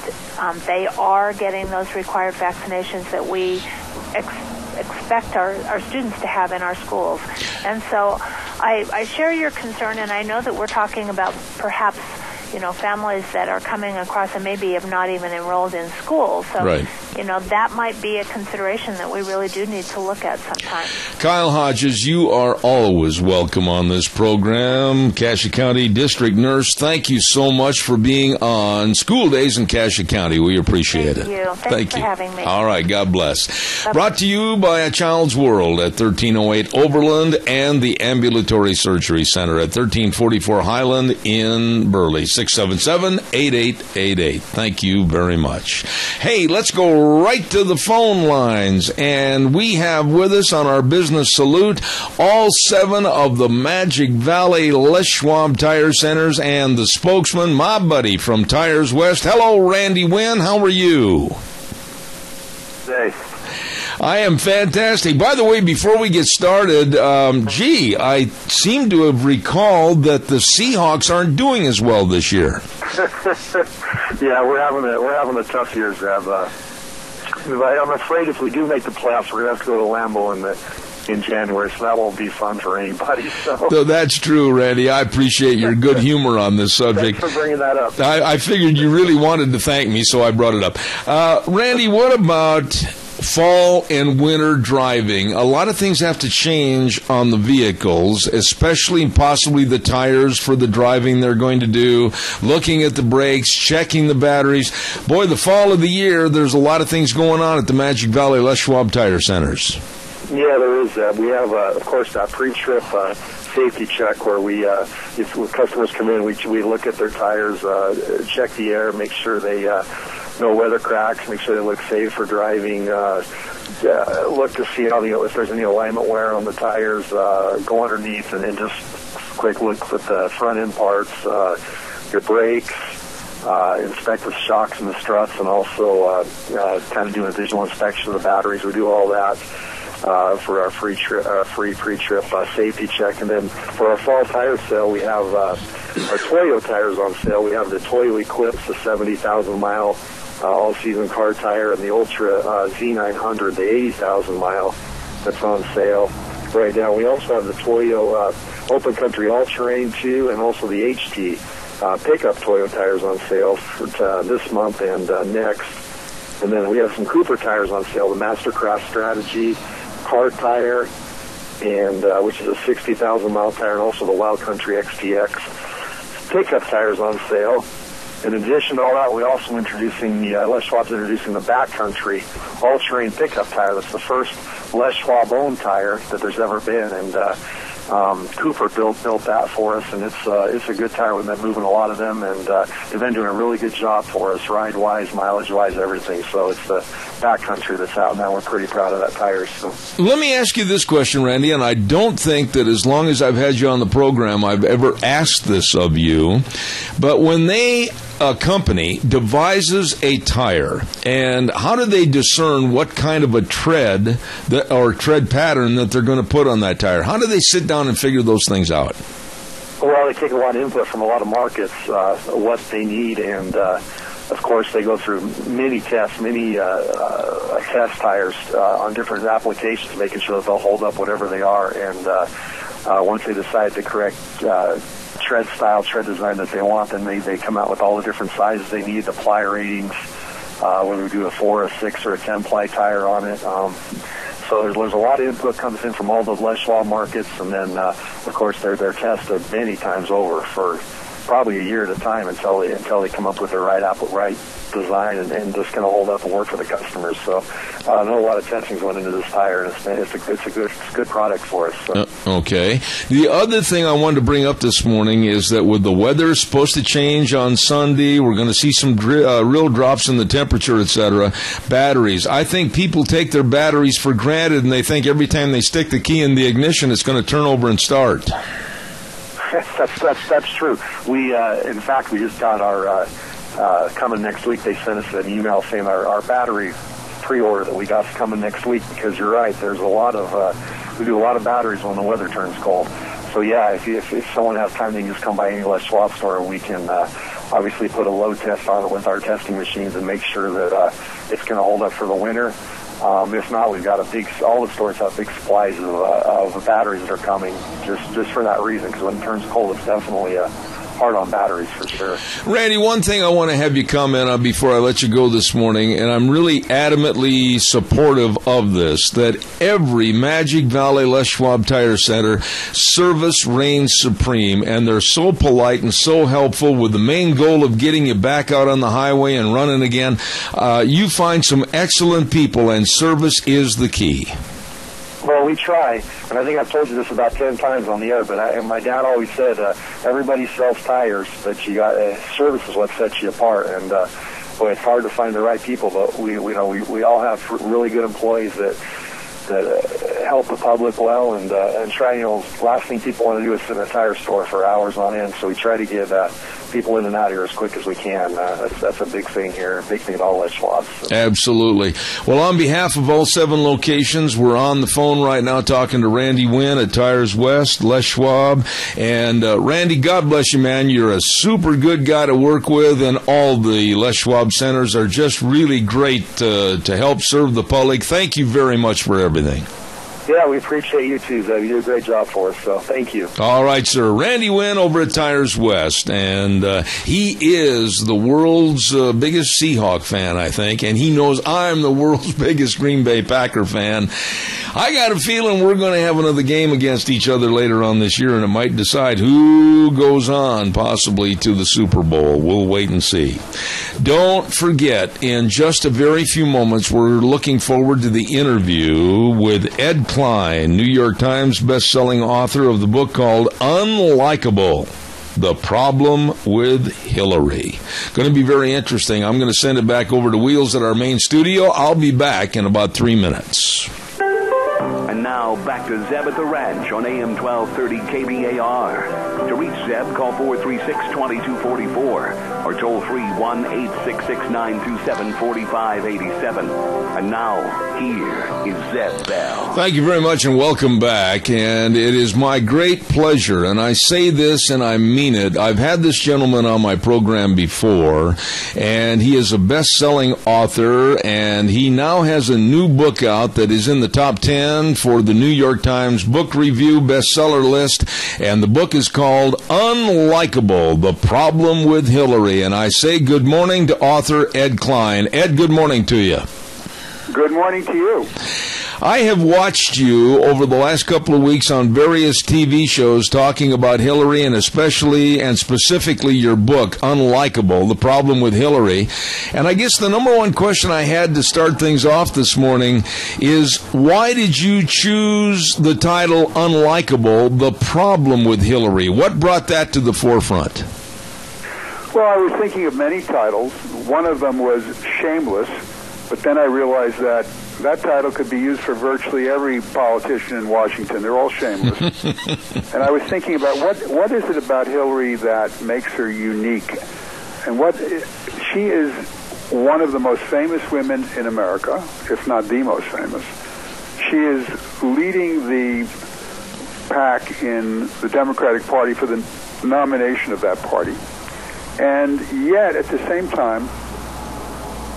they are getting those required vaccinations that we expect our students to have in our schools. And so I share your concern, and I know that we're talking about perhaps, families that are coming across and maybe have not even enrolled in school. So, right. That might be a consideration that we really do need to look at sometime. Kyle Hodges, you are always welcome on this program. Cassia County District Nurse, thank you so much for being on School Days in Cassia County. We appreciate it. Thank you. Thanks for having me. All right, God bless. Bye-bye. Brought to you by A Child's World at 1308 Overland and the Ambulatory Surgery Center at 1344 Highland in Burley. 677-8888. Thank you very much. Hey, let's go right to the phone lines. And we have with us on our business salute all 7 of the Magic Valley Les Schwab Tire Centers and the spokesman, my buddy from Tires West. Hello, Randy Wynn. How are you? Hey. I am fantastic. By the way, before we get started, I seem to have recalled that the Seahawks aren't doing as well this year. Yeah, we're having a tough year, Zeb. I'm afraid if we do make the playoffs, we're going to have to go to Lambeau in January, so that won't be fun for anybody. So that's true, Randy. I appreciate your good humor on this subject. Thanks for bringing that up. I figured you really wanted to thank me, so I brought it up. Randy, what about fall and winter driving? A lot of things have to change on the vehicles, especially possibly the tires for the driving they're going to do, looking at the brakes, checking the batteries. Boy, the fall of the year, there's a lot of things going on at the Magic Valley Les Schwab Tire Centers. Yeah, there is. We have, of course, that pre-trip safety check where we, if customers come in, we look at their tires, check the air, make sure they no weather cracks, make sure they look safe for driving, look to see how if there's any alignment wear on the tires, go underneath and just quick look at the front end parts, your brakes, inspect the shocks and the struts, and also kind of do a visual inspection of the batteries. We do all that for our free pre-trip safety check. And then for our fall tire sale, we have our Toyo tires on sale. We have the Toyo Eclipse, the 70,000-mile all-season car tire, and the Ultra Z900, the 80,000-mile that's on sale right now. We also have the Toyo Open Country All-Terrain 2 and also the HT pickup Toyo tires on sale for this month and next. And then we have some Cooper tires on sale, the Mastercraft Strategy car tire, and which is a 60,000-mile tire, and also the Wild Country XTX pickup tires on sale. In addition to all that, we're also introducing Les Schwab's introducing the Backcountry all-terrain pickup tire. That's the first Les Schwab-owned tire that there's ever been, and Cooper built that for us, and it's a good tire. We've been moving a lot of them, and they've been doing a really good job for us, ride-wise, mileage-wise, everything. So it's the backcountry that's out now. We're pretty proud of that tire. So. Let me ask you this question, Randy, and I don't think that as long as I've had you on the program I've ever asked this of you, but when a company devises a tire, and how do they discern what kind of a tread or tread pattern that they're going to put on that tire? How do they sit down and figure those things out? Well, they take a lot of input from a lot of markets, what they need, and of course they go through many tests, many test tires on different applications, making sure that they'll hold up whatever they are, and once they decide the correct tread style, tread design that they want, then they come out with all the different sizes they need, the ply ratings, whether we do a 4, a 6, or a 10-ply tire on it. So there's a lot of input comes in from all the Les Schwab markets, and then, of course, they're tested many times over for probably a year at a time until they come up with the right design and just going to hold up and work for the customers. So I know a lot of testing's going into this tire, and it's a good product for us. So. Okay. The other thing I wanted to bring up this morning is that with the weather supposed to change on Sunday, we're going to see some real drops in the temperature, etc. Batteries. I think people take their batteries for granted, and they think every time they stick the key in the ignition, it's going to turn over and start. That's true. We, in fact, we just got our coming next week. They sent us an email saying our battery pre-order that we got is coming next week, because you're right. There's a lot of we do a lot of batteries when the weather turns cold. So yeah, if someone has time, they can just come by any Les Schwab store, and we can obviously put a load test on it with our testing machines and make sure that it's going to hold up for the winter. If not, we've got all the stores have big supplies of batteries that are coming just for that reason, because when it turns cold, it's definitely hard on batteries for sure. Randy, one thing I want to have you comment on before I let you go this morning, and I'm really adamantly supportive of this, that every Magic Valley Les Schwab Tire Center service reigns supreme, and they're so polite and so helpful with the main goal of getting you back out on the highway and running again. You find some excellent people, and service is the key. Well, we try, and I think I've told you this about 10 times on the air, but my dad always said, everybody sells tires, but you got service is what sets you apart, and boy, it's hard to find the right people, but we all have really good employees that help the public well, and try, last thing people want to do is sit in a tire store for hours on end, so we try to get people in and out here as quick as we can. That's a big thing here, a big thing at all Les Schwab. So. Absolutely. Well, on behalf of all 7 locations, we're on the phone right now talking to Randy Wynn at Tires West, Les Schwab. And Randy, God bless you, man. You're a super good guy to work with, and all the Les Schwab centers are just really great to help serve the public. Thank you very much for everything. Yeah, we appreciate you too, Zeb. You do a great job for us, so thank you. All right, sir. Randy Wynn over at Tires West, and he is the world's biggest Seahawk fan, I think, and he knows I'm the world's biggest Green Bay Packer fan. I got a feeling we're going to have another game against each other later on this year, and it might decide who goes on possibly to the Super Bowl. We'll wait and see. Don't forget, in just a very few moments, we're looking forward to the interview with Ed Klein, New York Times best-selling author of the book called Unlikeable, The Problem with Hillary. Going to be very interesting. I'm going to send it back over to Wheels at our main studio. I'll be back in about 3 minutes. And now, back to Zeb at the Ranch on AM 1230 KBAR. To reach Zeb, call 436-2244 or toll free 1-866-927-4587. And now, here is Zeb Bell. Thank you very much and welcome back. And it is my great pleasure, and I say this and I mean it. I've had this gentleman on my program before, and he is a best-selling author, and he now has a new book out that is in the top 10 for the New York Times Book Review bestseller list, and the book is called Unlikeable, The Problem with Hillary. And I say good morning to author Ed Klein. Ed, good morning to you. Good morning to you. I have watched you over the last couple of weeks on various TV shows talking about Hillary, and especially and specifically your book, Unlikeable, The Problem with Hillary. And I guess the number one question I had to start things off this morning is, why did you choose the title Unlikeable, The Problem with Hillary? What brought that to the forefront? Well, I was thinking of many titles. One of them was Shameless, but then I realized that title could be used for virtually every politician in Washington. They're all shameless. And I was thinking about what is it about Hillary that makes her unique? And she is one of the most famous women in America, if not the most famous. She is leading the pack in the Democratic Party for the nomination of that party. And yet, at the same time,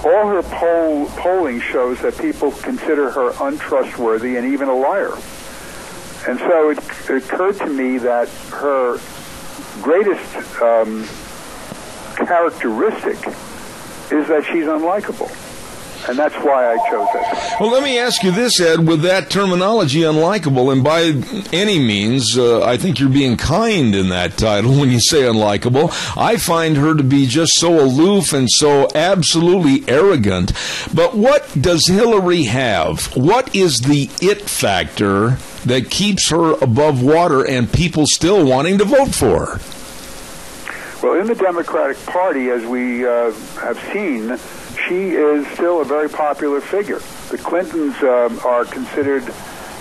all her polling shows that people consider her untrustworthy and even a liar. And so it occurred to me that her greatest characteristic is that she's unlikable. And that's why I chose that. Well, let me ask you this, Ed, with that terminology, unlikable, and by any means, I think you're being kind in that title when you say unlikable. I find her to be just so aloof and so absolutely arrogant. But what does Hillary have? What is the it factor that keeps her above water and people still wanting to vote for her? Well, in the Democratic Party, as we have seen, she is still a very popular figure. The Clintons are considered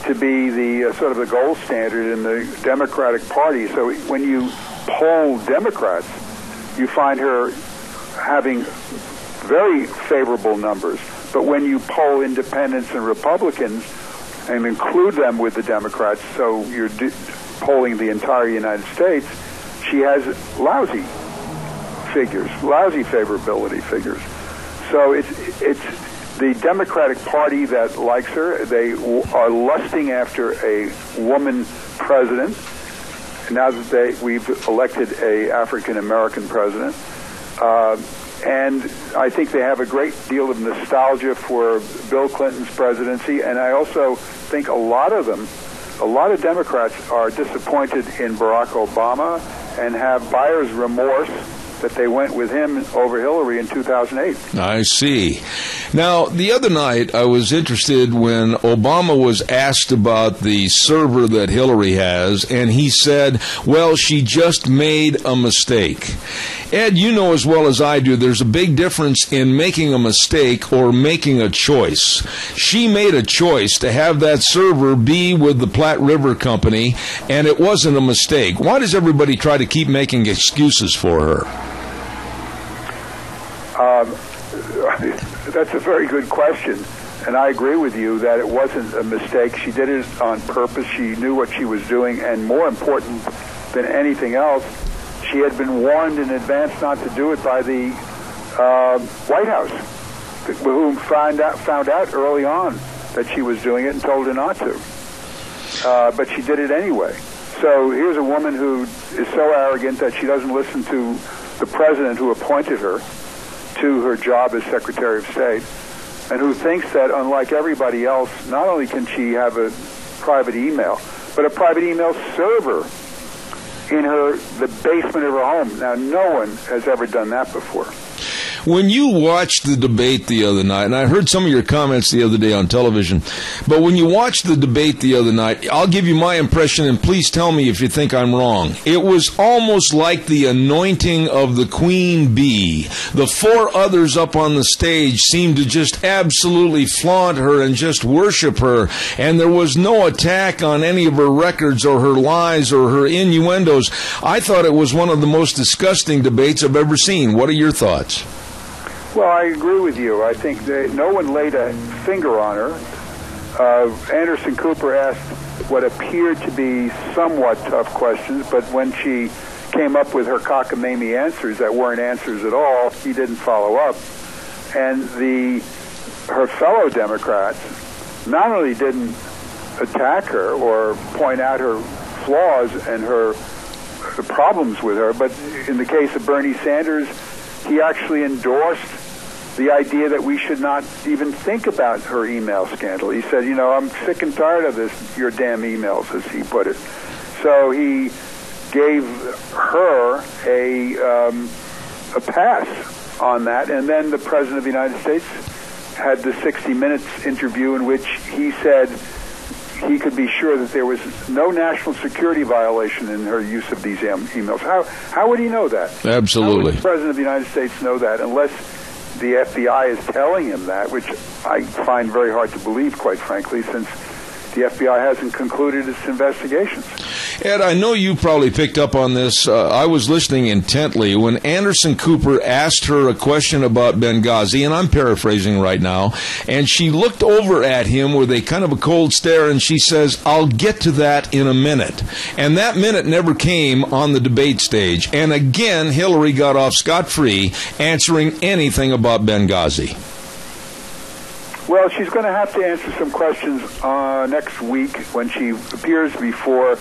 to be the sort of the gold standard in the Democratic Party. So when you poll Democrats, you find her having very favorable numbers. But when you poll independents and Republicans and include them with the Democrats, so you're polling the entire United States, she has lousy figures, lousy favorability figures. So it's the Democratic Party that likes her. They are lusting after a woman president. Now that we've elected a African-American president. And I think they have a great deal of nostalgia for Bill Clinton's presidency. And I also think a lot of Democrats are disappointed in Barack Obama and have buyer's remorse that they went with him over Hillary in 2008. I see. Now, the other night, I was interested when Obama was asked about the server that Hillary has, and he said, well, she just made a mistake. Ed, you know as well as I do, there's a big difference in making a mistake or making a choice. She made a choice to have that server be with the Platte River Company, and it wasn't a mistake. Why does everybody try to keep making excuses for her? That's a very good question, and I agree with you that it wasn't a mistake. She did it on purpose. She knew what she was doing, and more important than anything else, she had been warned in advance not to do it by the White House, who found out early on that she was doing it and told her not to. But she did it anyway. So here's a woman who is so arrogant that she doesn't listen to the president who appointed her to her job as Secretary of State, and who thinks that, unlike everybody else, not only can she have a private email, but a private email server in the basement of her home. Now, no one has ever done that before. When you watched the debate the other night, and I heard some of your comments the other day on television, but when you watched the debate the other night, I'll give you my impression, and please tell me if you think I'm wrong. It was almost like the anointing of the queen bee. The four others up on the stage seemed to just absolutely flaunt her and just worship her, and there was no attack on any of her records or her lies or her innuendos. I thought it was one of the most disgusting debates I've ever seen. What are your thoughts? Well, I agree with you. I think no one laid a finger on her. Anderson Cooper asked what appeared to be somewhat tough questions, but when she came up with her cockamamie answers that weren't answers at all, he didn't follow up. And her fellow Democrats not only didn't attack her or point out her flaws and the problems with her, but in the case of Bernie Sanders, he actually endorsed the idea that we should not even think about her email scandal. He said, I'm sick and tired of this, your damn emails, as he put it. So he gave her a pass on that, and then the President of the United States had the 60 Minutes interview in which he said he could be sure that there was no national security violation in her use of these emails. How would he know that? Absolutely. How would the President of the United States know that unless the FBI is telling him that, which I find very hard to believe, quite frankly, since the FBI hasn't concluded its investigations. Ed, I know you probably picked up on this. I was listening intently when Anderson Cooper asked her a question about Benghazi, and I'm paraphrasing right now, and she looked over at him with a kind of a cold stare, and she says, I'll get to that in a minute. And that minute never came on the debate stage. And again, Hillary got off scot-free answering anything about Benghazi. Well, she's going to have to answer some questions next week when she appears before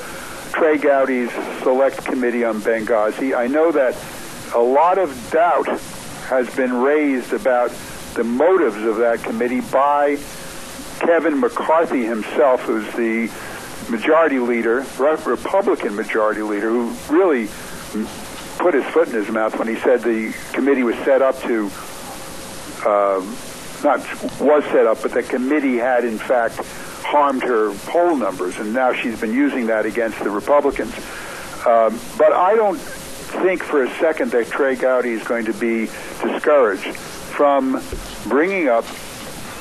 Trey Gowdy's Select Committee on Benghazi. I know that a lot of doubt has been raised about the motives of that committee by Kevin McCarthy himself, who's the majority leader, Republican majority leader, who really put his foot in his mouth when he said the committee was set up to but the committee had, in fact, harmed her poll numbers, and now she's been using that against the Republicans. But I don't think for a second that Trey Gowdy is going to be discouraged from bringing up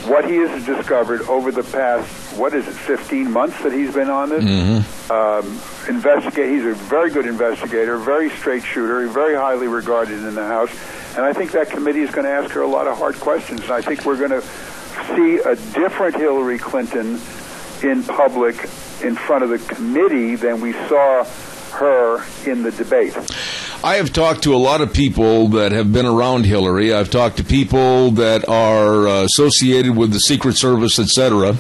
what he has discovered over the past, 15 months that he's been on this? Mm-hmm. He's a very good investigator, very straight shooter, very highly regarded in the House. And I think that committee is going to ask her a lot of hard questions. And I think we're going to see a different Hillary Clinton in public in front of the committee than we saw her in the debate. I have talked to a lot of people that have been around Hillary. I've talked to people that are associated with the Secret Service, etc.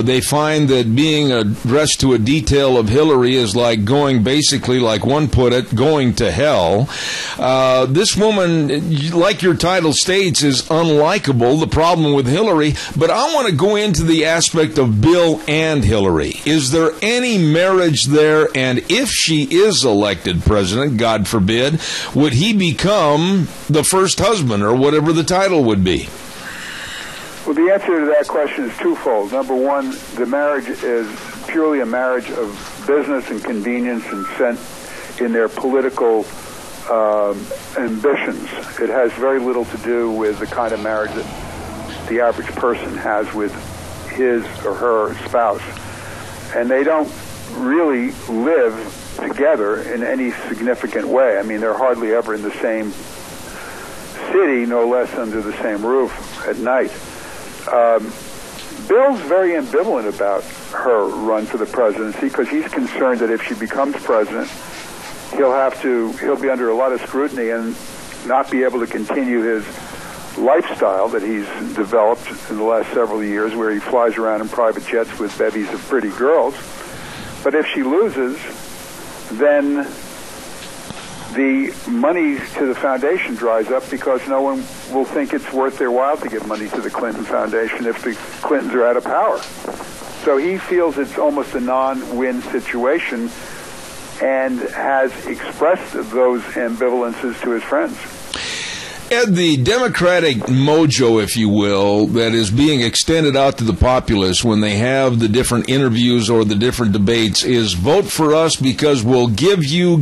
They find that being addressed to a detail of Hillary is like going, basically, like one put it, going to hell. This woman, like your title states, is unlikable, the problem with Hillary. But I want to go into the aspect of Bill and Hillary. Is there any marriage there? And if she is elected president, God forbid, would he become the first husband, or whatever the title would be? Well, the answer to that question is twofold. Number one, the marriage is purely a marriage of business and convenience and sent in their political ambitions. It has very little to do with the kind of marriage that the average person has with his or her spouse. And they don't really live together in any significant way. I mean, they're hardly ever in the same city, no less under the same roof at night. Bill's very ambivalent about her run for the presidency because he's concerned that if she becomes president, he'll be under a lot of scrutiny and not be able to continue his lifestyle that he's developed in the last several years, where he flies around in private jets with bevies of pretty girls. But if she loses, then the money to the foundation dries up because no one will think it's worth their while to give money to the Clinton Foundation if the Clintons are out of power. So he feels it's almost a non-win situation and has expressed those ambivalences to his friends. Ed, the Democratic mojo, if you will, that is being extended out to the populace when they have the different interviews or the different debates is vote for us because we'll give you.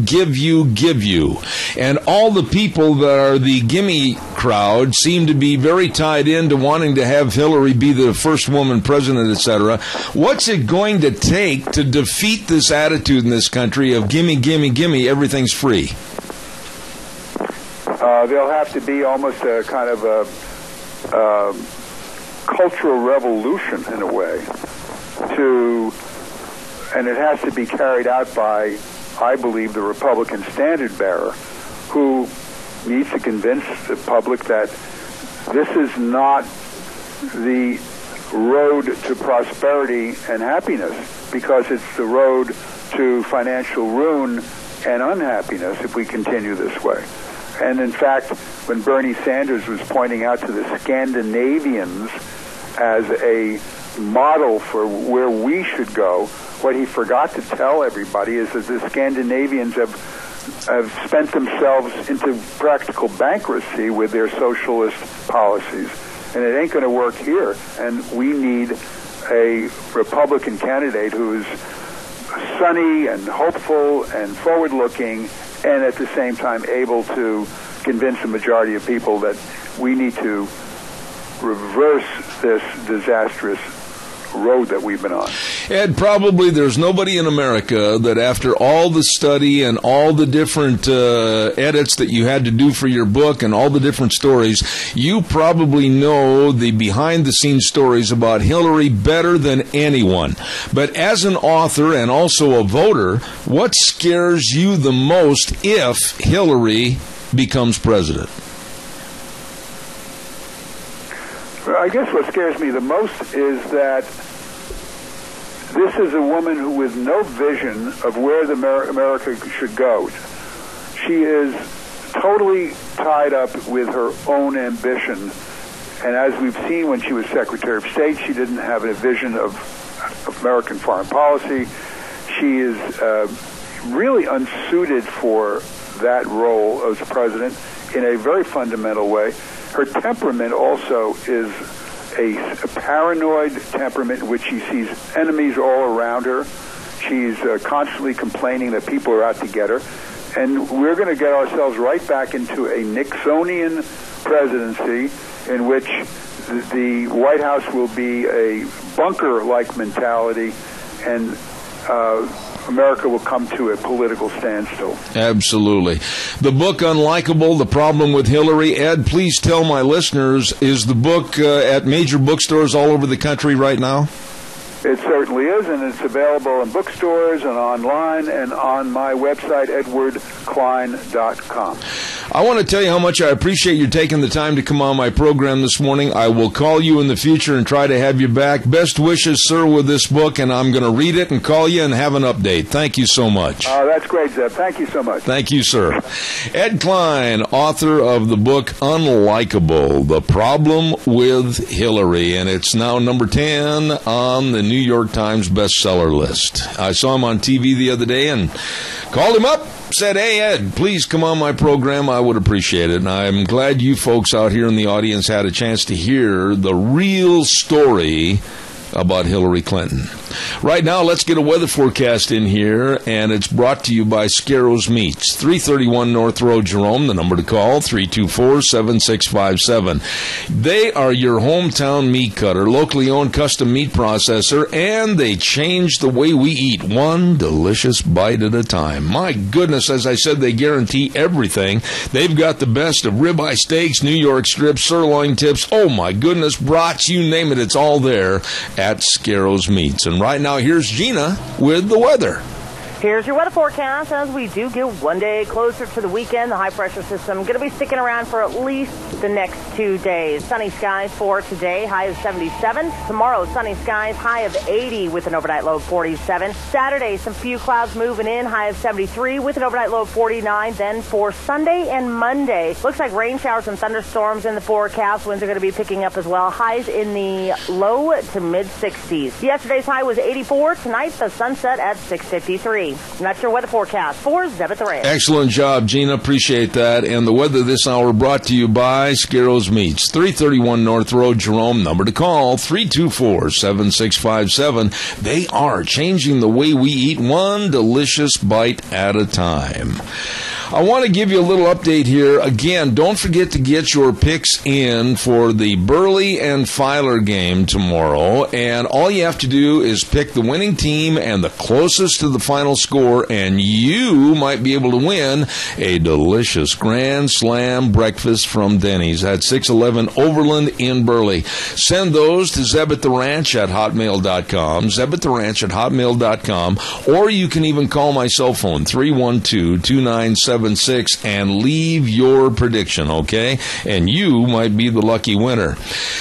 And all the people that are the gimme crowd seem to be very tied into wanting to have Hillary be the first woman president, etc. What's it going to take to defeat this attitude in this country of gimme, everything's free? There'll have to be almost a kind of a cultural revolution in a way and it has to be carried out by, I believe, the Republican standard bearer, who needs to convince the public that this is not the road to prosperity and happiness, because it's the road to financial ruin and unhappiness if we continue this way. And in fact, when Bernie Sanders was pointing out to the Scandinavians as a model for where we should go, what he forgot to tell everybody is that the Scandinavians have spent themselves into practical bankruptcy with their socialist policies. And it ain't going to work here. And we need a Republican candidate who is sunny and hopeful and forward-looking, and at the same time able to convince the majority of people that we need to reverse this disastrous road that we've been on. Ed, probably there's nobody in America that after all the study and all the different edits that you had to do for your book and all the different stories, you probably know the behind-the-scenes stories about Hillary better than anyone. But as an author and also a voter, what scares you the most if Hillary becomes president? I guess what scares me the most is that this is a woman who with no vision of where America should go. She is totally tied up with her own ambition. And as we've seen when she was Secretary of State, she didn't have a vision of American foreign policy. She is really unsuited for that role as president in a very fundamental way. Her temperament also is a paranoid temperament in which she sees enemies all around her. She's constantly complaining that people are out to get her. And we're going to get ourselves right back into a Nixonian presidency in which the White House will be a bunker-like mentality, and America will come to a political standstill. Absolutely. The book, Unlikeable, The Problem with Hillary. Ed, please tell my listeners, is the book at major bookstores all over the country right now? It certainly is, and it's available in bookstores and online and on my website, edwardklein.com. I want to tell you how much I appreciate you taking the time to come on my program this morning. I will call you in the future and try to have you back. Best wishes, sir, with this book, and I'm going to read it and call you and have an update. Thank you so much. That's great, Zeb. Thank you so much. Thank you, sir. Ed Klein, author of the book Unlikeable, The Problem with Hillary, and it's now number 10 on the New York Times bestseller list. I saw him on TV the other day and called him up. Said, hey, Ed, please come on my program. I would appreciate it. And I'm glad you folks out here in the audience had a chance to hear the real story about Hillary Clinton. Right now, let's get a weather forecast in here, and it's brought to you by Scarro's Meats, 331 North Road, Jerome. The number to call, 324-7657. They are your hometown meat cutter, locally owned custom meat processor, and they change the way we eat, one delicious bite at a time. My goodness, as I said, they guarantee everything. They've got the best of ribeye steaks, New York strips, sirloin tips, oh my goodness, brats, you name it, it's all there at Scarro's Meats. And right now, here's Gina with the weather. Here's your weather forecast as we do get one day closer to the weekend. The high-pressure system going to be sticking around for at least the next 2 days. Sunny skies for today, high of 77. Tomorrow, sunny skies, high of 80 with an overnight low of 47. Saturday, some few clouds moving in, high of 73 with an overnight low of 49. Then for Sunday and Monday, looks like rain showers and thunderstorms in the forecast. Winds are going to be picking up as well. Highs in the low to mid-60s. Yesterday's high was 84. Tonight, the sunset at 6:53. That's your weather forecast for Zeb at the Ranch. Excellent job, Gina. Appreciate that. And the weather this hour brought to you by Scarro's Meats, 331 North Road, Jerome. Number to call, 324-7657. They are changing the way we eat, one delicious bite at a time. I want to give you a little update here. Again, don't forget to get your picks in for the Burley and Filer game tomorrow. And all you have to do is pick the winning team and the closest to the final score, and you might be able to win a delicious Grand Slam breakfast from Denny's at 611 Overland in Burley. Send those to zebattheranch@hotmail.com, zebattheranch@hotmail.com, or you can even call my cell phone, 312-297 877-877-3876 and leave your prediction, okay? And you might be the lucky winner.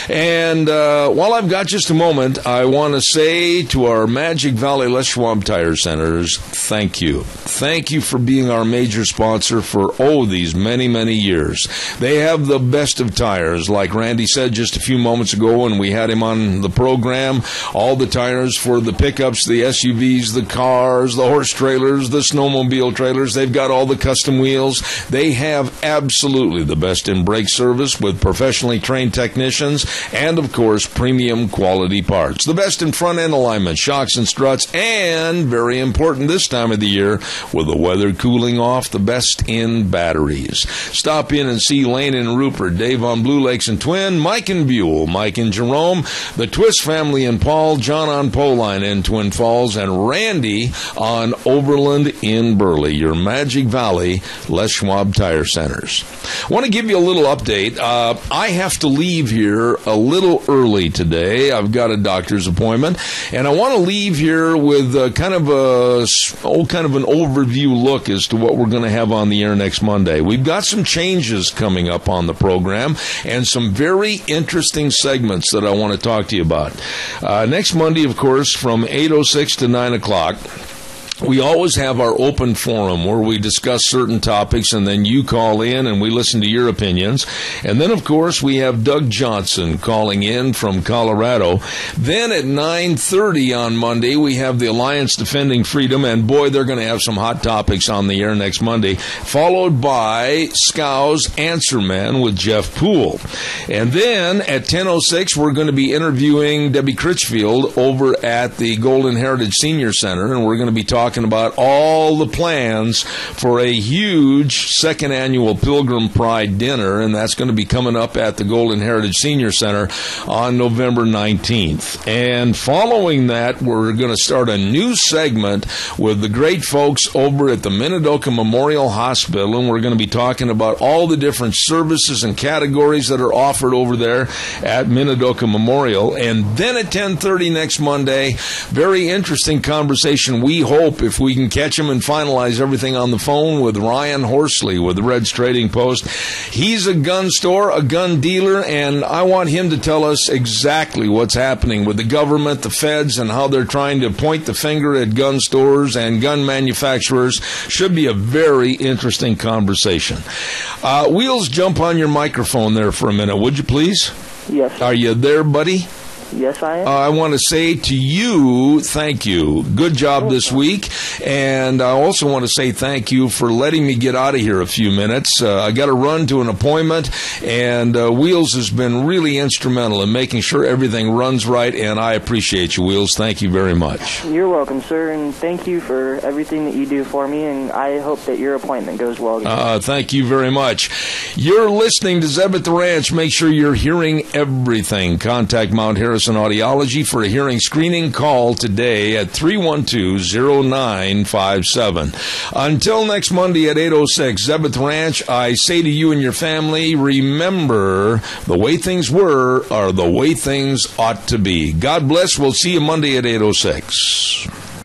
And while I've got just a moment, I want to say to our Magic Valley Les Schwab Tire Centers, thank you. Thank you for being our major sponsor for, these many, many years. They have the best of tires, like Randy said just a few moments ago when we had him on the program. All the tires for the pickups, the SUVs, the cars, the horse trailers, the snowmobile trailers. They've got all the custom wheels. They have absolutely the best in brake service with professionally trained technicians and, of course, premium quality parts. The best in front-end alignment, shocks and struts, and, very important this time of the year, with the weather cooling off, the best in batteries. Stop in and see Lane and Rupert, Dave on Blue Lakes and Twin, Mike and Buell, Mike and Jerome, the Twist family in Paul, John on Poline in Twin Falls, and Randy on Overland in Burley, your Magic Valley Les Schwab Tire Centers. I want to give you a little update. I have to leave here a little early today. I've got a doctor's appointment, and I want to leave here with kind of an overview look as to what we're going to have on the air next Monday. We've got some changes coming up on the program and some very interesting segments that I want to talk to you about. Next Monday, of course, from 8:06 to 9 o'clock, we always have our open forum where we discuss certain topics, and then you call in and we listen to your opinions. And then, of course, we have Doug Johnson calling in from Colorado. Then at 9:30 on Monday, we have the Alliance Defending Freedom, and boy, they're going to have some hot topics on the air next Monday, followed by SCOW's Answer Man with Jeff Poole. And then at 10:06, we're going to be interviewing Debbie Critchfield over at the Golden Heritage Senior Center, and we're going to be talking about all the plans for a huge second annual Pilgrim Pride dinner, and that's going to be coming up at the Golden Heritage Senior Center on November 19th. And following that, we're going to start a new segment with the great folks over at the Minidoka Memorial Hospital, and we're going to be talking about all the different services and categories that are offered over there at Minidoka Memorial. And then at 10:30 next Monday, very interesting conversation, we hope, if we can catch him and finalize everything on the phone, with Ryan Horsley with the Reds Trading Post. He's a gun store, a gun dealer, and I want him to tell us exactly what's happening with the government, the feds, and how they're trying to point the finger at gun stores and gun manufacturers. Should be a very interesting conversation. Wheels, jump on your microphone there for a minute, would you please? Yes. Are you there, buddy? Yes, I am. I want to say to you, thank you. Good job this week. And I also want to say thank you for letting me get out of here a few minutes. I got to run to an appointment, and Wheels has been really instrumental in making sure everything runs right, and I appreciate you, Wheels. Thank you very much. You're welcome, sir, and thank you for everything that you do for me, and I hope that your appointment goes well. Thank you very much. You're listening to Zeb at the Ranch. Make sure you're hearing everything. Contact Mount Harrison Audiology for a hearing screening. Call today at 312-0957. Until next Monday at 8:06, Zeb at the Ranch, I say to you and your family, remember, the way things were are the way things ought to be. God bless. We'll see you Monday at 8:06.